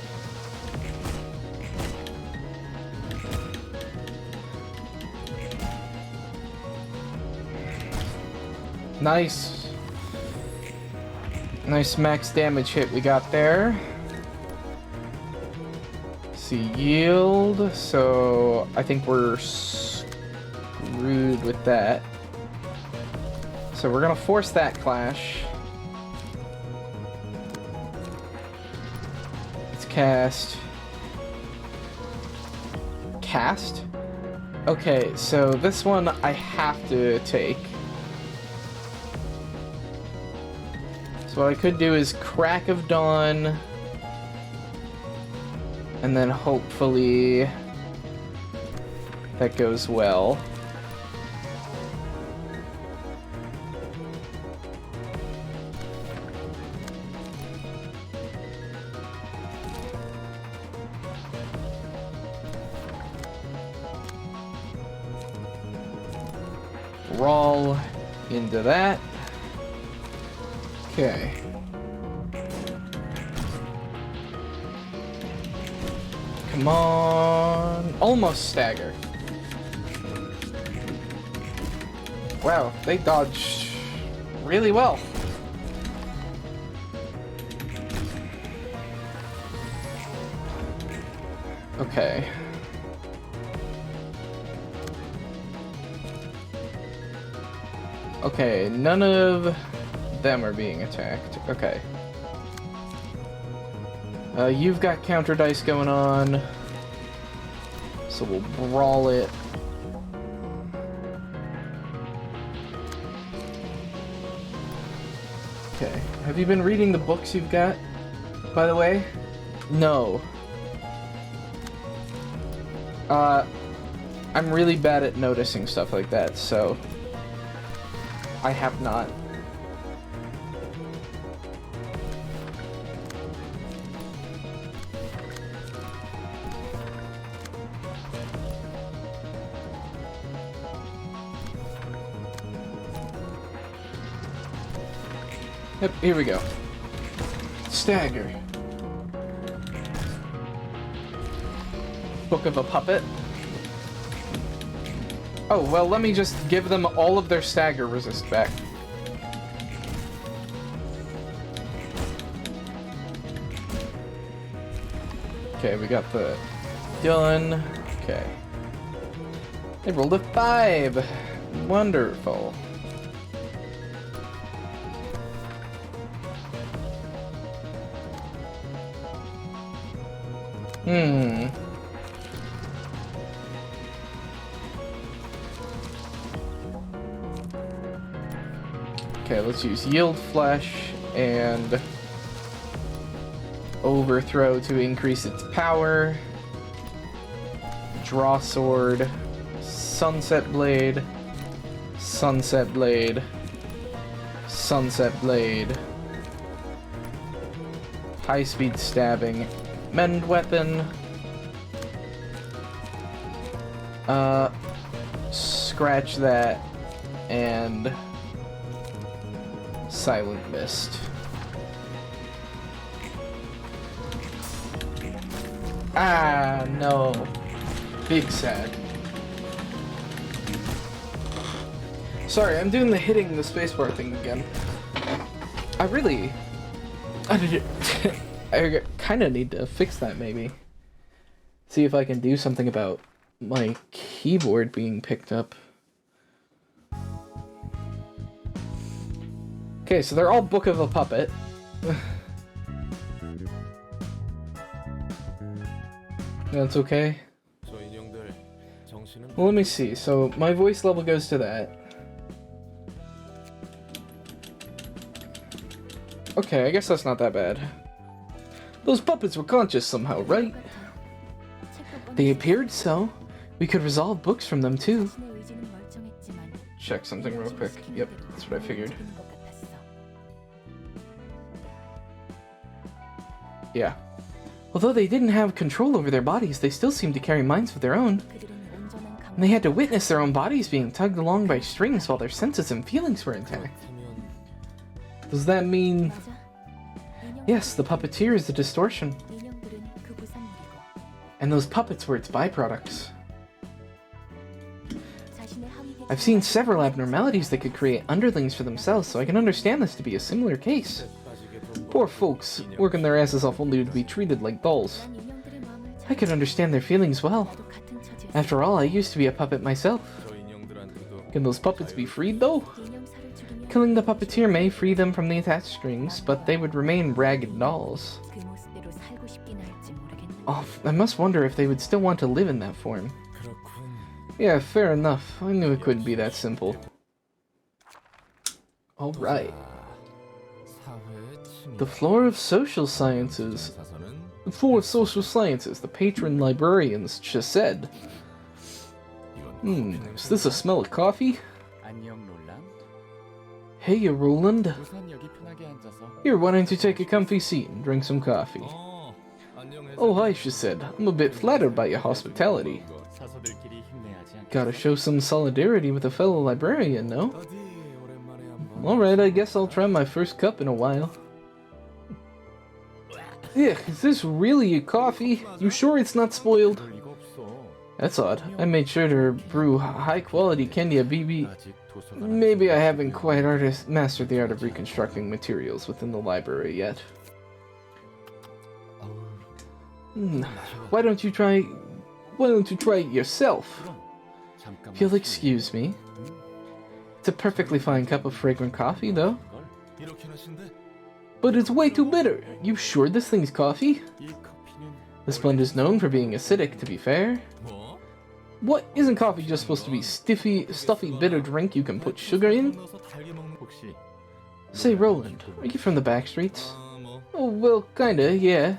Nice. Nice max damage hit we got there. See, yield. So I think we're screwed with that. So we're gonna force that clash. Let's cast. Cast? Okay, so this one I have to take. So what I could do is Crack of Dawn, and then hopefully that goes well. Roll into that. Okay. Come on. Almost stagger. Wow, they dodged really well. Okay. Okay, none of them are being attacked. Okay. You've got counter dice going on, so we'll brawl it. Okay. Have you been reading the books you've got, by the way? No. I'm really bad at noticing stuff like that, so I have not. Yep, here we go. Stagger. Book of a Puppet. Oh, well, let me just give them all of their stagger resist back. Okay, we got the done. Okay. They rolled a 5. Wonderful. Okay, let's use Yield Flesh and Overthrow to increase its power. Draw Sword, Sunset Blade, Sunset Blade, Sunset Blade, High-Speed Stabbing, Mend Weapon, scratch that, and Silent Mist. Ah, no. Big sad. Sorry, I'm doing the hitting the spacebar thing again. I kind of need to fix that, maybe. See if I can do something about my keyboard being picked up. Okay, so they're all Book of a Puppet. That's okay. Well, let me see. So my voice level goes to that. Okay, I guess that's not that bad. Those puppets were conscious somehow, right? They appeared so. We could resolve books from them too. Check something real quick. Yep, that's what I figured. Yeah. Although they didn't have control over their bodies, they still seemed to carry minds of their own. And they had to witness their own bodies being tugged along by strings while their senses and feelings were intact. Does that mean... Yes, the puppeteer is the distortion. And those puppets were its byproducts. I've seen several abnormalities that could create underlings for themselves, so I can understand this to be a similar case. Poor folks, working their asses off only to be treated like dolls. I could understand their feelings well. After all, I used to be a puppet myself. Can those puppets be freed, though? Killing the puppeteer may free them from the attached strings, but they would remain ragged dolls. Oh, I must wonder if they would still want to live in that form. Yeah, fair enough. I knew it couldn't be that simple. Alright. The floor of social sciences. The floor of social sciences, the patron librarians just said. Is this a smell of coffee? Hey, Roland. Here, why don't you take a comfy seat and drink some coffee? Oh, hi, she said. I'm a bit flattered by your hospitality. Gotta show some solidarity with a fellow librarian, no? Alright, I guess I'll try my first cup in a while. Yeah, is this really your coffee? You sure it's not spoiled? That's odd. I made sure to brew high-quality Kenya BB. Maybe I haven't quite mastered the art of reconstructing materials within the library yet. Why don't you try it yourself? If you'll excuse me. It's a perfectly fine cup of fragrant coffee, though. But it's way too bitter. You sure this thing's coffee? This blend is known for being acidic, to be fair. What? Isn't coffee just supposed to be stuffy, bitter drink you can put sugar in? Say, Roland, are you from the back streets? Oh, well, kinda, yeah.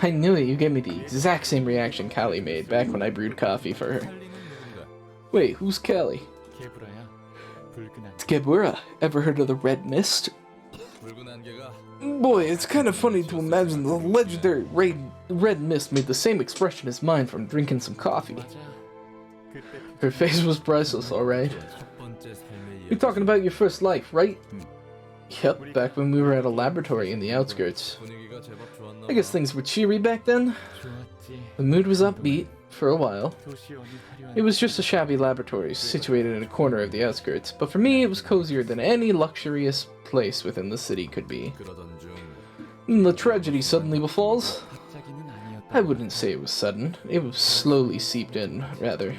I knew it, you gave me the exact same reaction Callie made back when I brewed coffee for her. Wait, who's Callie? It's Gebura. Ever heard of the Red Mist? Boy, it's kind of funny to imagine the legendary Red Mist made the same expression as mine from drinking some coffee. Her face was priceless, alright. You're talking about your first life, right? Yep, back when we were at a laboratory in the outskirts. I guess things were cheery back then. The mood was upbeat for a while. It was just a shabby laboratory situated in a corner of the outskirts, but for me it was cozier than any luxurious place within the city could be. And the tragedy suddenly befalls. I wouldn't say it was sudden. It was slowly seeped in, rather.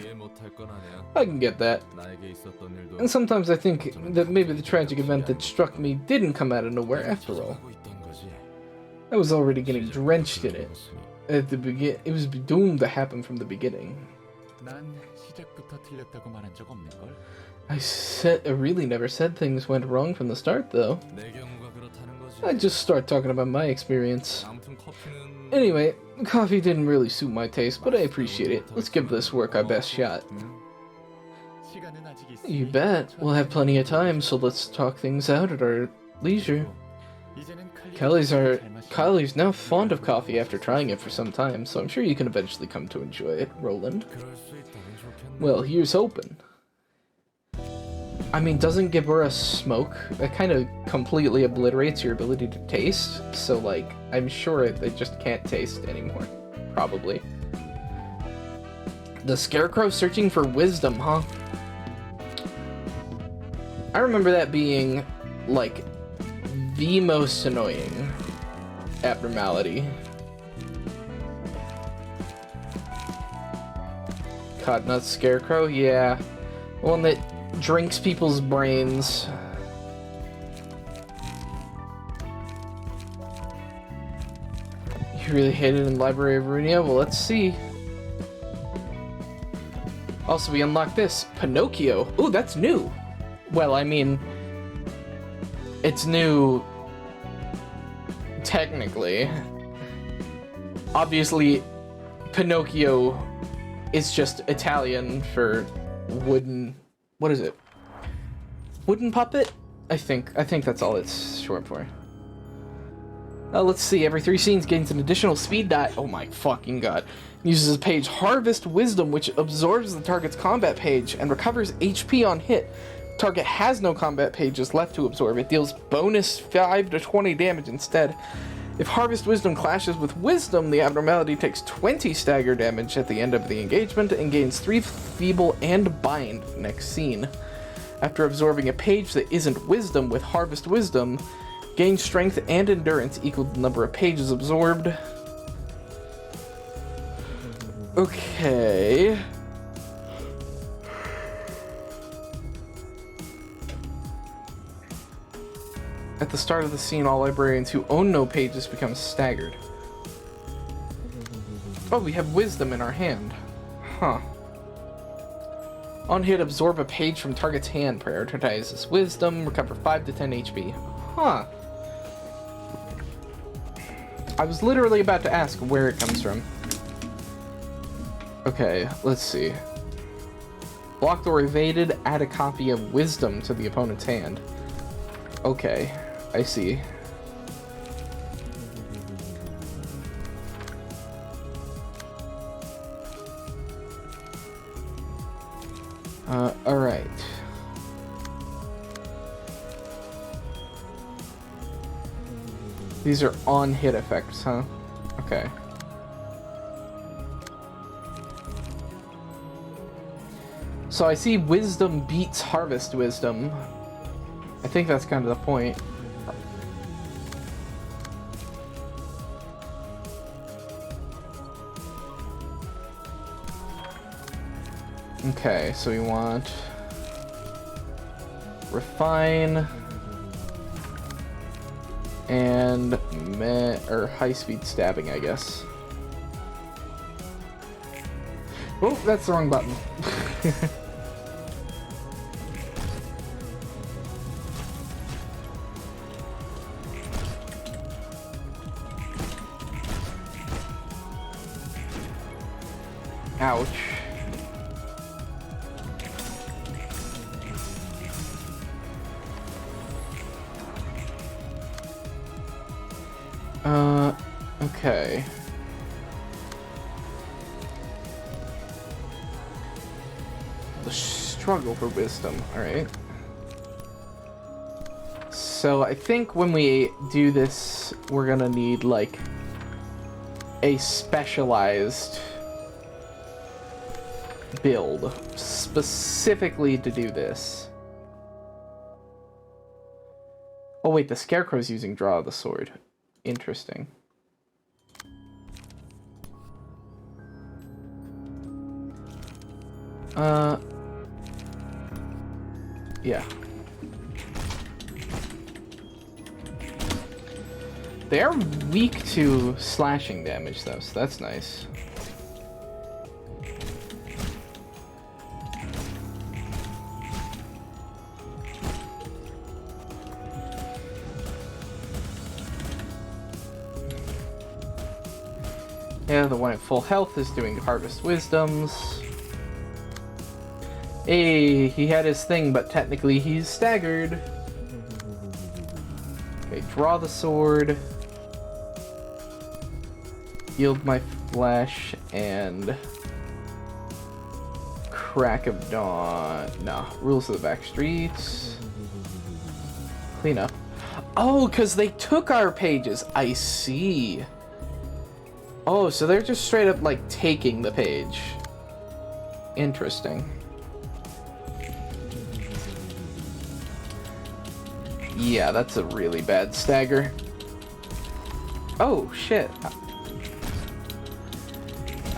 I can get that. And sometimes I think that maybe the tragic event that struck me didn't come out of nowhere after all. I was already getting drenched in it. At the begin, it was doomed to happen from the beginning. I really never said things went wrong from the start, though. I just start talking about my experience. Anyway, coffee didn't really suit my taste, but I appreciate it. Let's give this work our best shot. You bet. We'll have plenty of time, so let's talk things out at our leisure. Kylie's now fond of coffee after trying it for some time, so I'm sure you can eventually come to enjoy it, Roland. Well, here's hoping. I mean, doesn't Gebura smoke? That kind of completely obliterates your ability to taste, so like, I'm sure it just can't taste anymore. Probably. The Scarecrow searching for wisdom, huh? I remember that being, like, the most annoying abnormality. Cottonut Scarecrow? Yeah. One that drinks people's brains. You really hate it in Library of Ruina? Well, let's see. Also, we unlocked this. Pinocchio. Ooh, that's new. Well, I mean, it's new technically. Obviously, Pinocchio is just Italian for wooden... What is it? Wooden puppet? I think that's all it's short for. Let's see. Every 3 scenes gains an additional speed die. Oh my fucking god. Uses a page Harvest Wisdom, which absorbs the target's combat page and recovers HP on hit. Target has no combat pages left to absorb. It deals bonus 5 to 20 damage instead. If Harvest Wisdom clashes with Wisdom, the abnormality takes 20 stagger damage at the end of the engagement and gains 3 Feeble and Bind next scene. After absorbing a page that isn't Wisdom with Harvest Wisdom, gain Strength and Endurance equal to the number of pages absorbed. Okay. At the start of the scene, all librarians who own no pages become staggered. Oh, we have Wisdom in our hand. Huh. On hit, absorb a page from target's hand. Prioritizes Wisdom, recover 5 to 10 HP. Huh. I was literally about to ask where it comes from. Okay, let's see. Blocked or evaded, add a copy of Wisdom to the opponent's hand. Okay, I see. Alright. These are on-hit effects, huh? Okay. So I see wisdom beats harvest wisdom. I think that's kind of the point. Okay, so we want refine and high-speed stabbing, I guess. Oh, that's the wrong button. Ouch. Okay. The struggle for wisdom, alright. So I think when we do this, we're gonna need, like, a specialized build specifically to do this. Oh wait, the Scarecrow's using Draw the Sword. Interesting. Yeah. They are weak to slashing damage though, so that's nice. Yeah, the one at full health is doing Harvest Wisdoms. Hey, he had his thing, but technically he's staggered. Okay, draw the sword. Yield my flesh, and... Crack of Dawn. No, Rules of the Back Streets. Clean up. Oh, because they took our pages. I see. Oh, so they're just straight up, like, taking the page. Interesting. Yeah, that's a really bad stagger. Oh, shit.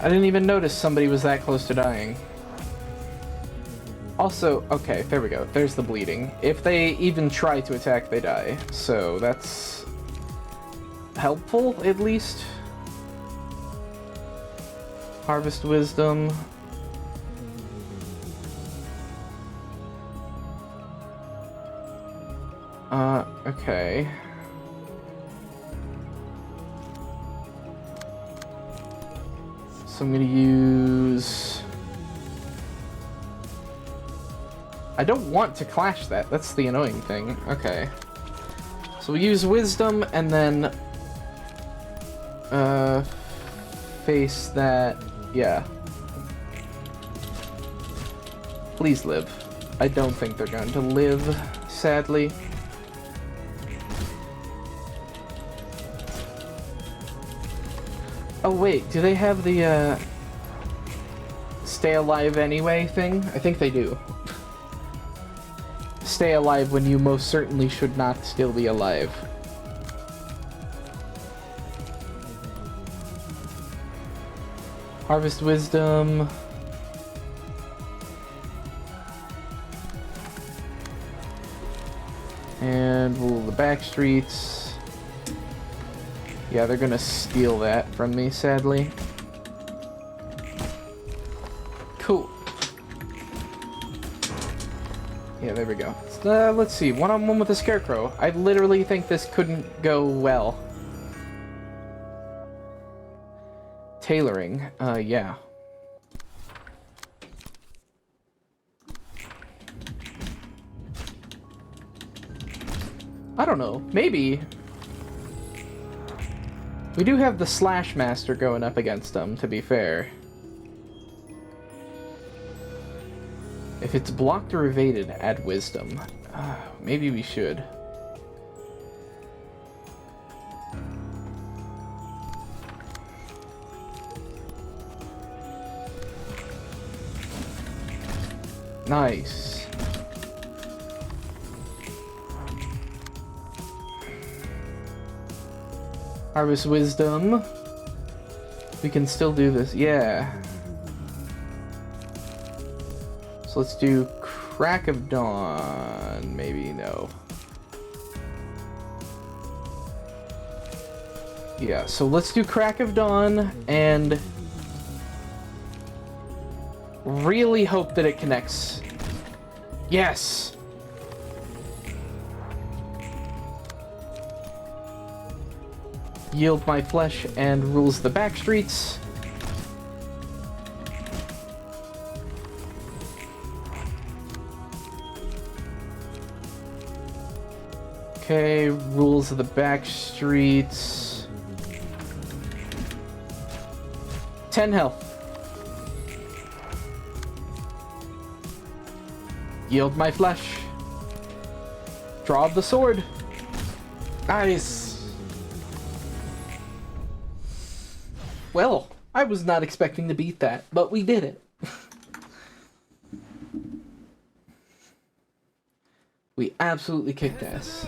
I didn't even notice somebody was that close to dying. Also, okay, there we go. There's the bleeding. If they even try to attack, they die. So that's helpful, at least. Harvest Wisdom. Okay. So I'm gonna use... I don't want to clash that. That's the annoying thing. Okay. So we use Wisdom and then... face that... Yeah. Please live. I don't think they're going to live, sadly. Oh wait, do they have the, stay alive anyway thing? I think they do. Stay alive when you most certainly should not still be alive. Harvest Wisdom. And rule the back streets. Yeah, they're gonna steal that from me, sadly. Cool. Yeah, there we go. Let's see. One-on-one with a Scarecrow. I literally think this couldn't go well. Tailoring. Yeah. I don't know. Maybe. We do have the Slash Master going up against them, to be fair. If it's blocked or evaded, add Wisdom. Maybe we should. Nice. Harvest wisdom. We can still do this. Yeah. So let's do crack of dawn. Maybe no. Yeah, so let's do crack of dawn and really hope that it connects. Yes. Yield my flesh and rules the back streets. Okay, rules of the back streets. 10 health. Yield my flesh. Draw the sword. Nice. Well, I was not expecting to beat that, but we did it. We absolutely kicked ass.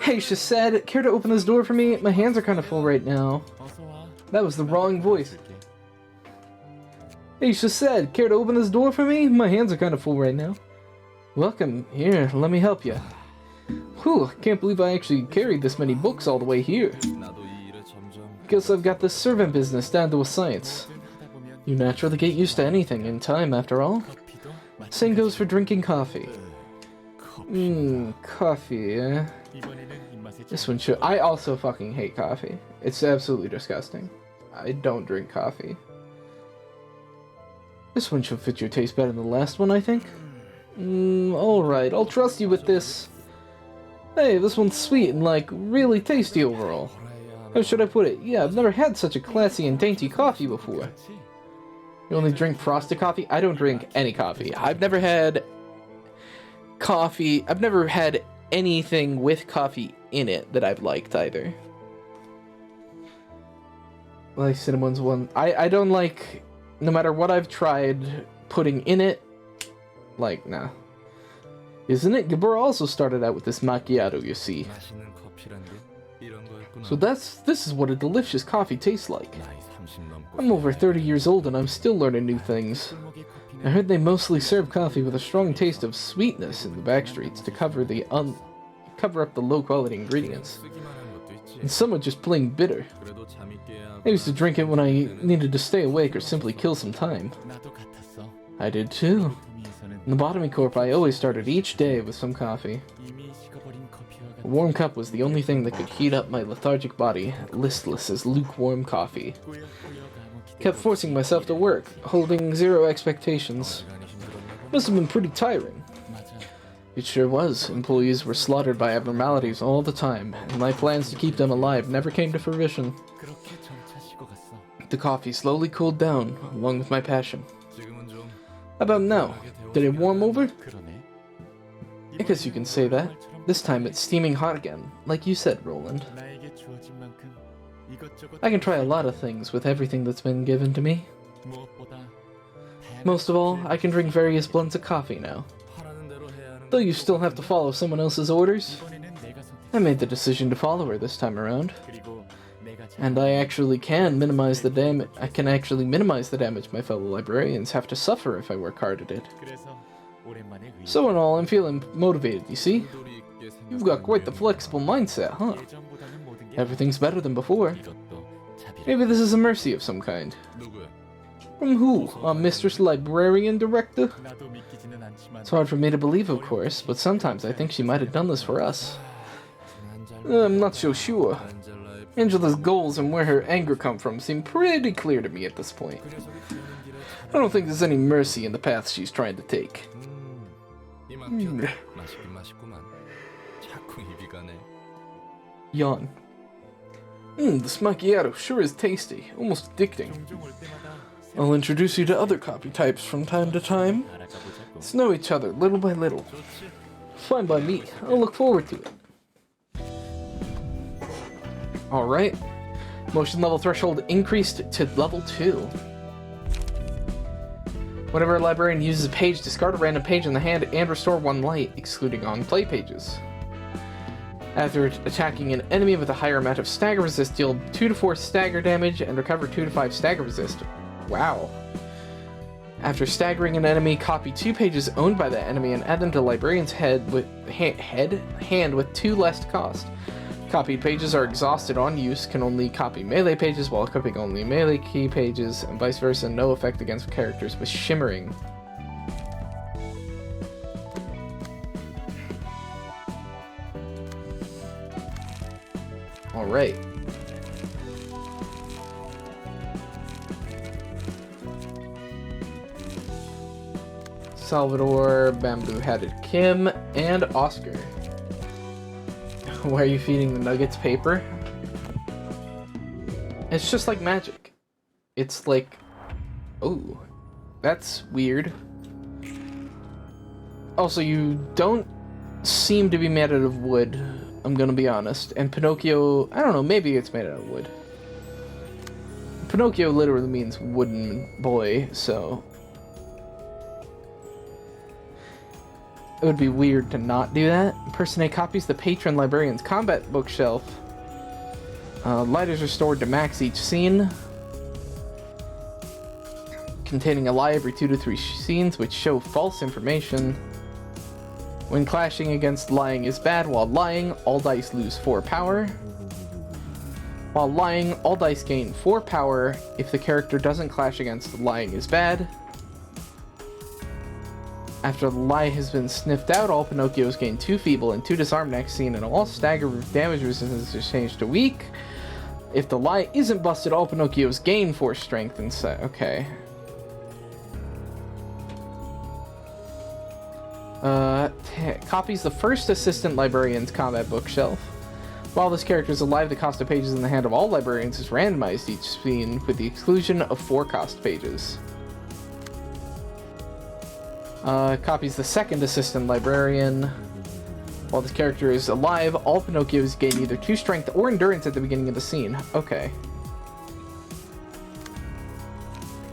Hey, she said, care to open this door for me? My hands are kind of full right now. That was the wrong voice. Hey, she said, care to open this door for me? My hands are kind of full right now. Welcome. Here, let me help you. Whew, can't believe I actually carried this many books all the way here. Guess I've got this servant business down to a science. You naturally get used to anything in time, after all. Same goes for drinking coffee. Coffee, eh? This one should... I also fucking hate coffee. It's absolutely disgusting. I don't drink coffee. This one should fit your taste better than the last one, I think. Alright, I'll trust you with this. Hey, this one's sweet and, like, really tasty overall. How should I put it? Yeah, I've never had such a classy and dainty coffee before. You only drink frosted coffee? I don't drink any coffee. I've never had coffee... I've never had anything with coffee in it that I've liked either. Like cinnamon's one. I don't like... No matter what I've tried putting in it, like, nah. Isn't it? Gabor also started out with this macchiato, you see. So this is what a delicious coffee tastes like. I'm over 30 years old and I'm still learning new things. I heard they mostly serve coffee with a strong taste of sweetness in the back streets to cover up the low-quality ingredients. And some are just plain bitter. I used to drink it when I needed to stay awake or simply kill some time. I did too. In the Botany Corp, I always started each day with some coffee. A warm cup was the only thing that could heat up my lethargic body, listless as lukewarm coffee. Kept forcing myself to work, holding zero expectations. Must have been pretty tiring. It sure was. Employees were slaughtered by abnormalities all the time, and my plans to keep them alive never came to fruition. The coffee slowly cooled down, along with my passion. How about now? Did it warm over? I guess you can say that. This time it's steaming hot again, like you said, Roland. I can try a lot of things with everything that's been given to me. Most of all, I can drink various blends of coffee now. Though you still have to follow someone else's orders, I made the decision to follow her this time around. And I actually can minimize the damage. I can actually minimize the damage my fellow librarians have to suffer if I work hard at it. So in all, I'm feeling motivated, you see? You've got quite the flexible mindset, huh? Everything's better than before. Maybe this is a mercy of some kind. From who? Our Mistress Librarian Director? It's hard for me to believe, of course, but sometimes I think she might have done this for us. I'm not so sure. Angela's goals and where her anger come from seem pretty clear to me at this point. I don't think there's any mercy in the path she's trying to take. Yawn. This macchiato sure is tasty, almost addicting. I'll introduce you to other copy types from time to time. Let's know each other little by little. Fine by me. I'll look forward to it. Alright. Motion level threshold increased to level 2. Whenever a librarian uses a page, discard a random page in the hand and restore 1 light, excluding on-play pages. After attacking an enemy with a higher amount of stagger resist, deal 2 to 4 stagger damage and recover 2 to 5 stagger resist. Wow. After staggering an enemy, copy 2 pages owned by that enemy and add them to librarian's hand with 2 less cost. Copied pages are exhausted on use, can only copy melee pages while equipping only melee key pages, and vice versa, no effect against characters with shimmering. Alright. Salvador, Bamboo-Hatted Kim, and Oscar. Why are you feeding the nuggets paper? It's just like magic. It's like... Oh, that's weird. Also, you don't seem to be made out of wood, I'm gonna be honest. And Pinocchio, I don't know, maybe it's made out of wood. Pinocchio literally means wooden boy, so... It would be weird to not do that. Person A copies the patron librarian's combat bookshelf. Light is restored to max each scene. Containing a lie every 2 to 3 scenes which show false information. When clashing against lying is bad, while lying, all dice lose 4 power. While lying, all dice gain 4 power if the character doesn't clash against lying is bad. After the lie has been sniffed out, all Pinocchios gain 2 feeble and 2 disarm next scene, and all stagger damage resistance is changed to weak. If the lie isn't busted, all Pinocchios gain 4 strength and okay. Copies the first assistant librarian's combat bookshelf. While this character is alive, the cost of pages in the hand of all librarians is randomized each scene, with the exclusion of 4 cost pages. Copies the second assistant librarian. While this character is alive, all Pinocchios gain either 2 strength or endurance at the beginning of the scene. Okay.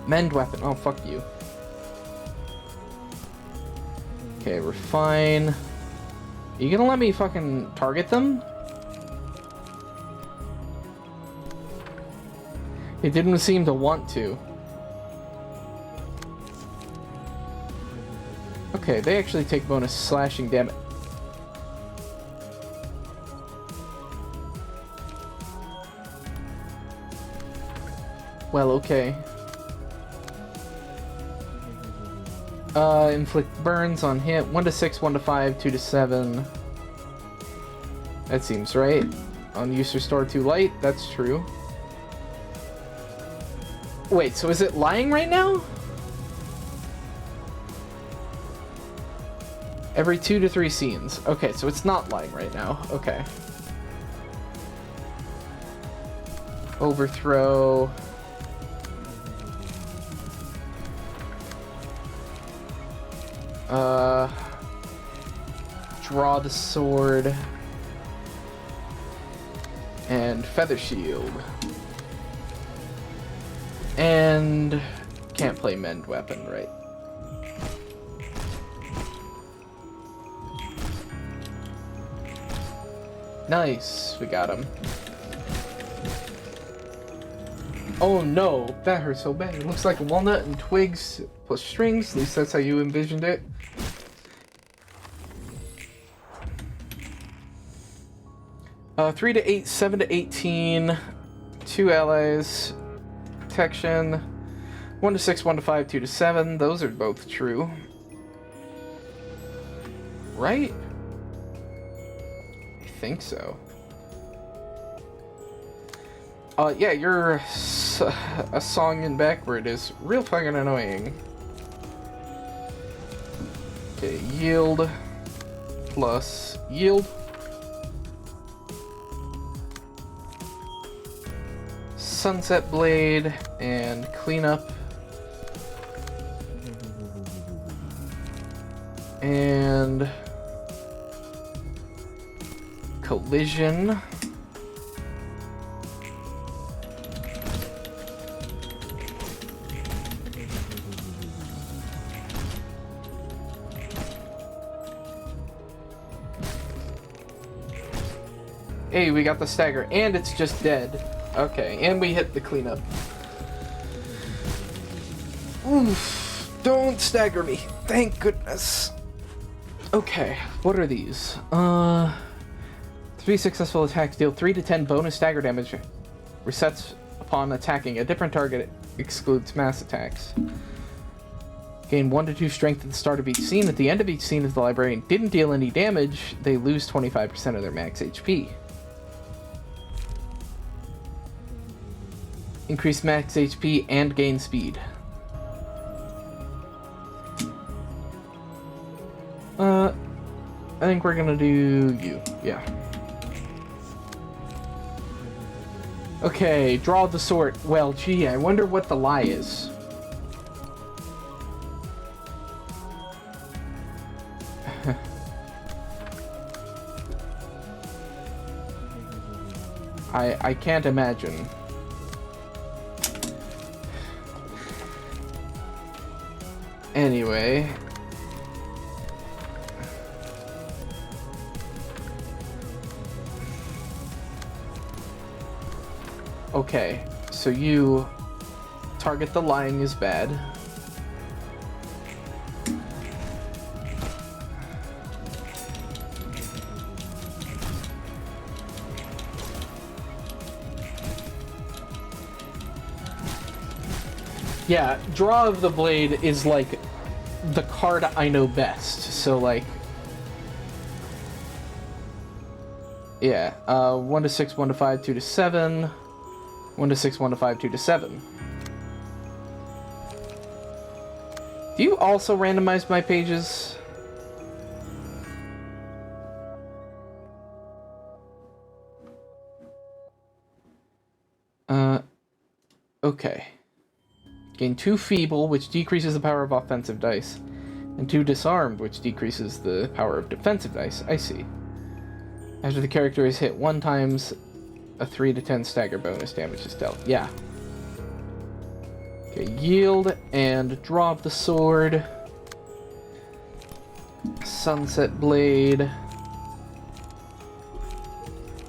Mend weapon. Oh, fuck you. Okay, we're fine. Are you gonna let me fucking target them? It didn't seem to want to. Okay, they actually take bonus slashing damage. Well, okay. Inflict burns on hit. 1 to 6, 1 to 5, 2 to 7. That seems right. On use restore 2 light, that's true. Wait, so is it lying right now? Every 2 to 3 scenes. Okay, so it's not lying right now. Okay. Overthrow. Draw the sword. And feather shield. And can't play mend weapon, right? Nice, we got him. Oh no, that hurt so bad. It looks like a walnut and twigs plus strings. At least that's how you envisioned it. Uh, 3 to 8, 7 to 18. 2 allies. Protection. 1 to 6, 1 to 5, 2 to 7. Those are both true. Right? I think so. Yeah, a song in backward is real fucking annoying. Okay, yield plus yield. Sunset blade and cleanup. And collision. Hey, we got the stagger, and it's just dead. Okay, and we hit the cleanup. Oof, don't stagger me. Thank goodness. Okay, what are these? 3 successful attacks deal 3 to 10 bonus stagger damage. Resets upon attacking a different target, excludes mass attacks. Gain 1 to 2 strength at the start of each scene. At the end of each scene, if the librarian didn't deal any damage, they lose 25% of their max HP. Increase max HP and gain speed. I think we're gonna do you. Yeah. Okay, draw the sword. Well, gee, I wonder what the lie is. I can't imagine. Anyway. Okay, so you target the lying is bad. Yeah, draw of the blade is like the card I know best. So like, yeah, 1 to 6, 1 to 5, 2 to 7. 1 to 6, 1 to 5, 2 to 7. Do you also randomize my pages? Okay. Gain 2 feeble, which decreases the power of offensive dice, and 2 disarmed, which decreases the power of defensive dice. I see. After the character is hit 1 times, a 3 to 10 stagger bonus damage is dealt. Yeah. Okay, yield and draw the sword. Sunset blade.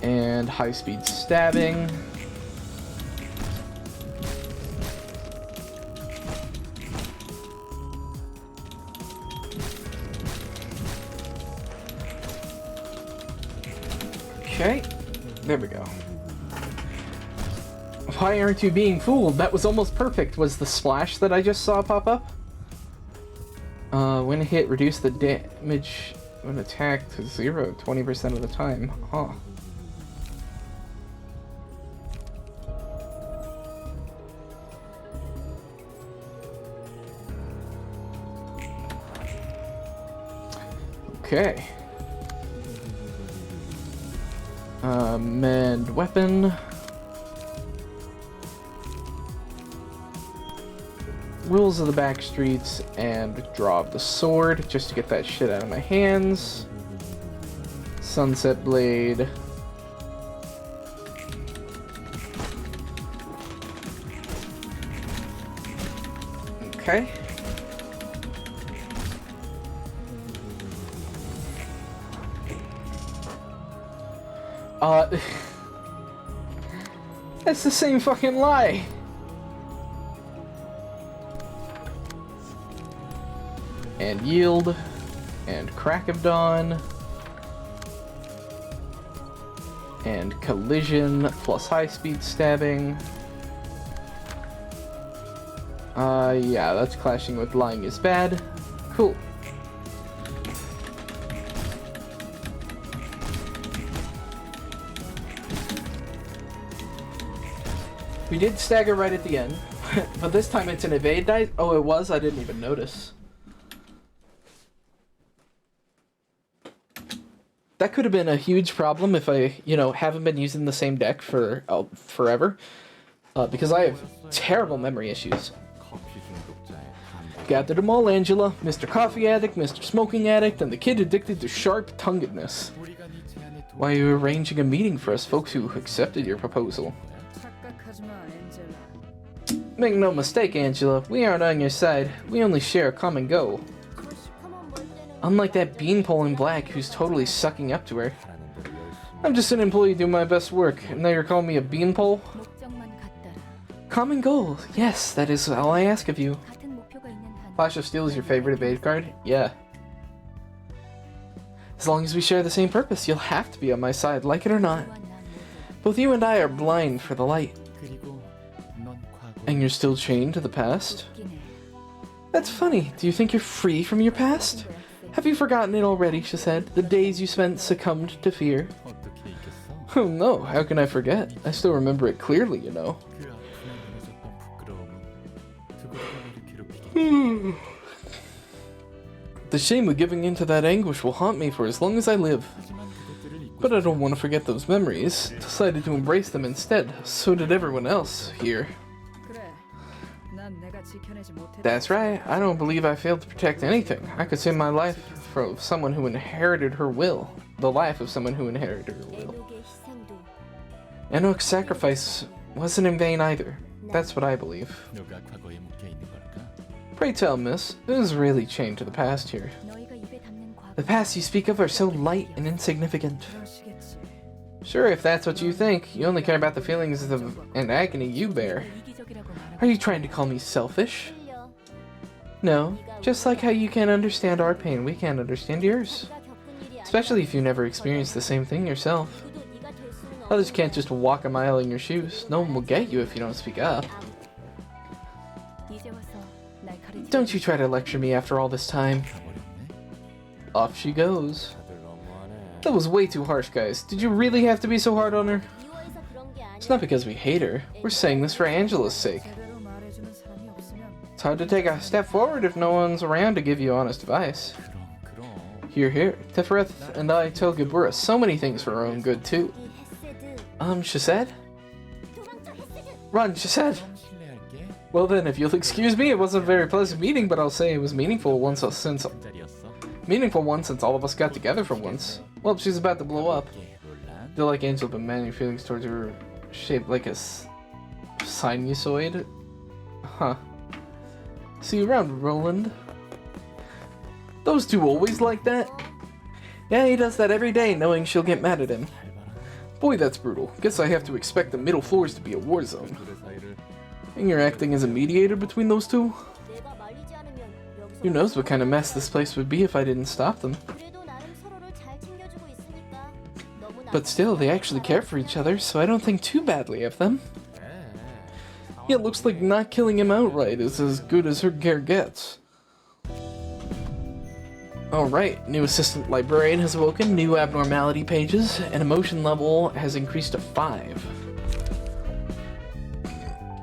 And high-speed stabbing. Okay, there we go. Why aren't you being fooled? That was almost perfect. Was the splash that I just saw pop up? When hit, reduce the damage when attacked to 0 20% of the time. Huh. Okay. Mend weapon. Rules of the back streets and draw the sword just to get that shit out of my hands. Sunset blade. Okay. That's the same fucking lie. And yield, and crack of dawn, and collision plus high-speed stabbing. Yeah, that's clashing with lying is bad. Cool. We did stagger right at the end, but this time it's an evade die. Oh, it was? I didn't even notice. That could have been a huge problem if I, haven't been using the same deck for forever. Because I have terrible memory issues. Gather them all, Angela. Mr. Coffee Addict, Mr. Smoking Addict, and the kid addicted to sharp-tonguedness. Why are you arranging a meeting for us folks who accepted your proposal? Make no mistake, Angela. We aren't on your side. We only share a common goal. Unlike that beanpole in black who's totally sucking up to her. I'm just an employee doing my best work, and now you're calling me a beanpole? 목적만 같더라. Common goal. Yes, that is all I ask of you. 같은 목표가 있는 한 Flash of Steel is your favorite evade card? Yeah. As long as we share the same purpose, you'll have to be on my side, like it or not. 너와 나 모두 Both you and I are blind for the light. 그리고 넌 과거. And you're still chained to the past? 웃기네. That's funny. Do you think you're free from your past? Have you forgotten it already, she said. The days you spent succumbed to fear? 어떻게 잊겠어? Oh no, how can I forget? I still remember it clearly, you know. 그 아픔에 무너졌던 부끄러움은 두고두고 너를 괴롭히게. The shame of giving in to that anguish will haunt me for as long as I live. 하지만 그것들을 잊고 But I don't want to forget those memories. Decided to embrace them instead. So did everyone else here. 그래. 난 내가 지켜내지 못했다. That's right. I don't believe I failed to protect anything. I could save my life from someone who inherited her will. The life of someone who inherited her will. 애독의 희생도 Enoch's sacrifice wasn't in vain either. That's what I believe. 너가 과거에 묶여 있는 걸까? Pray tell, miss, who's really chained to the past here? 너희가 입에 담는 과거. The past you speak of are so light and insignificant. 그러시겠지. Sure, if that's what you think, you only care about the feelings of and agony you bear. 이기적이라고 말하고. Are you trying to call me selfish? 틀려. No, just like how you can't understand our pain, we can't understand yours. 네가 겪은 일이 Especially if you never experienced the same thing yourself. 누구도 네가 될 수는 Others can't just walk a mile in your shoes. No one will get you if you don't speak up. 이제 와서 날 가르치. Don't you try to lecture me after all this time. 버렸네. Off she goes. 다들 너무하네. That was way too harsh, guys. Did you really have to be so hard on her? 미워해서 그런 게 It's 아니야. not because we hate her. We're saying this for Angela's sake. 제대로 말해주는 사람이 없으면 It's hard to take a step forward if no one's around to give you honest advice. 그럼. Here, here. Tefrith and I tell Gibura so many things for our own good, too. 이 헤세드. She said? 도망쳐 헤세드. Run, she said. 그럼 실례할게. Well then, if you'll excuse me, it wasn't a very pleasant meeting, but I'll say it was meaningful once since 한 자리였어. meaningful one since all of us got together for once. Well, she's about to blow up. 이게 롤란. Feel like Angela, but man, your feelings towards her shaped like a sinusoid. Huh. See you around, Roland. Those two always like that. Yeah, he does that every day, knowing she'll get mad at him. 살벌한 Boy, that's brutal. Guess I have to expect the middle floors to be a war zone. 둘의 사이를 And you're acting as a mediator between those two? 내가 말리지 않으면 여기서 Who knows what kind of mess this place would be if I didn't stop them. 그래도 나름 서로를 잘 챙겨주고 있으니까 너무 나. But still, they actually care for each other, so I don't think too badly of them. Yeah, it looks like not killing him outright is as good as her care gets. Alright, new assistant librarian has awoken, new abnormality pages, and emotion level has increased to 5.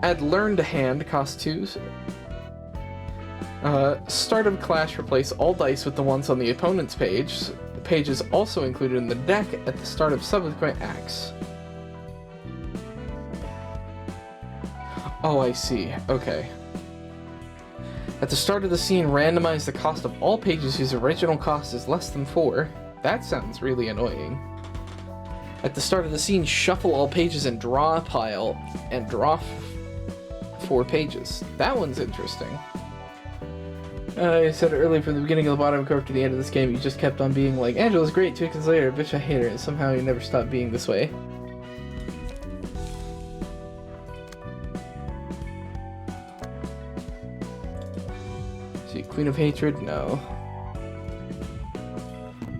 Add learn to hand, cost 2. Start of clash, replace all dice with the ones on the opponent's page. The page is also included in the deck at the start of subsequent acts. Oh, I see. Okay. At the start of the scene, randomize the cost of all pages whose original cost is less than 4. That sounds really annoying. At the start of the scene, shuffle all pages and draw a pile, and draw 4 pages. That one's interesting. I said it earlier, from the beginning of the bottom curve to the end of this game, you just kept on being like, Angela's great, 2 seconds later, bitch, I hate her, and somehow you never stopped being this way. See, Queen of Hatred, no.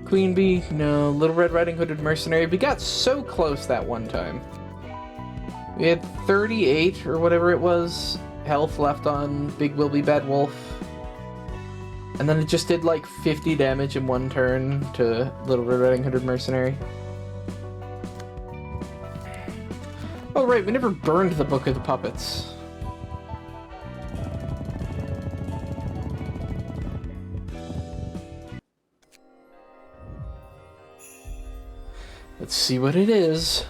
Queen Bee, no. Little Red Riding Hooded Mercenary, we got so close that one time. We had 38, or whatever it was, health left on Big Will Be Bad Wolf. And then it just did like 50 damage in one turn to Little Red Riding Hooded Mercenary. Oh right, we never burned the Book of the Puppets. Let's see what it is.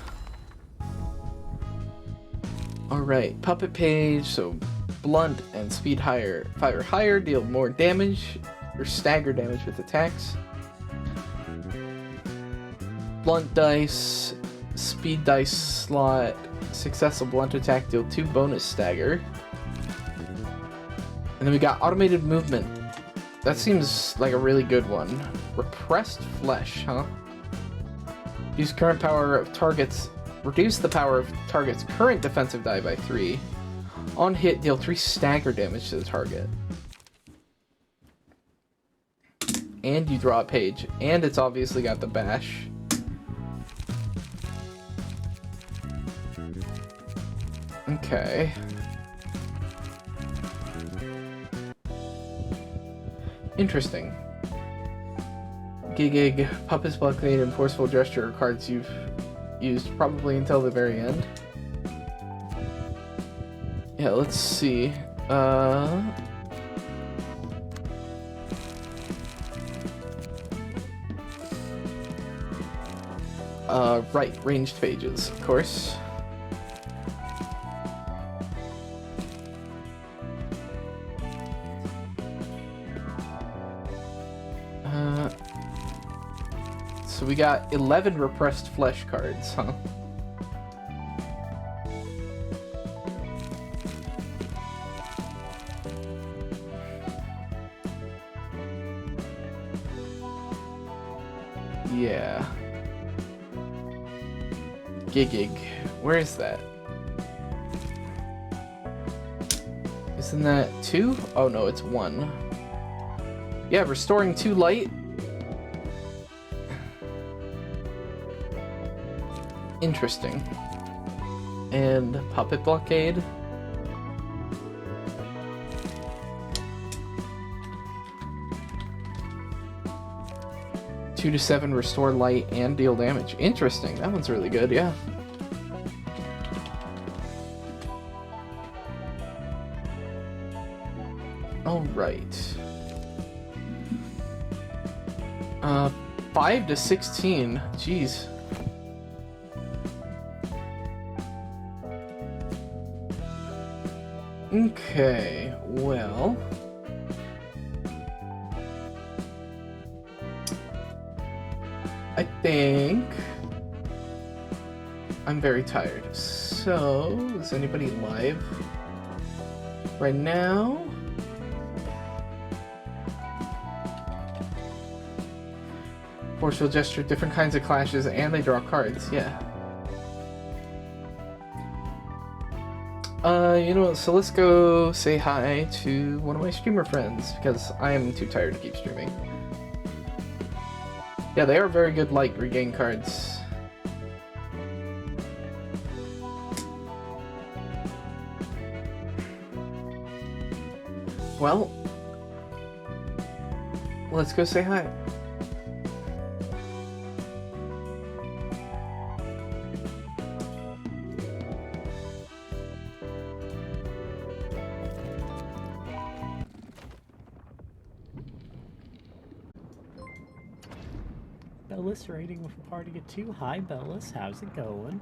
Alright, puppet page, so blunt and speed higher. Fire higher, deal more damage, or stagger damage with attacks. Blunt dice, speed dice slot, successful blunt attack, deal 2 bonus stagger. And then we got automated movement. That seems like a really good one. Repressed flesh, huh? Use current power of targets. Reduce the power of target's current defensive die by 3. On hit, deal 3 stagger damage to the target. And you draw a page. And it's obviously got the bash. Okay. Interesting. Gig, Puppet's Blockade, and Forceful Gesture are cards you've used probably until the very end. Yeah, let's see. Right, ranged pages, of course. So we got 11 repressed flesh cards, huh? Yeah. Gig. Where is that? Isn't that 2? Oh no, it's 1. Yeah, restoring 2 light. Interesting. And Puppet Blockade. Two to 7 restore light and deal damage. Interesting. That one's really good, yeah. Alright. 5 to 16. Jeez. Okay, well... I think... I'm very tired. So, is anybody live right now? Forceful Gesture, different kinds of clashes, and they draw cards, yeah. You know, so let's go say hi to one of my streamer friends, because I am too tired to keep streaming. Yeah, they are very good light regain cards. Well, let's go say hi. Bellis rating with a party of 2. Hi Bellis, how's it going?